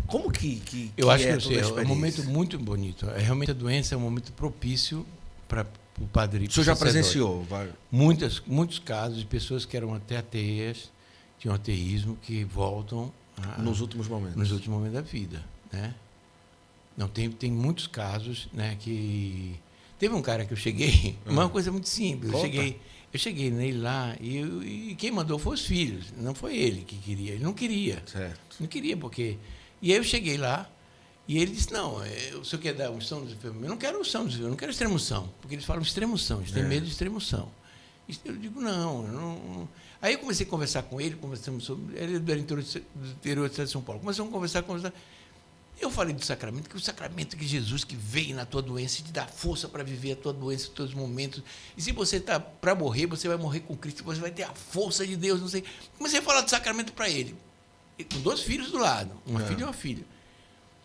Como que
eu acho
é
que é um momento muito bonito. Realmente a doença é um momento propício para o padre.
O senhor já presenciou?
Muitos casos de pessoas que eram até ateias, tinham ateísmo, que voltam
nos últimos momentos.
Nos últimos momentos da vida, né? Não, tem muitos casos, né, que... Teve um cara que eu cheguei, uma coisa muito simples, eu cheguei nele lá e quem mandou foi os filhos, não foi ele que queria, ele não queria.
Certo.
Não queria, porque... E aí eu cheguei lá e ele disse, não, o senhor quer dar unção dos enfermos? Eu não quero unção dos enfermos, eu não quero extremoção, porque eles falam extremoção, eles têm medo de extremoção. Eu digo, não. Aí eu comecei a conversar com ele, conversamos sobre... Ele é do interior de São Paulo. Começamos a conversar. Eu falei do sacramento, que o sacramento que Jesus que veio na tua doença te dá força para viver a tua doença em todos os momentos. E se você está para morrer, você vai morrer com Cristo, você vai ter a força de Deus, não sei. Comecei a falar do sacramento para ele, com 2 filhos do lado, uma filha e uma filha.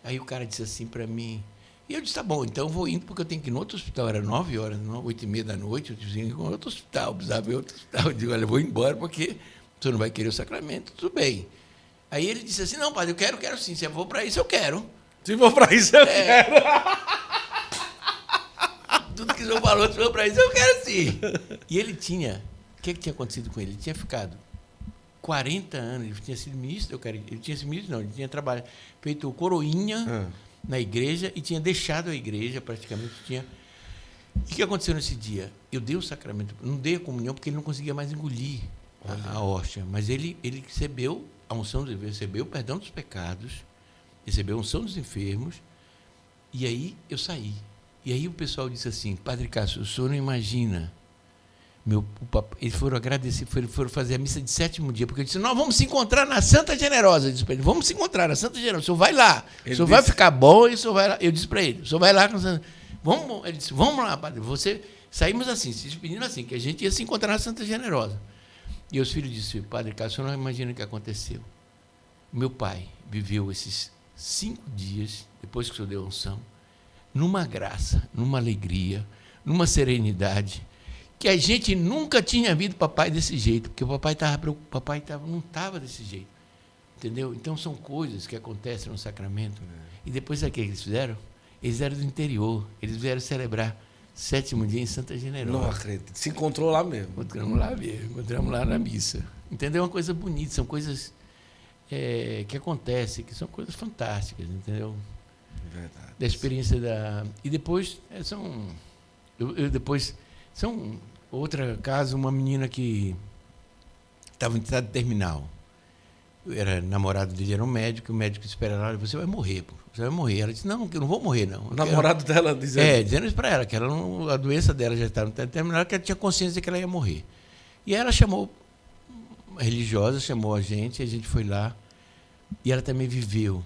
Aí o cara disse assim para mim, e eu disse, tá bom, então eu vou indo, porque eu tenho que ir no outro hospital, era 9 horas, 8h30 da noite, eu disse, em outro hospital, precisava ir outro hospital. Eu digo, olha, eu vou embora, porque você não vai querer o sacramento, tudo bem. Aí ele disse assim, não, padre, eu quero sim, se eu vou para isso, eu quero.
Se for para isso, eu quero.
Tudo que o senhor falou, se for para isso, eu quero sim. E ele tinha, o que tinha acontecido com ele? Ele tinha ficado 40 anos, ele tinha sido ministro, ele tinha sido ministro, não, ele tinha trabalhado, feito coroinha na igreja e tinha deixado a igreja, praticamente tinha... E o que aconteceu nesse dia? Eu dei o sacramento, não dei a comunhão porque ele não conseguia mais engolir a hóstia, mas ele recebeu a unção, recebeu o perdão dos pecados, recebeu a unção dos enfermos, e aí eu saí. E aí o pessoal disse assim, Padre Cássio, o senhor não imagina, eles foram agradecer, foram fazer a missa de 7º dia, porque eu disse, nós vamos se encontrar na Santa Generosa. Eu disse para ele, vamos se encontrar na Santa Generosa, o senhor vai lá, o senhor vai ficar bom, e o senhor vai lá. Eu disse para ele, o senhor vai lá com Santa... Ele disse, vamos lá, padre, saímos assim, se despedindo assim, que a gente ia se encontrar na Santa Generosa. E os filhos disseram, Padre Cássio, o senhor não imagina o que aconteceu. Meu pai viveu esses 5 dias, depois que o senhor deu a unção, numa graça, numa alegria, numa serenidade, que a gente nunca tinha visto papai desse jeito, porque o papai não estava desse jeito. Entendeu? Então, são coisas que acontecem no sacramento. E depois, sabe o que eles fizeram? Eles eram do interior, eles vieram celebrar 7º dia em Santa Generosa.
Não acredito. Se encontrou lá mesmo.
Encontramos lá na missa. Entendeu? É uma coisa bonita, são coisas que acontecem, que são coisas fantásticas, entendeu?
Verdade.
Da experiência da... E depois, outra caso, uma menina que estava em estado terminal. Eu era namorado dele, era um médico, o médico espera lá, você vai morrer, pô. Você vai morrer. Ela disse, não, eu não vou morrer, não.
O namorado dela dizendo...
dizendo isso para ela, que a doença dela já estava terminal, que ela tinha consciência de que ela ia morrer. E ela chamou, a religiosa chamou a gente foi lá, e ela também viveu.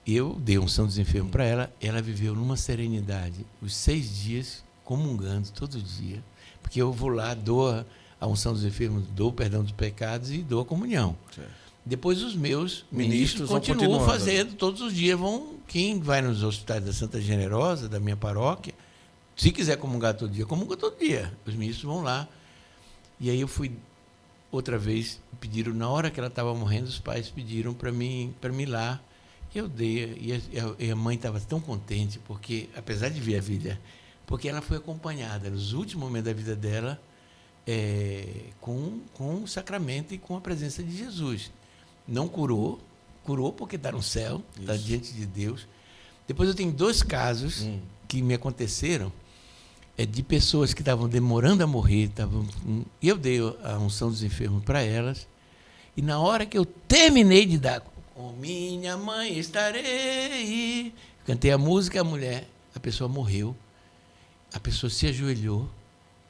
Eu dei unção dos enfermos para ela, ela viveu numa serenidade, os 6 dias, comungando todo dia, porque eu vou lá, dou a unção dos enfermos, dou o perdão dos pecados e dou a comunhão. Certo. Depois os meus ministros continuam fazendo todos os dias. Quem vai nos hospitais da Santa Generosa, da minha paróquia, se quiser comungar todo dia, comunga todo dia. Os ministros vão lá. E aí eu fui outra vez, pediram, na hora que ela estava morrendo, os pais pediram para mim ir lá. Eu dei, e a mãe estava tão contente, porque, apesar de ver a vida, porque ela foi acompanhada nos últimos momentos da vida dela com o sacramento e com a presença de Jesus. Não curou porque está no céu, está diante de Deus. Depois eu tenho 2 casos que me aconteceram de pessoas que estavam demorando a morrer, e eu dei a unção dos enfermos para elas, e na hora que eu terminei de dar, com minha mãe estarei, cantei a música, a pessoa morreu, a pessoa se ajoelhou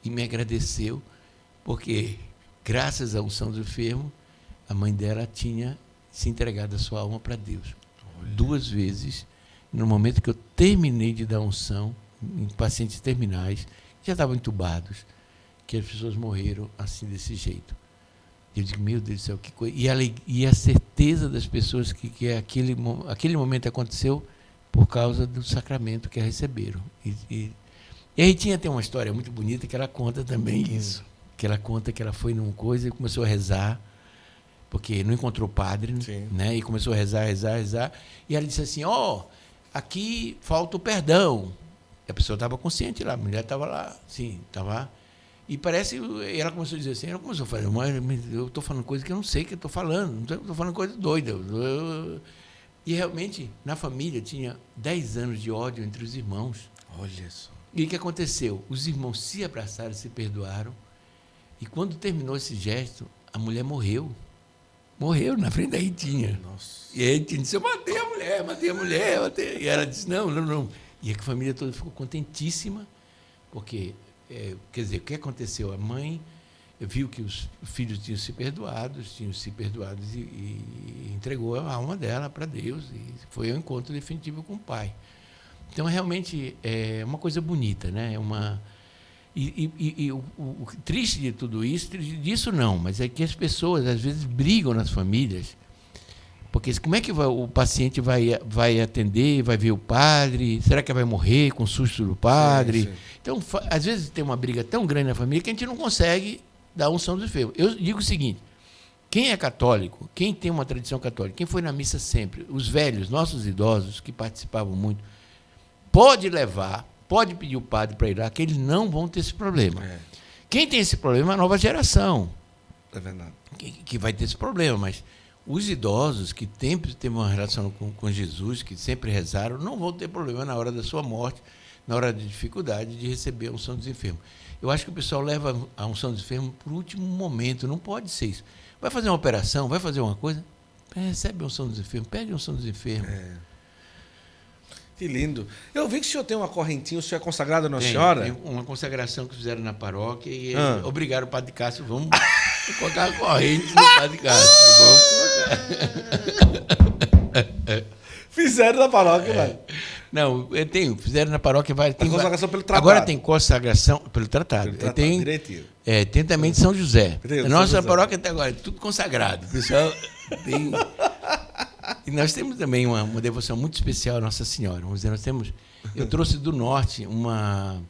e me agradeceu, porque graças à unção dos enfermos, a mãe dela tinha se entregado a sua alma para Deus. Olha. 2 vezes, no momento que eu terminei de dar unção, em pacientes terminais, já estavam entubados, que as pessoas morreram assim, desse jeito. Eu digo, meu Deus do céu, que coisa. E a certeza das pessoas que aquele momento aconteceu por causa do sacramento que a receberam. E a Ritinha tem uma história muito bonita que ela conta também isso. Que ela conta que ela foi numa coisa e começou a rezar, porque não encontrou padre, né? E começou a rezar. E ela disse assim, aqui falta o perdão. E a pessoa estava consciente lá, a mulher estava lá, sim, estava. E parece, ela começou a dizer assim, ela começou a falar, eu estou falando coisa que eu não sei que eu estou falando, estou falando coisa doida. E realmente, na família, tinha 10 anos de ódio entre os irmãos.
Olha só.
E o que aconteceu? Os irmãos se abraçaram, se perdoaram, e quando terminou esse gesto, a mulher morreu. Morreu na frente da Ritinha.
Nossa.
E a Ritinha disse, eu matei a mulher. E ela disse, não. E a família toda ficou contentíssima, porque, quer dizer, o que aconteceu? A mãe viu que os filhos tinham se perdoado e entregou a alma dela para Deus, e foi ao encontro definitivo com o pai. Então, realmente, é uma coisa bonita, né? O triste de tudo isso, disso não, mas é que as pessoas, às vezes, brigam nas famílias, porque como é que o paciente vai atender, vai ver o padre, será que vai morrer com o susto do padre? Sim. Então, às vezes, tem uma briga tão grande na família que a gente não consegue dar unção dos enfermos. Eu digo o seguinte, quem é católico, quem tem uma tradição católica, quem foi na missa sempre, os velhos, nossos idosos, que participavam muito, pode pedir o padre para ir lá, que eles não vão ter esse problema. Quem tem esse problema é a nova geração.
É verdade.
Que vai ter esse problema, mas os idosos que sempre têm uma relação com Jesus, que sempre rezaram, não vão ter problema na hora da sua morte, na hora de dificuldade de receber a unção dos enfermos. Eu acho que o pessoal leva a unção dos enfermos para o último momento, não pode ser isso. Vai fazer uma operação, vai fazer uma coisa, recebe a unção dos enfermos, pede a unção dos enfermos.
Que lindo. Eu vi que o senhor tem uma correntinha, o senhor é consagrado à Nossa Senhora?
Tem uma consagração que fizeram na paróquia e obrigaram o Padre Cássio, vamos colocar a corrente no Padre Cássio. Vamos colocar.
Fizeram na paróquia, velho.
Não, fizeram na paróquia. Tem
consagração pelo tratado.
Agora tem consagração pelo tratado. Tem
direitinho.
Tem também de São José. A nossa paróquia até agora é tudo consagrado. O pessoal tem... E nós temos também uma devoção muito especial à Nossa Senhora. Vamos dizer, eu trouxe do norte uma...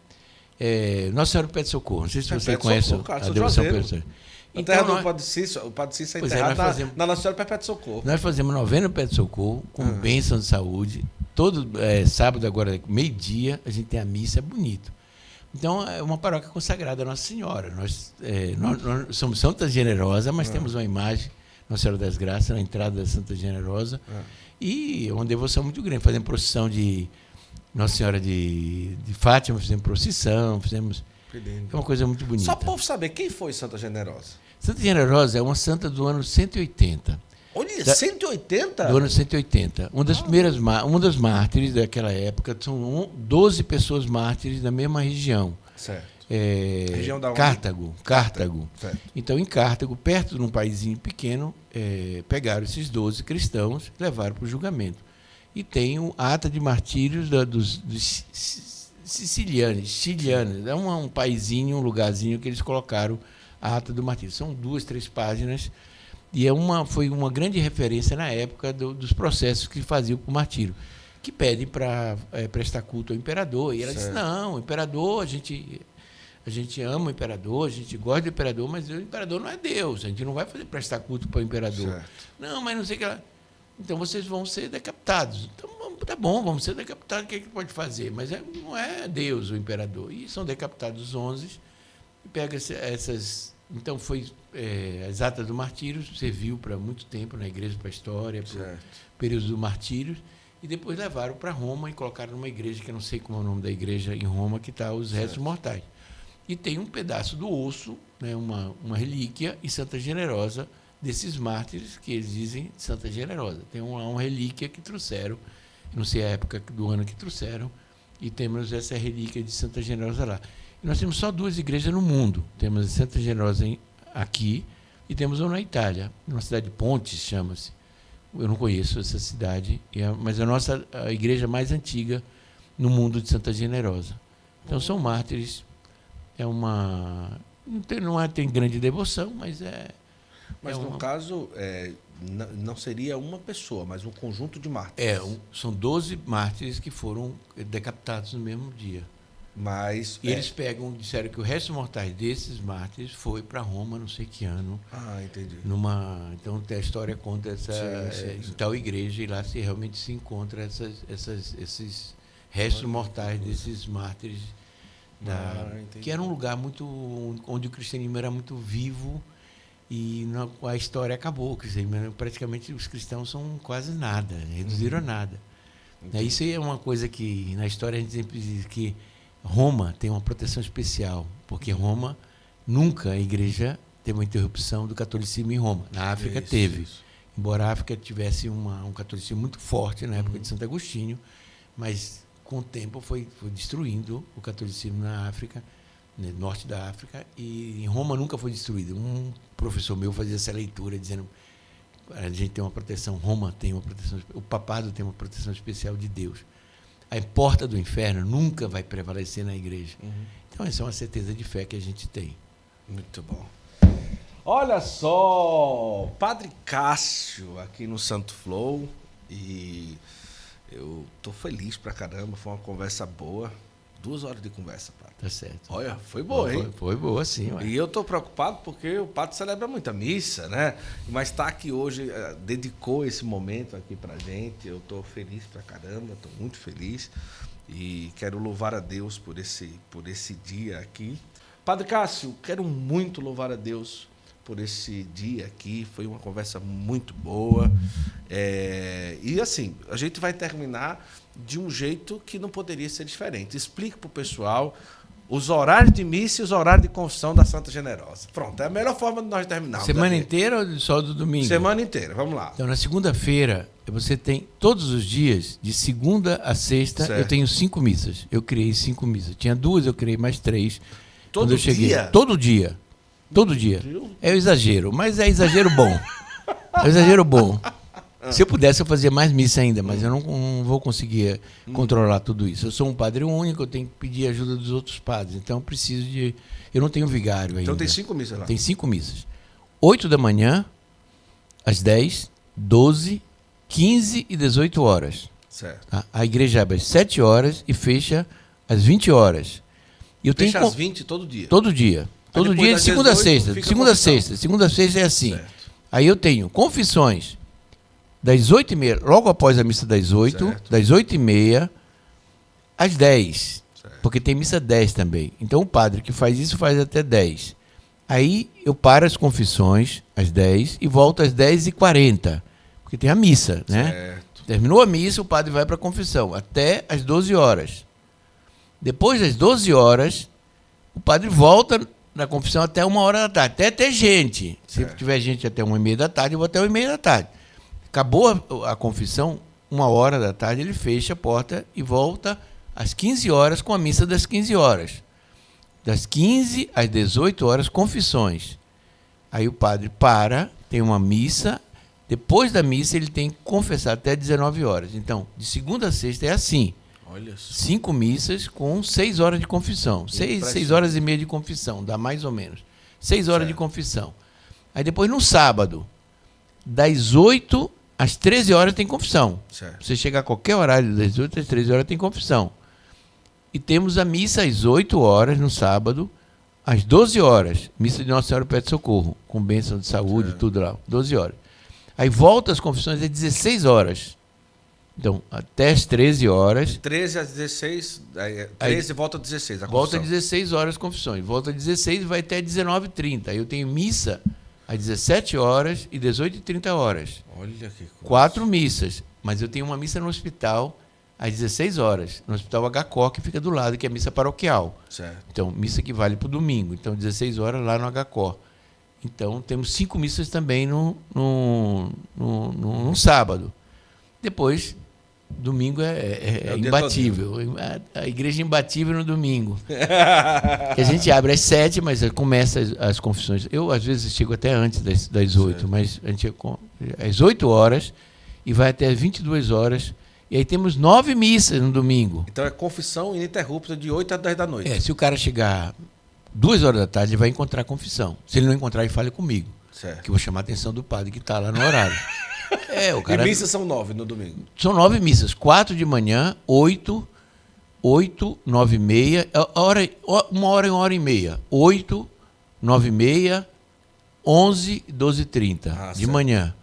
Nossa Senhora do Pé de Socorro. Não sei se você conhece a devoção Pé de Socorro.
Então, o Padre Cícero é enterrado na Nossa Senhora do Pé de Socorro.
Nós fazemos novena Pé de Socorro, com bênção de saúde. Todo sábado, agora, meio-dia, a gente tem a missa, é bonito. Então, é uma paróquia consagrada a Nossa Senhora. Nós somos Santa Generosa, mas temos uma imagem, Nossa Senhora das Graças, na entrada da Santa Generosa, e uma devoção muito grande. Fazemos procissão de Nossa Senhora de Fátima, fizemos procissão, é uma coisa muito bonita.
Só para o povo saber, quem foi Santa Generosa?
Santa Generosa é uma santa do ano 180.
Olha, 180?
Do ano 180. Um dos mártires daquela época, são 12 pessoas mártires da mesma região.
Certo.
Região da onde? Cartago.
Certo.
Então, em Cartago, perto de um paísinho pequeno, pegaram esses 12 cristãos e levaram para o julgamento. E tem a ata de martírios dos chilianos. É um paísinho, um lugarzinho que eles colocaram a ata do martírio. São 2, 3 páginas. E foi uma grande referência na época dos processos que faziam para o martírio, que pedem para prestar culto ao imperador. E ela disse, não, o imperador, a gente ama o imperador, a gente gosta do imperador, mas o imperador não é Deus, a gente não vai prestar culto para o imperador.
Certo.
Não, mas não sei o que lá. Então vocês vão ser decapitados. Então, tá bom, vamos ser decapitados, o que pode fazer? Mas não é Deus o imperador. E são decapitados os 11, e pega essas... Então, as atas do martírio serviu para muito tempo na igreja, para a história, para o período do martírio, e depois levaram para Roma e colocaram numa igreja, que eu não sei como é o nome da igreja em Roma, que está os restos mortais. E tem um pedaço do osso, né, uma relíquia em Santa Generosa, desses mártires, que eles dizem Santa Generosa. Tem uma relíquia que trouxeram, não sei a época do ano que trouxeram, e temos essa relíquia de Santa Generosa lá. Nós temos só 2 igrejas no mundo. Temos a Santa Generosa aqui e temos uma na Itália, numa cidade de Pontes, chama-se. Eu não conheço essa cidade, mas a igreja mais antiga no mundo de Santa Generosa. Então, são mártires. Não tem grande devoção, mas
Mas, no caso, não seria uma pessoa, mas um conjunto de mártires.
São 12 mártires que foram decapitados no mesmo dia.
Mas
e eles disseram que o resto mortais desses mártires foi para Roma, não sei que ano.
Entendi.
Então a história conta em tal igreja, e lá realmente se encontra esses restos mortais desses mártires, que era um lugar onde o cristianismo era muito vivo, e a história acabou. Quer dizer, praticamente os cristãos são quase nada, reduziram a nada. Isso é uma coisa que na história a gente sempre diz que Roma tem uma proteção especial, porque Roma, nunca a igreja teve uma interrupção do catolicismo em Roma. Na África teve. Embora a África tivesse um catolicismo muito forte na época de Santo Agostinho, mas com o tempo foi destruindo o catolicismo na África, no norte da África, e em Roma nunca foi destruído. Um professor meu fazia essa leitura dizendo: a gente tem uma proteção, Roma tem uma proteção, o papado tem uma proteção especial de Deus. A porta do inferno nunca vai prevalecer na igreja. Então, essa é uma certeza de fé que a gente tem.
Muito bom. Olha só, Padre Cássio aqui no Santo Flow, e eu tô feliz pra caramba, foi uma conversa boa. 2 horas de conversa, padre.
Tá certo.
Olha, foi boa, hein?
Foi boa, sim. Ué.
E eu tô preocupado porque o padre celebra muita missa, né? Mas tá aqui hoje, dedicou esse momento aqui pra gente. Eu tô feliz pra caramba, tô muito feliz. E quero louvar a Deus por esse dia aqui. Padre Cássio, quero muito louvar a Deus por esse dia aqui. Foi uma conversa muito boa. E assim, a gente vai terminar de um jeito que não poderia ser diferente. Explique para o pessoal os horários de missa e os horários de confissão da Santa Generosa. Pronto, é a melhor forma de nós terminarmos.
Semana inteira ou só do domingo?
Semana inteira, vamos lá.
Então, na segunda-feira, você tem todos os dias, de segunda a sexta, eu tenho 5 missas. Eu criei 5 missas. Tinha 2, eu criei mais 3.
Todo
quando eu cheguei.
dia?
Todo dia. Todo dia. É o exagero, mas é exagero bom. É exagero bom. Se eu pudesse, eu fazia mais missa ainda, mas eu não vou conseguir controlar tudo isso. Eu sou um padre único, eu tenho que pedir ajuda dos outros padres. Então, eu preciso de... Eu não tenho vigário ainda.
Então, tem 5 missas lá?
Tem 5 missas. 8 da manhã, às 10, 12, 15 e 18 horas.
Certo.
A igreja abre às 7 horas e fecha às 20 horas. E eu
fecha
tenho...
às 20 todo dia?
Todo dia. Todo dia, de segunda a sexta. Segunda a sexta. Segunda a sexta é assim.
Certo.
Aí eu tenho confissões das 8h30, logo após a missa das 8,
certo.
das 8h30 às 10.
Certo.
porque tem missa 10 também. Então o padre que faz isso faz até 10. Aí eu paro as confissões às 10 e volto às 10h40, porque tem a missa, né?
Certo.
Terminou a missa, o padre vai para a confissão, até às 12 horas. Depois das 12 horas, o padre volta na confissão até 1h da tarde. Até ter gente. Se tiver gente até 1h30 da tarde, eu vou até 1h30 da tarde. Acabou a confissão, 1h da tarde, ele fecha a porta e volta às 15 horas com a missa das 15 horas. Das 15 às 18 horas, confissões. Aí o padre para, tem uma missa. Depois da missa, ele tem que confessar até 19 horas. Então, de segunda a sexta é assim.
Olha só.
5 missas com 6 horas de confissão. 6 horas e meia de confissão, dá mais ou menos. 6 horas de confissão. Aí depois, no sábado, das 8 às 13 horas tem confissão.
Certo.
Você chegar a qualquer horário, das 8 às 13 horas tem confissão. E temos a missa às 8 horas no sábado, às 12 horas. Missa de Nossa Senhora Pede Socorro, com bênção de saúde, tudo lá. 12 horas. Aí volta as confissões às 16 horas. Então, até às 13 horas.
De 13 às 16, 13 volta às 16.
Volta às 16 horas as confissões. Volta às 16 e vai até 19h30. Aí eu tenho missa às 17 horas e 18h30 horas.
Olha que coisa.
4 missas. Mas eu tenho uma missa no hospital às 16 horas. No Hospital HCO, que fica do lado, que é a missa paroquial.
Certo.
Então, missa que vale para o domingo. Então, 16 horas lá no HCO. Então, temos 5 missas também no sábado. Depois, domingo é imbatível. A igreja é imbatível no domingo. A gente abre às 7, mas começa as confissões. Eu, às vezes, chego até antes das 8, mas a gente às 8 horas e vai até às 22 horas. E aí temos 9 missas no domingo.
Então é confissão ininterrupta de 8 a 10 da noite.
Se o cara chegar 2 horas da tarde, ele vai encontrar confissão. Se ele não encontrar, ele fale comigo.
Certo.
Que eu vou chamar a atenção do padre que está lá no horário. O cara...
E missas são 9 no domingo?
São 9 missas. 4 de manhã, 8, 9h30, 1 hora e meia. 8, 9h30, 11, 12h30 de manhã.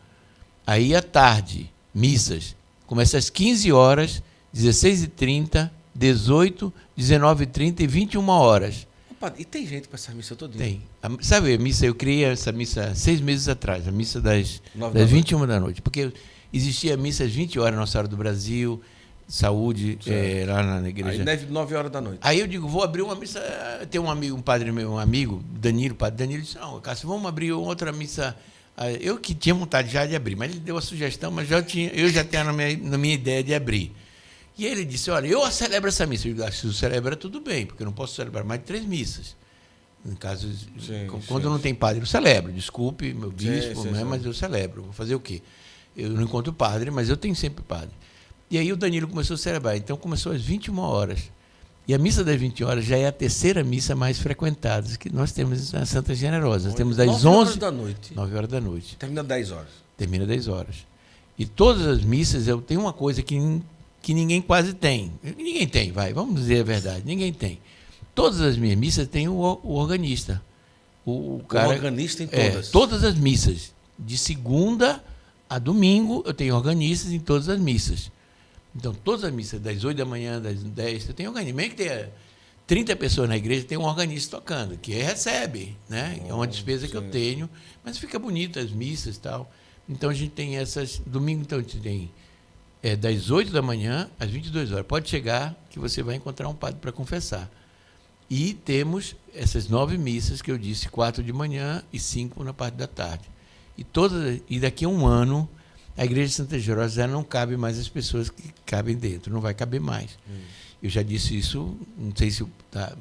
Aí à tarde, missas. Começa às 15 horas, 16h30, 18, 19h30 e 21 horas.
Opa, e tem gente para essa missa todo dia?
Tem. Sabe, a missa, eu criei essa missa 6 meses atrás, a missa das 21 da noite. Porque existia a missa às 20 horas na Nossa Senhora do Brasil, saúde, lá na igreja.
Aí 9 horas da noite.
Aí eu digo, vou abrir uma missa. Tem um amigo, um amigo, Danilo, o padre Danilo, disse, não, Cássio, vamos abrir outra missa. Eu que tinha vontade já de abrir, mas ele deu a sugestão, mas eu já tinha na minha ideia de abrir. E ele disse, olha, eu celebro essa missa. Eu digo, se você celebra, tudo bem, porque eu não posso celebrar mais de 3 missas. No caso, quando não tem padre, eu celebro. Desculpe, meu bispo, mas eu celebro. Vou fazer o quê? Eu não encontro padre, mas eu tenho sempre padre. E aí o Danilo começou a celebrar. Então começou às 21 horas. E a missa das 20 horas já é a terceira missa mais frequentada que nós temos na Santa Generosa. Nós temos das 11...
9 horas da noite.
9 horas da noite.
Termina 10 horas.
Termina 10 horas. E todas as missas, eu tenho uma coisa que ninguém quase tem. Ninguém tem, vamos dizer a verdade. Ninguém tem. Todas as minhas missas tem o organista. O
organista em todas?
Todas as missas. De segunda a domingo, eu tenho organistas em todas as missas. Então, todas as missas, das 8 da manhã, das 10, eu tenho organista. Mesmo que tenha 30 pessoas na igreja, tem um organista tocando, que recebe, né? É uma despesa que eu tenho, mas fica bonito as missas e tal. Então, a gente tem essas... Domingo, então, a gente tem das 8 da manhã às 22 horas. Pode chegar que você vai encontrar um padre para confessar. E temos essas 9 missas que eu disse, 4 de manhã e 5 na parte da tarde. E daqui a um ano... A igreja de Santa Generosa já não cabe mais as pessoas que cabem dentro, não vai caber mais. Eu já disse isso, não sei se...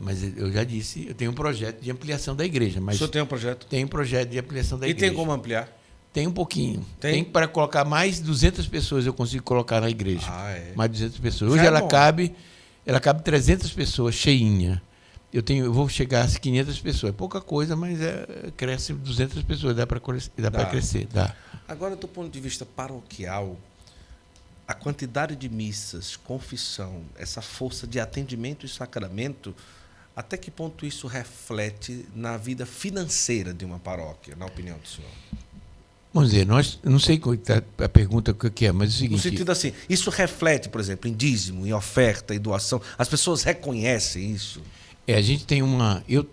mas eu já disse, eu tenho um projeto de ampliação da igreja. Mas
o senhor tem um projeto?
Tem um projeto de ampliação da igreja.
E tem como ampliar?
Tem um pouquinho. Tem para colocar mais 200 pessoas, eu consigo colocar na igreja. Mais 200 pessoas. Hoje ela cabe 300 pessoas, cheinha. Eu vou chegar a 500 pessoas. É pouca coisa, mas cresce 200 pessoas, dá para crescer. Dá.
Agora, do ponto de vista paroquial, a quantidade de missas, confissão, essa força de atendimento e sacramento, até que ponto isso reflete na vida financeira de uma paróquia, na opinião do senhor?
Vamos dizer, nós, não sei qual a pergunta que é, mas é o seguinte...
No sentido assim, isso reflete, por exemplo, em dízimo, em oferta, em doação. As pessoas reconhecem isso?
A gente tem uma... Eu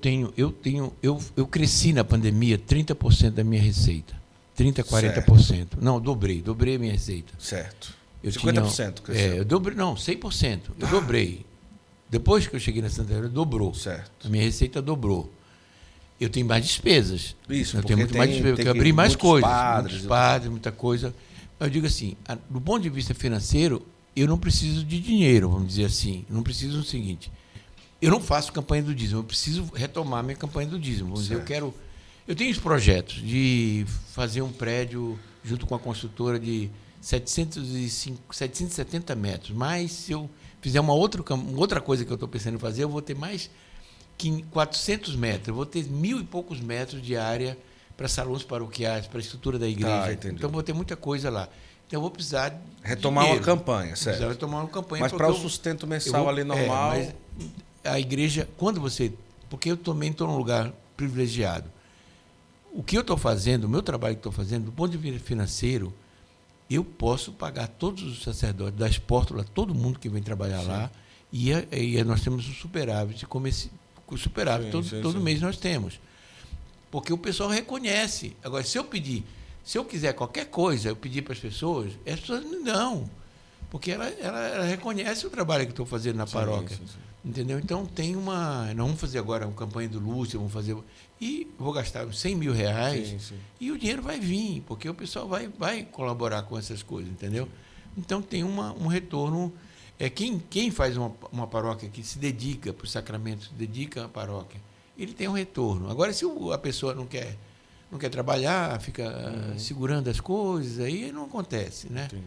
cresci na pandemia 30% da minha receita. 30%, 40%. Certo. Não, dobrei a minha receita.
Certo.
Eu
50% cresceu.
Eu dobrei, não, 100%. Eu dobrei. Depois que eu cheguei na Santa Helena, dobrou.
Certo.
A minha receita dobrou. Eu tenho mais despesas.
Isso,
eu tenho muito mais despesas, porque eu abri mais coisas. Muitos padres, muita coisa. Eu digo assim, do ponto de vista financeiro, eu não preciso de dinheiro, vamos dizer assim. Eu não preciso do seguinte, eu não faço campanha do dízimo, eu preciso retomar minha campanha do dízimo. Vamos dizer, eu tenho os projetos de fazer um prédio junto com a construtora de 770 metros, mas se eu fizer uma outra coisa que eu estou pensando em fazer, eu vou ter mais 400 metros, eu vou ter 1.000 e poucos metros de área para salões paroquiais, para a estrutura da igreja. Então, vou ter muita coisa lá. Então, eu vou precisar
retomar uma campanha, certo?
Retomar uma campanha.
Mas para o sustento mensal ali normal...
mas a igreja, quando você... Porque eu também estou num lugar privilegiado. O que eu estou fazendo, o meu trabalho que estou fazendo, do ponto de vista financeiro, eu posso pagar todos os sacerdotes da Espórtula, todo mundo que vem trabalhar lá, e nós temos um superávit, todo mês nós temos. Porque o pessoal reconhece. Agora, se eu quiser qualquer coisa, eu pedir para as pessoas não dão. Porque ela reconhece o trabalho que eu estou fazendo na paróquia. Entendeu? Então, nós vamos fazer agora uma campanha do Lúcio, e vou gastar uns 100 mil reais, e o dinheiro vai vir, porque o pessoal vai colaborar com essas coisas, entendeu? Então, tem um retorno. Quem faz uma paróquia que se dedica para os sacramentos, se dedica à paróquia, ele tem um retorno. Agora, se a pessoa não quer trabalhar, fica segurando as coisas, aí não acontece, né? Entendi.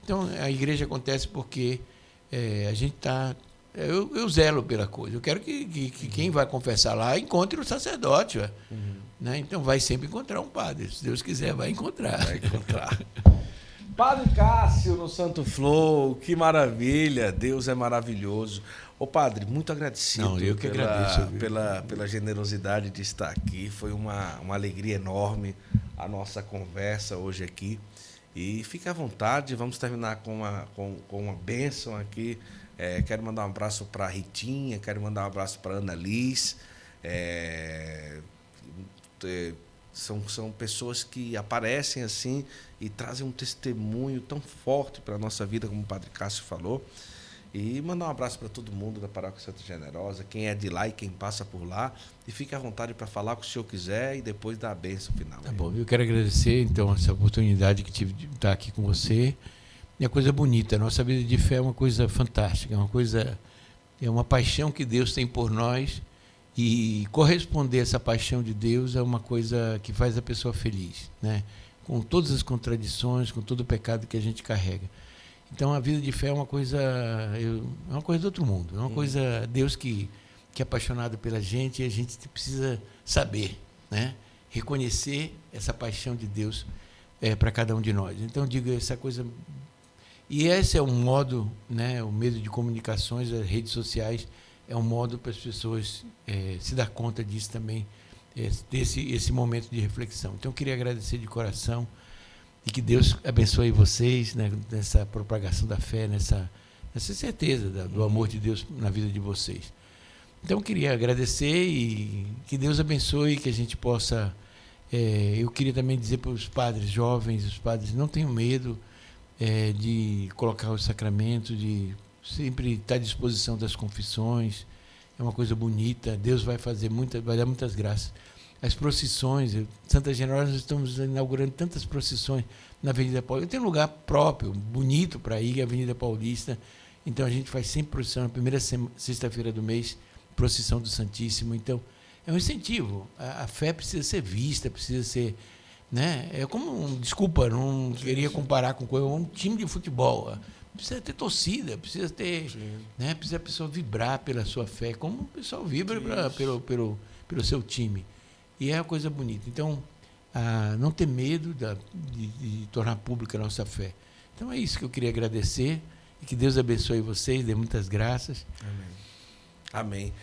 Então, a igreja acontece porque a gente está... Eu zelo pela coisa. Eu quero que quem vai confessar lá encontre o sacerdote. Né? Então, vai sempre encontrar um padre. Se Deus quiser, vai encontrar.
Vai encontrar. Padre Cássio no Santo Flow, que maravilha, Deus é maravilhoso. Ô padre, muito agradecido.
Não, eu que agradeço.
Pela generosidade de estar aqui, foi uma alegria enorme a nossa conversa hoje aqui. E fique à vontade, vamos terminar com uma bênção aqui. Quero mandar um abraço para a Ritinha, quero mandar um abraço para a Ana Liz. São pessoas que aparecem assim e trazem um testemunho tão forte para a nossa vida, como o Padre Cássio falou. E mandar um abraço para todo mundo da Paróquia Santa Generosa, quem é de lá e quem passa por lá. E fique à vontade para falar o que o senhor quiser e depois dar a bênção final.
Tá bom, eu quero agradecer então essa oportunidade que tive de estar aqui com você. É uma coisa bonita, a nossa vida de fé é uma coisa fantástica, é uma paixão que Deus tem por nós. E corresponder a essa paixão de Deus é uma coisa que faz a pessoa feliz, né? Com todas as contradições, com todo o pecado que a gente carrega. Então, a vida de fé é uma coisa do outro mundo. É uma coisa, Deus que é apaixonado pela gente, e a gente precisa saber, né? Reconhecer essa paixão de Deus para cada um de nós. Então, digo essa coisa... E esse é um modo, né? O meio de comunicações, as redes sociais, é um modo para as pessoas se dar conta disso também, esse momento de reflexão. Então, eu queria agradecer de coração e que Deus abençoe vocês, né, nessa propagação da fé, nessa certeza do amor de Deus na vida de vocês. Então, eu queria agradecer e que Deus abençoe, que a gente possa... eu queria também dizer para os padres jovens, os padres, não tenham medo de colocar os sacramentos, de sempre estar à disposição das confissões. É uma coisa bonita. Deus vai dar muitas graças. As procissões, Santa Generosa, nós estamos inaugurando tantas procissões na Avenida Paulista. Tem um lugar próprio, bonito para ir, a Avenida Paulista. Então a gente faz sempre procissão na primeira sexta-feira do mês, procissão do Santíssimo. Então é um incentivo. A fé precisa ser vista, precisa ser, né? É como, desculpa, não queria comparar com um time de futebol. Precisa ter torcida, precisa ter, né? Precisa a pessoa vibrar pela sua fé, como o pessoal vibra pelo seu time. E é uma coisa bonita. Então, não ter medo de tornar pública a nossa fé. Então, é isso que eu queria agradecer e que Deus abençoe vocês, dê muitas graças.
Amém. Amém.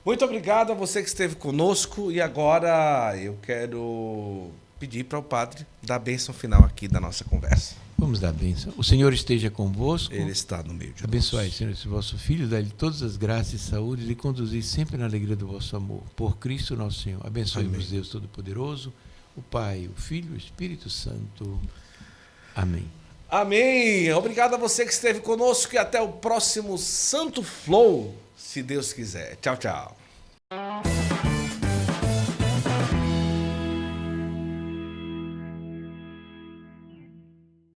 Muito obrigado a você que esteve conosco. E agora eu quero pedir para o padre dar a bênção final aqui da nossa conversa.
Vamos dar a bênção. O Senhor esteja convosco.
Ele está no meio de nós.
Abençoai, Senhor, esse vosso Filho, dá-lhe todas as graças e saúde e conduzir sempre na alegria do vosso amor. Por Cristo nosso Senhor. Abençoe-vos, Deus Todo-Poderoso, o Pai, o Filho e o Espírito Santo. Amém.
Amém. Obrigado a você que esteve conosco e até o próximo Santo Flow, se Deus quiser. Tchau, tchau.